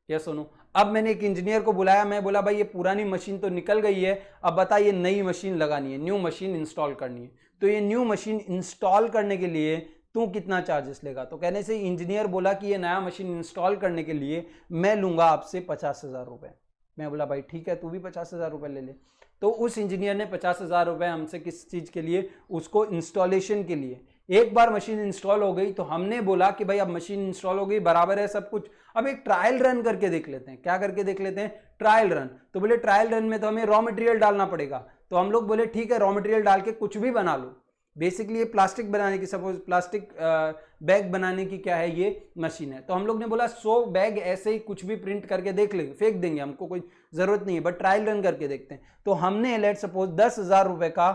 या सुनो, अब मैंने एक इंजीनियर को बुलाया, मैं बोला भाई ये पुरानी मशीन तो निकल गई है, अब बताइए नई मशीन लगानी है, न्यू मशीन इंस्टॉल करनी है, तो ये न्यू मशीन इंस्टॉल करने के लिए तू कितना चार्जेस लेगा। तो कहने से इंजीनियर बोला कि ये नया मशीन इंस्टॉल करने के लिए मैं लूंगा आपसे 50,000 रुपए। मैं बोला भाई ठीक है, तू भी 50,000 रुपए ले ले। तो उस इंजीनियर ने 50,000 रुपए हमसे किस चीज़ के लिए, उसको इंस्टॉलेशन के लिए। एक बार मशीन इंस्टॉल हो गई तो हमने बोला कि भाई अब मशीन इंस्टॉल हो गई, बराबर है सब कुछ, अब एक ट्रायल रन करके देख लेते हैं। क्या करके देख लेते हैं, ट्रायल रन। तो बोले ट्रायल रन में तो हमें रॉ मटेरियल डालना पड़ेगा, तो हम लोग बोले ठीक है रॉ मटेरियल डाल के कुछ भी बना लो। बेसिकली ये प्लास्टिक बनाने की, सपोज प्लास्टिक बैग बनाने की क्या है ये मशीन है, तो हम लोग ने बोला 100 बैग ऐसे ही कुछ भी प्रिंट करके देख लेंगे, फेंक देंगे, हमको कोई जरूरत नहीं है, बट ट्रायल रन करके देखते हैं। तो हमने लेट सपोज 10,000 रुपए का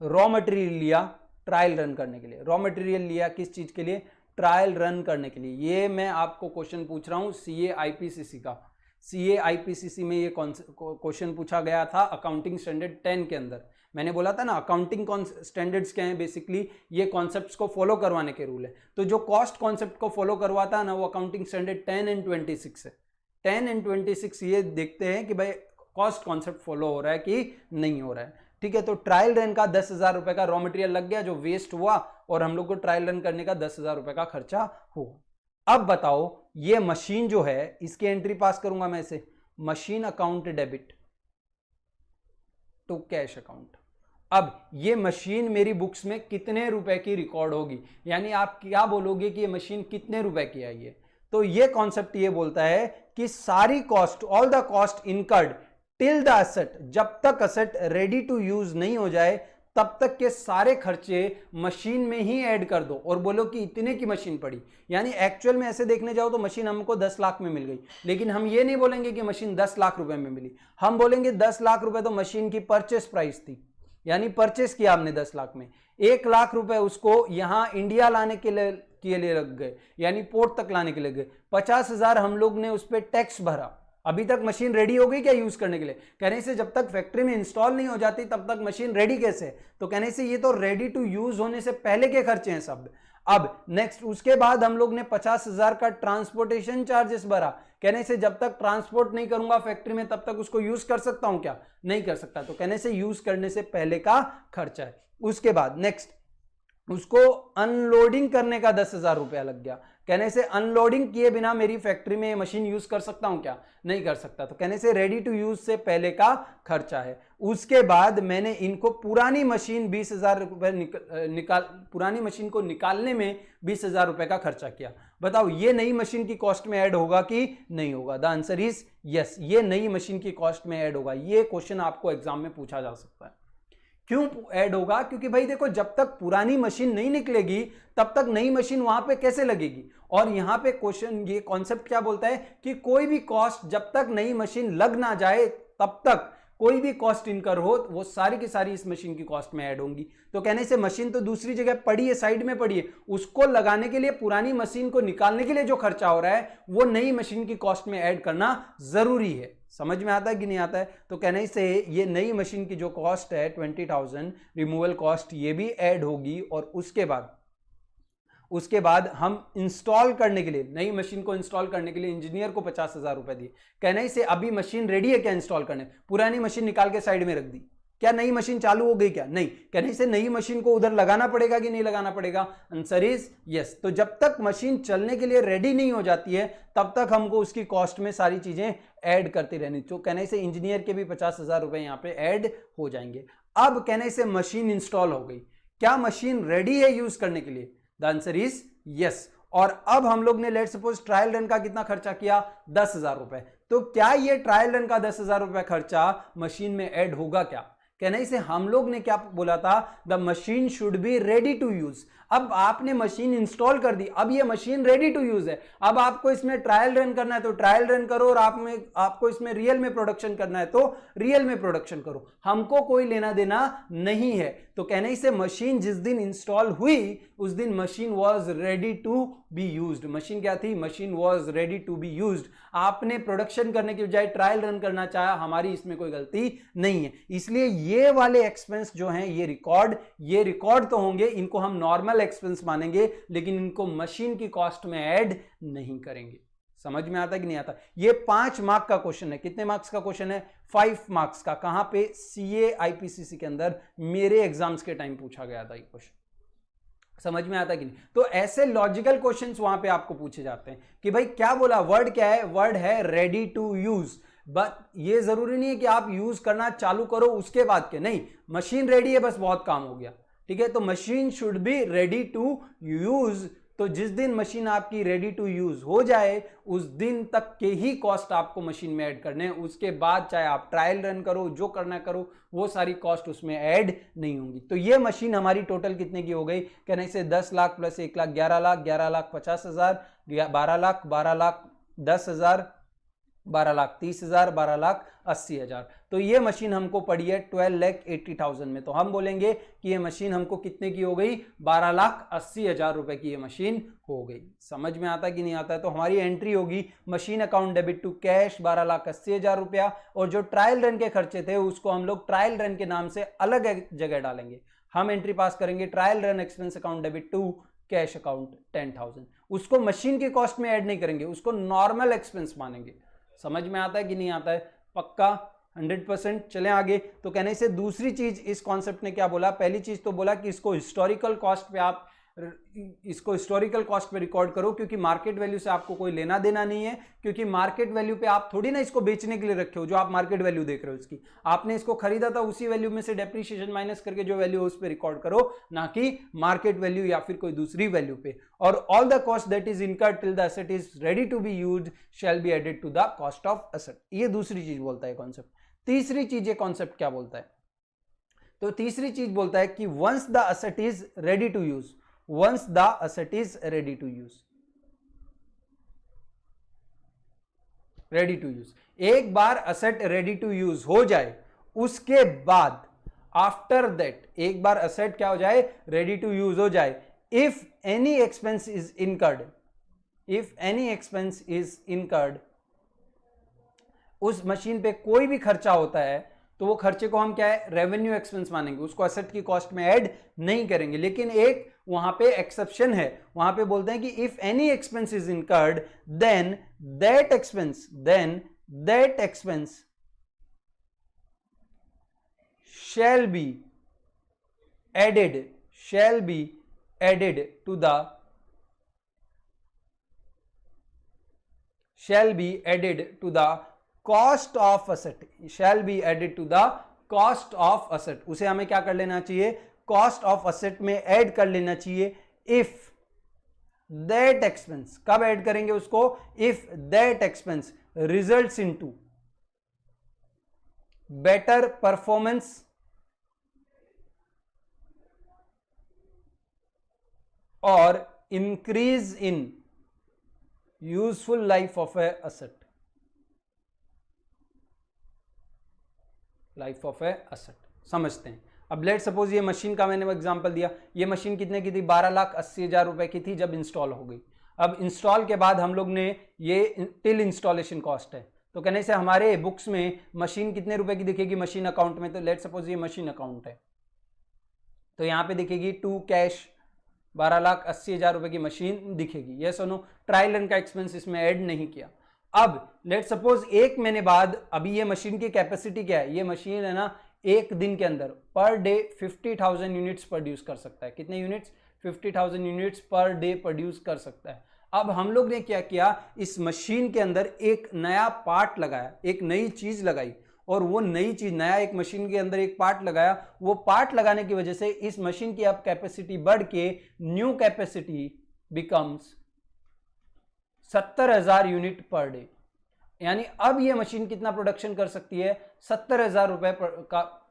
रॉ मटेरियल लिया ट्रायल रन करने के लिए। रॉ मटेरियल लिया किस चीज के लिए, ट्रायल रन करने के लिए। ये मैं आपको क्वेश्चन पूछ रहा हूं CA IPCC का। CA IPCC में ये क्वेश्चन पूछा गया था अकाउंटिंग स्टैंडर्ड 10 के अंदर। मैंने बोला था ना अकाउंटिंग स्टैंडर्ड्स क्या हैं, बेसिकली ये कॉन्सेप्ट्स को फॉलो करवाने के रूल है। तो जो कॉस्ट कॉन्सेप्ट को फॉलो करवाता है ना, वो अकाउंटिंग स्टैंडर्ड 10 एंड 26 है। 10 एंड 26 ये देखते हैं कि भाई कॉस्ट कॉन्सेप्ट फॉलो हो रहा है कि नहीं हो रहा है। ठीक है, तो ट्रायल रन का 10,000 रुपए का रॉ मटेरियल लग गया जो वेस्ट हुआ, और हम लोग को ट्रायल रन करने का 10,000 रुपए का खर्चा हुआ। अब बताओ ये मशीन जो है, इसकी एंट्री पास करूंगा मैं इसे, machine account debit to cash account. अब ये मशीन मेरी बुक्स में कितने रुपए की रिकॉर्ड होगी, यानी आप क्या बोलोगे कि ये मशीन कितने रुपए की आई है। तो ये कॉन्सेप्ट ये बोलता है कि सारी cost, all the cost incurred till the asset, जब तक असेट रेडी टू यूज नहीं हो जाए तब तक के सारे खर्चे मशीन में ही ऐड कर दो, और बोलो कि इतने की मशीन पड़ी। यानी एक्चुअल में ऐसे देखने जाओ तो मशीन हमको 10 लाख में मिल गई, लेकिन हम ये नहीं बोलेंगे कि मशीन 10 लाख रुपए में मिली, हम बोलेंगे 10 लाख रुपए तो मशीन की परचेस प्राइस थी, यानी परचेस किया हमने 10 लाख में। 1 लाख रुपए उसको यहां इंडिया लाने के लिए लग गए, यानी पोर्ट तक लाने के लिए गए। 50,000 हम लोग ने उस पर टैक्स भरा। अभी तक मशीन रेडी हो गई क्या यूज करने के लिए, कहने से जब तक फैक्ट्री में इंस्टॉल नहीं हो जाती तब तक मशीन रेडी कैसे, तो कहने से ये तो रेडी टू यूज होने से पहले के खर्चे हैं सब। अब नेक्स्ट उसके बाद हम लोग ने 50,000 का ट्रांसपोर्टेशन चार्जेस भरा, कहने से जब तक ट्रांसपोर्ट नहीं करूंगा फैक्ट्री में तब तक उसको यूज कर सकता हूं क्या, नहीं कर सकता, तो कहने से यूज करने से पहले का खर्चा है। उसके बाद नेक्स्ट उसको अनलोडिंग करने का 10,000 रुपया लग गया, कहने से अनलोडिंग किए बिना मेरी फैक्ट्री में मशीन यूज कर सकता हूं क्या, नहीं कर सकता, तो कहने से रेडी टू यूज से पहले का खर्चा है। उसके बाद मैंने इनको पुरानी मशीन 20,000 रुपए पुरानी मशीन को निकालने में 20,000 रुपए का खर्चा किया। बताओ ये नई मशीन की कॉस्ट में ऐड होगा कि नहीं होगा, द आंसर इज यस, ये नई मशीन की कॉस्ट में ऐड होगा। ये क्वेश्चन आपको एग्जाम में पूछा जा सकता है। क्यों ऐड होगा, क्योंकि भाई देखो जब तक पुरानी मशीन नहीं निकलेगी तब तक नई मशीन वहां पे कैसे लगेगी। और यहां पे क्वेश्चन, ये कॉन्सेप्ट क्या बोलता है कि कोई भी कॉस्ट जब तक नई मशीन लग ना जाए तब तक कोई भी कॉस्ट इनकर हो वो सारी की सारी इस मशीन की कॉस्ट में ऐड होंगी। तो कहने से मशीन तो दूसरी जगह पड़ी है, साइड में पड़ी है, उसको लगाने के लिए, पुरानी मशीन को निकालने के लिए जो खर्चा हो रहा है वो नई मशीन की कॉस्ट में ऐड करना जरूरी है। समझ में आता है कि नहीं आता है? तो कहने से ये नई मशीन की जो कॉस्ट है 20,000 रिमूवल कॉस्ट, ये भी ऐड होगी। और उसके बाद हम इंस्टॉल करने के लिए, नई मशीन को इंस्टॉल करने के लिए इंजीनियर को 50,000 रुपए दिए। कहने से अभी मशीन रेडी है क्या इंस्टॉल करने? पुरानी मशीन निकाल के साइड में रख दी, क्या नई मशीन चालू हो गई क्या? नहीं। कहने से नई मशीन को उधर लगाना पड़ेगा कि नहीं लगाना पड़ेगा? Answer is yes. तो जब तक मशीन चलने के लिए रेडी नहीं हो जाती है तब तक हमको उसकी कॉस्ट में सारी चीजें ऐड करती रहनी। तो कहने से इंजीनियर के भी 50,000 रुपए यहां पे ऐड हो जाएंगे। अब कहने से मशीन इंस्टॉल हो गई, क्या मशीन रेडी है यूज करने के लिए? The answer is yes. और अब हम लोग ने लेट सपोज ट्रायल रन का कितना खर्चा किया? 10,000 रुपए। तो क्या ये ट्रायल रन का 10,000 रुपए खर्चा मशीन में ऐड होगा क्या? कहने से हम लोग ने क्या बोला था? The machine should be ready to use. अब आपने मशीन इंस्टॉल कर दी, अब ये मशीन रेडी टू यूज है। अब आपको इसमें ट्रायल रन करना है तो ट्रायल रन करो, और आपको इसमें रियल में प्रोडक्शन करना है तो रियल में प्रोडक्शन करो, हमको कोई लेना देना नहीं है। तो कहने से मशीन जिस दिन इंस्टॉल हुई उस दिन machine was ready to be used. Machine क्या थी? Machine was ready to be used. आपने प्रोडक्शन करने की बजाय ट्रायल रन करना चाहा, हमारी इसमें कोई गलती नहीं है। इसलिए ये वाले एक्सपेंस जो हैं ये रिकॉर्ड तो होंगे, इनको हम नॉर्मल एक्सपेंस मानेंगे, लेकिन इनको मशीन की कॉस्ट में ऐड नहीं करेंगे। समझ में आता कि नहीं आता? ये 5 मार्क का क्वेश्चन है। कितने मार्क्स का क्वेश्चन है? 5 मार्क्स का। कहां पे? सीए आईपीसीसी के अंदर मेरे एग्जाम्स के टाइम पूछा गया था ये क्वेश्चन। समझ में आता कि नहीं? तो ऐसे लॉजिकल क्वेश्चंस वहां पे आपको पूछे जाते हैं कि भाई क्या बोला, वर्ड क्या है? वर्ड है रेडी टू यूज। बट ये जरूरी नहीं है कि आप यूज करना चालू करो उसके बाद के, नहीं, मशीन रेडी है बस बहुत काम हो गया। ठीक है, तो machine should be ready to use. तो जिस दिन मशीन आपकी रेडी टू यूज हो जाए उस दिन तक के ही कॉस्ट आपको मशीन में ऐड करने हैं। उसके बाद चाहे आप ट्रायल रन करो, जो करना करो, वो सारी कॉस्ट उसमें ऐड नहीं होंगी। तो ये मशीन हमारी टोटल कितने की हो गई? कहने से 10 लाख प्लस 1 लाख 11 लाख, 11 लाख 50,000, 12 लाख, 12 लाख 10,000, 12 लाख 30,000, 12 लाख 80,000। तो ये मशीन हमको पड़ी है 12,80,000 में। तो हम बोलेंगे कि ये मशीन हमको कितने की हो गई? 12,80,000 रुपए की ये मशीन हो गई। समझ में आता कि नहीं आता है? तो हमारी एंट्री होगी machine account debit to cash 12,80,000 रुपया, और जो ट्रायल रन के खर्चे थे उसको हम लोग ट्रायल रन के नाम से अलग जगह डालेंगे। हम एंट्री पास करेंगे trial run expense account debit to cash account 10,000। उसको मशीन की कॉस्ट में ऐड नहीं करेंगे, उसको नॉर्मल एक्सपेंस मानेंगे। समझ में आता है कि नहीं आता है? पक्का 100%। चलें आगे। तो कहने से दूसरी चीज इस कॉन्सेप्ट ने क्या बोला? पहली चीज तो बोला कि इसको हिस्टोरिकल कॉस्ट पे रिकॉर्ड करो, क्योंकि मार्केट वैल्यू से आपको कोई लेना देना नहीं है। क्योंकि मार्केट वैल्यू पे आप थोड़ी ना इसको बेचने के लिए रखे हो, जो आप मार्केट वैल्यू देख रहे हो इसकी, आपने इसको खरीदा था, उसी वैल्यू में से डेप्रीशिएशन माइनस करके जो वैल्यू है उस पे रिकॉर्ड करो, ना कि मार्केट वैल्यू या फिर कोई दूसरी वैल्यू पे। और all the cost that is incurred till the asset is ready to be used shall be added to the cost of asset. ये दूसरी चीज बोलता है कॉन्सेप्ट। तीसरी चीज ये कॉन्सेप्ट क्या बोलता है? तो तीसरी चीज बोलता है कि once the asset is ready to use, once the asset is ready to use, एक बार asset ready to use हो जाए उसके बाद आफ्टर दैट, एक बार asset क्या हो जाए? ready to use हो जाए, if any expense is incurred, उस मशीन पे कोई भी खर्चा होता है तो वो खर्चे को हम क्या है? रेवेन्यू एक्सपेंस मानेंगे, उसको एसेट की कॉस्ट में ऐड नहीं करेंगे। लेकिन एक वहां पे एक्सेप्शन है, वहां पे बोलते हैं कि if any expense is incurred then that expense shall be added to the cost of asset, उसे हमें क्या कर लेना चाहिए? कॉस्ट ऑफ असेट में ऐड कर लेना चाहिए। इफ दैट एक्सपेंस, कब ऐड करेंगे उसको? If that expense results into better performance or increase in useful life of a asset. Life of a asset, समझते हैं। अब लेट सपोज ये मशीन का मैंने एग्जांपल दिया, ये मशीन कितने की थी, 12,80,000 रुपए की थी जब इंस्टॉल हो गई। अब इंस्टॉल के बाद हम लोग ने ये टिल इंस्टॉलेशन कॉस्ट है, तो कहने से हमारे बुक्स में मशीन कितने रुपए की दिखेगी मशीन अकाउंट में, तो लेट सपोज ये मशीन अकाउंट है, तो यहाँ पे दिखेगी टू कैश 12,80,000 रुपए की मशीन दिखेगी। ये सुनो, ट्रायल रन का एक्सपेंस इसमें ऐड नहीं किया। अब लेट सपोज 1 महीने बाद, अभी ये मशीन की कैपेसिटी क्या है, ये मशीन है ना एक दिन के अंदर पर डे 50,000 यूनिट्स प्रोड्यूस कर सकता है। कितने units, 50,000 units per day produce कर सकता है। अब हम लोग ने क्या किया, इस मशीन के अंदर एक नया पार्ट लगाया, एक नई चीज लगाई, और वो नई चीज, नया एक मशीन के अंदर एक पार्ट लगाया, वो पार्ट लगाने की वजह से इस मशीन की अब कैपेसिटी बढ़ के new capacity becomes 70,000 unit per day. यानी अब ये मशीन कितना प्रोडक्शन कर सकती है, 70,000 रुपए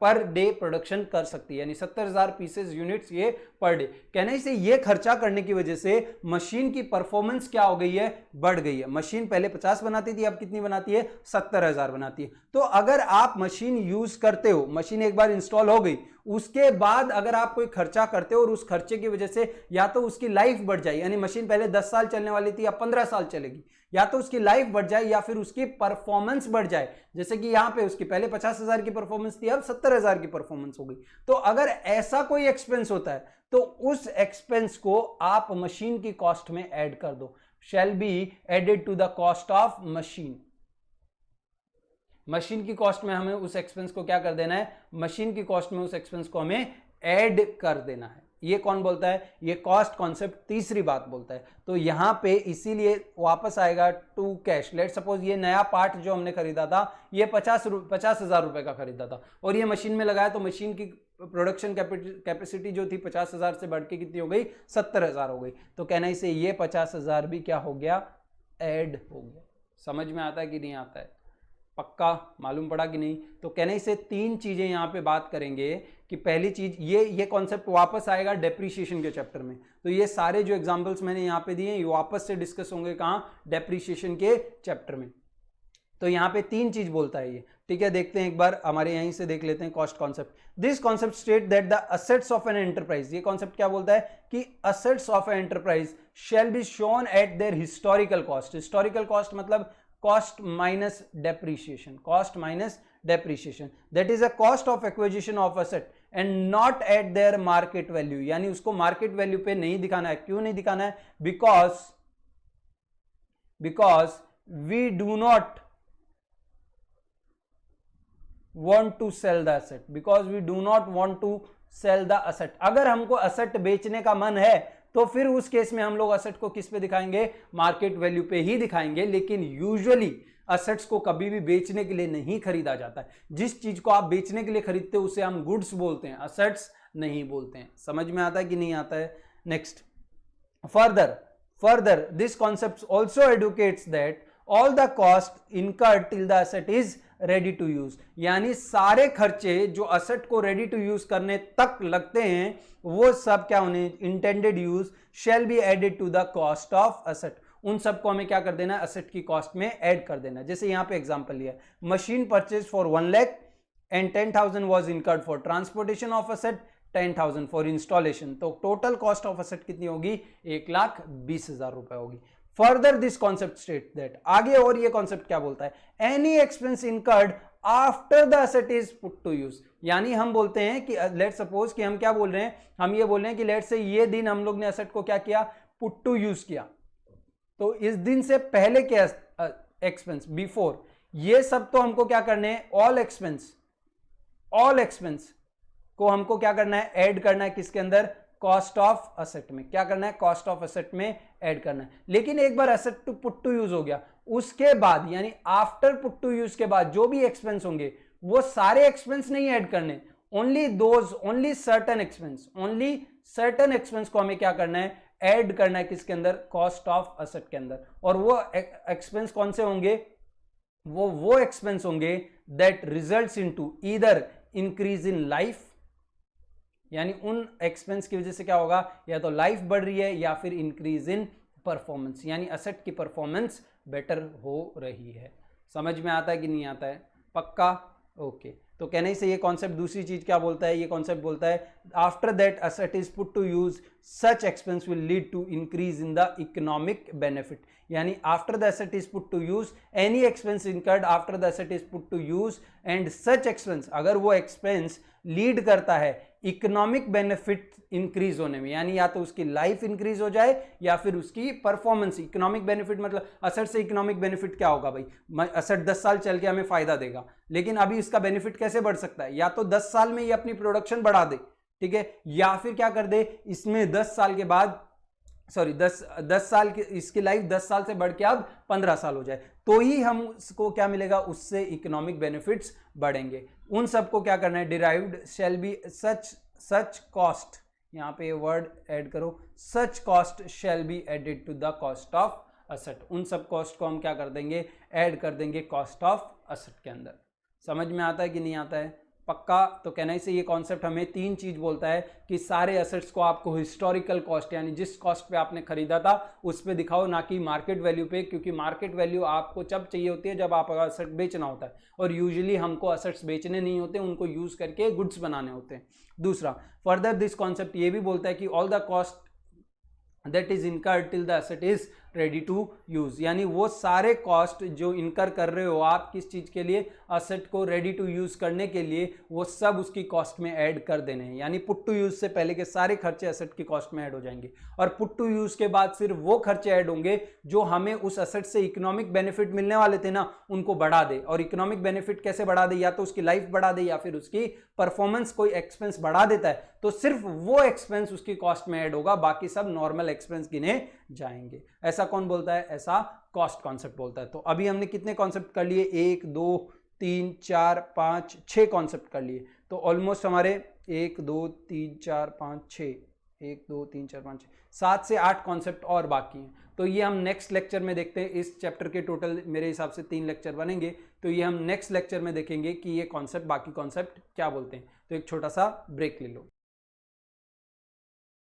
पर डे प्रोडक्शन कर सकती है, यानी 70,000 पीसेस यूनिट्स ये पर डे। कहने से ये खर्चा करने की वजह से मशीन की परफॉर्मेंस क्या हो गई है, बढ़ गई है। मशीन पहले 50 बनाती थी, अब कितनी बनाती है, 70,000 बनाती है। तो अगर आप मशीन यूज करते हो, मशीन एक बार इंस्टॉल हो गई, उसके बाद अगर आप कोई खर्चा करते हो और उस खर्चे की वजह से या तो उसकी लाइफ बढ़ जाए, यानी मशीन पहले 10 साल चलने वाली थी, अब 15 साल चलेगी, या तो उसकी लाइफ बढ़ जाए या फिर उसकी परफॉर्मेंस बढ़ जाए। जैसे कि यहां पे उसकी पहले 50,000 की परफॉर्मेंस थी, अब 70,000 की परफॉर्मेंस हो गई। तो अगर ऐसा कोई एक्सपेंस होता है तो उस एक्सपेंस को आप मशीन की कॉस्ट में ऐड कर दो, shall be added to the cost of machine. Machine की कॉस्ट में हमें उस एक्सपेंस को क्या कर देना है, मशीन की कॉस्ट में उस एक्सपेंस को हमें ऐड कर देना है। ये कौन बोलता है, ये कॉस्ट कॉन्सेप्ट तीसरी बात बोलता है। तो यहां पे इसीलिए वापस आएगा टू कैश। लेट सपोज ये नया पार्ट जो हमने खरीदा था, ये 50,000 रुपए का खरीदा था और ये मशीन में लगाया, तो मशीन की प्रोडक्शन कैपेसिटी जो थी 50,000 से बढ़ के कितनी हो गई, 70,000 हो गई। तो कहने से ये 50,000 भी क्या हो गया, ऐड हो गया। समझ में आता है कि नहीं आता है, पक्का मालूम पड़ा कि नहीं। तो कहने से 3 चीजें यहां पे बात करेंगे कि पहली चीज ये कॉन्सेप्ट वापस आएगा डेप्रीशिएशन के चैप्टर में। तो ये सारे जो एग्जांपल्स मैंने यहां पे दिए ये वापस से डिस्कस होंगे कहां, डेप्रीशिएशन के चैप्टर में। तो यहां पे 3 चीज बोलता है ये, ठीक है। देखते हैं एक बार, हमारे यहीं से देख लेते हैं cost concept. This concept state that the assets of an enterprise, ये कॉन्सेप्ट क्या बोलता है कि assets of an enterprise shall be shown eight there historical cost. Historical cost मतलब cost minus depreciation, cost minus depreciation, that is a cost of acquisition of asset and not at their market value। यानी उसको market value पे नहीं दिखाना है। क्यों नहीं दिखाना है, because we do not want to sell the asset, because we do not want to sell the asset। अगर हमको asset बेचने का मन है तो फिर उस केस में हम लोग असेट को किस पे दिखाएंगे, मार्केट वैल्यू पे ही दिखाएंगे। लेकिन यूजुअली असेट्स को कभी भी बेचने के लिए नहीं खरीदा जाता है। जिस चीज को आप बेचने के लिए खरीदते हो उसे हम गुड्स बोलते हैं, असेट्स नहीं बोलते हैं। समझ में आता है कि नहीं आता है। Next, further this concept also educates that all the cost incurred till the asset is ready to use. यानी सारे खर्चे जो असेट को रेडी टू यूज करने तक लगते हैं वो सब क्या होने, intended use shall be added to the cost of asset. उन सबको हमें क्या कर देना है, असेट की कॉस्ट में ऐड कर देना। जैसे यहां पे एग्जांपल लिया, machine purchase for 1 lakh and 10,000 was incurred for transportation of asset, 10,000 for installation. तो टोटल कॉस्ट ऑफ असेट कितनी होगी, 1,20,000 रुपए होगी। Further this concept state that, आगे और ये कॉन्सेप्ट क्या बोलता है, any expense incurred after the asset is put to use. यानी हम बोलते हैं कि लेट सपोज कि हम क्या बोल रहे हैं, हम ये बोल रहे हैं कि लेट से ये दिन हम लोग ने असेट को क्या किया, पुट टू यूज किया। तो इस दिन से पहले क्या एक्सपेंस, बिफोर, ये सब तो हमको क्या करने हैं, ऑल एक्सपेंस को हमको क्या करना है, ऐड करना है किसके अंदर, कॉस्ट ऑफ असेट में। क्या करना है, कॉस्ट ऑफ असेट में ऐड करना है। लेकिन एक बार asset to put to use हो गया, उसके बाद यानी आफ्टर पुट टू यूज के बाद जो भी एक्सपेंस होंगे वो सारे एक्सपेंस नहीं ऐड करने, ओनली सर्टेन एक्सपेंस को हमें क्या करना है, ऐड करना है किसके अंदर, कॉस्ट ऑफ असेट के अंदर। और वो एक्सपेंस कौन से होंगे, वो एक्सपेंस होंगे that results into either increase in life, यानी उन एक्सपेंस की वजह से क्या होगा, या तो लाइफ बढ़ रही है या फिर इंक्रीज इन परफॉर्मेंस, यानी असेट की परफॉर्मेंस बेटर हो रही है। समझ में आता है कि नहीं आता है, पक्का, ओके। तो कहने से ये कॉन्सेप्ट दूसरी चीज क्या बोलता है, ये कॉन्सेप्ट बोलता है after that asset is put to use such expense will lead to increase in the economic benefit. यानी after the asset is put to use any expense incurred after the asset is put to use and such expense, अगर वो expense lead करता है economic benefit increase होने में, यानी या तो उसकी लाइफ इंक्रीज हो जाए या फिर उसकी परफॉर्मेंस। इकोनॉमिक बेनिफिट मतलब असेट से इकोनॉमिक बेनिफिट क्या होगा भाई, असेट 10 साल चल के हमें फायदा देगा, लेकिन अभी इसका बेनिफिट कैसे बढ़ सकता है, या तो 10 साल में ये अपनी प्रोडक्शन बढ़ा दे, ठीक है, या फिर क्या कर दे इसमें 10 साल के बाद 10 साल की इसकी लाइफ 10 साल से बढ़ के अब 15 साल हो जाए, तो ही हम उसको क्या मिलेगा, उससे इकोनॉमिक बेनिफिट्स बढ़ेंगे। उन सबको क्या करना है, derived shall be such cost, यहाँ पे वर्ड ऐड करो, such cost shall be added to the cost of asset. उन सब कॉस्ट को हम क्या कर देंगे, ऐड कर देंगे कॉस्ट ऑफ असेट के अंदर। समझ में आता है कि नहीं आता है, पक्का। तो कहना से ये कॉन्सेप्ट हमें 3 चीज बोलता है कि सारे असेट्स को आपको हिस्टोरिकल कॉस्ट यानी जिस कॉस्ट पे आपने खरीदा था उस पे दिखाओ, ना कि मार्केट वैल्यू पे, क्योंकि मार्केट वैल्यू आपको जब चाहिए होती है जब आप असेट बेचना होता है, और यूजुअली हमको असेट्स बेचने नहीं होते, उनको यूज करके गुड्स बनाने होते हैं। दूसरा, फर्दर दिस कॉन्सेप्ट ये भी बोलता है कि all the cost that is incurred till the asset is ready to use, यानी वो सारे कॉस्ट जो इनकर कर रहे हो आप किस चीज के लिए, असेट को रेडी टू यूज करने के लिए, वो सब उसकी कॉस्ट में ऐड कर देने हैं। यानी पुट टू यूज से पहले के सारे खर्चे असेट की कॉस्ट में ऐड हो जाएंगे, और पुट टू यूज के बाद सिर्फ वो खर्चे ऐड होंगे जो हमें उस असेट से इकोनॉमिक बेनिफिट मिलने वाले थे ना, उनको बढ़ा दे। और इकोनॉमिक बेनिफिट कैसे बढ़ा दे, या तो उसकी लाइफ बढ़ा दे या फिर उसकी परफॉर्मेंस, कोई एक्सपेंस बढ़ा देता है तो सिर्फ वो एक्सपेंस उसकी कॉस्ट में ऐड होगा, बाकी सब नॉर्मल एक्सपेंस गिने जाएंगे। ऐसा कौन बोलता है, ऐसा कॉस्ट कॉन्सेप्ट बोलता है। तो अभी हमने कितने कॉन्सेप्ट कर लिए, 1 2 3 4 5 6 कॉन्सेप्ट कर लिए। तो ऑलमोस्ट हमारे 1 2 3 4 5 6 1 2 3 4 5 7 से 8 कॉन्सेप्ट और बाकी हैं। तो ये हम नेक्स्ट लेक्चर में देखते हैं। इस चैप्टर के टोटल मेरे हिसाब से 3 लेक्चर बनेंगे, तो ये हम नेक्स्ट लेक्चर में देखेंगे कि ये कॉन्सेप्ट, बाकी कॉन्सेप्ट क्या बोलते हैं। तो एक छोटा सा ब्रेक ले लो।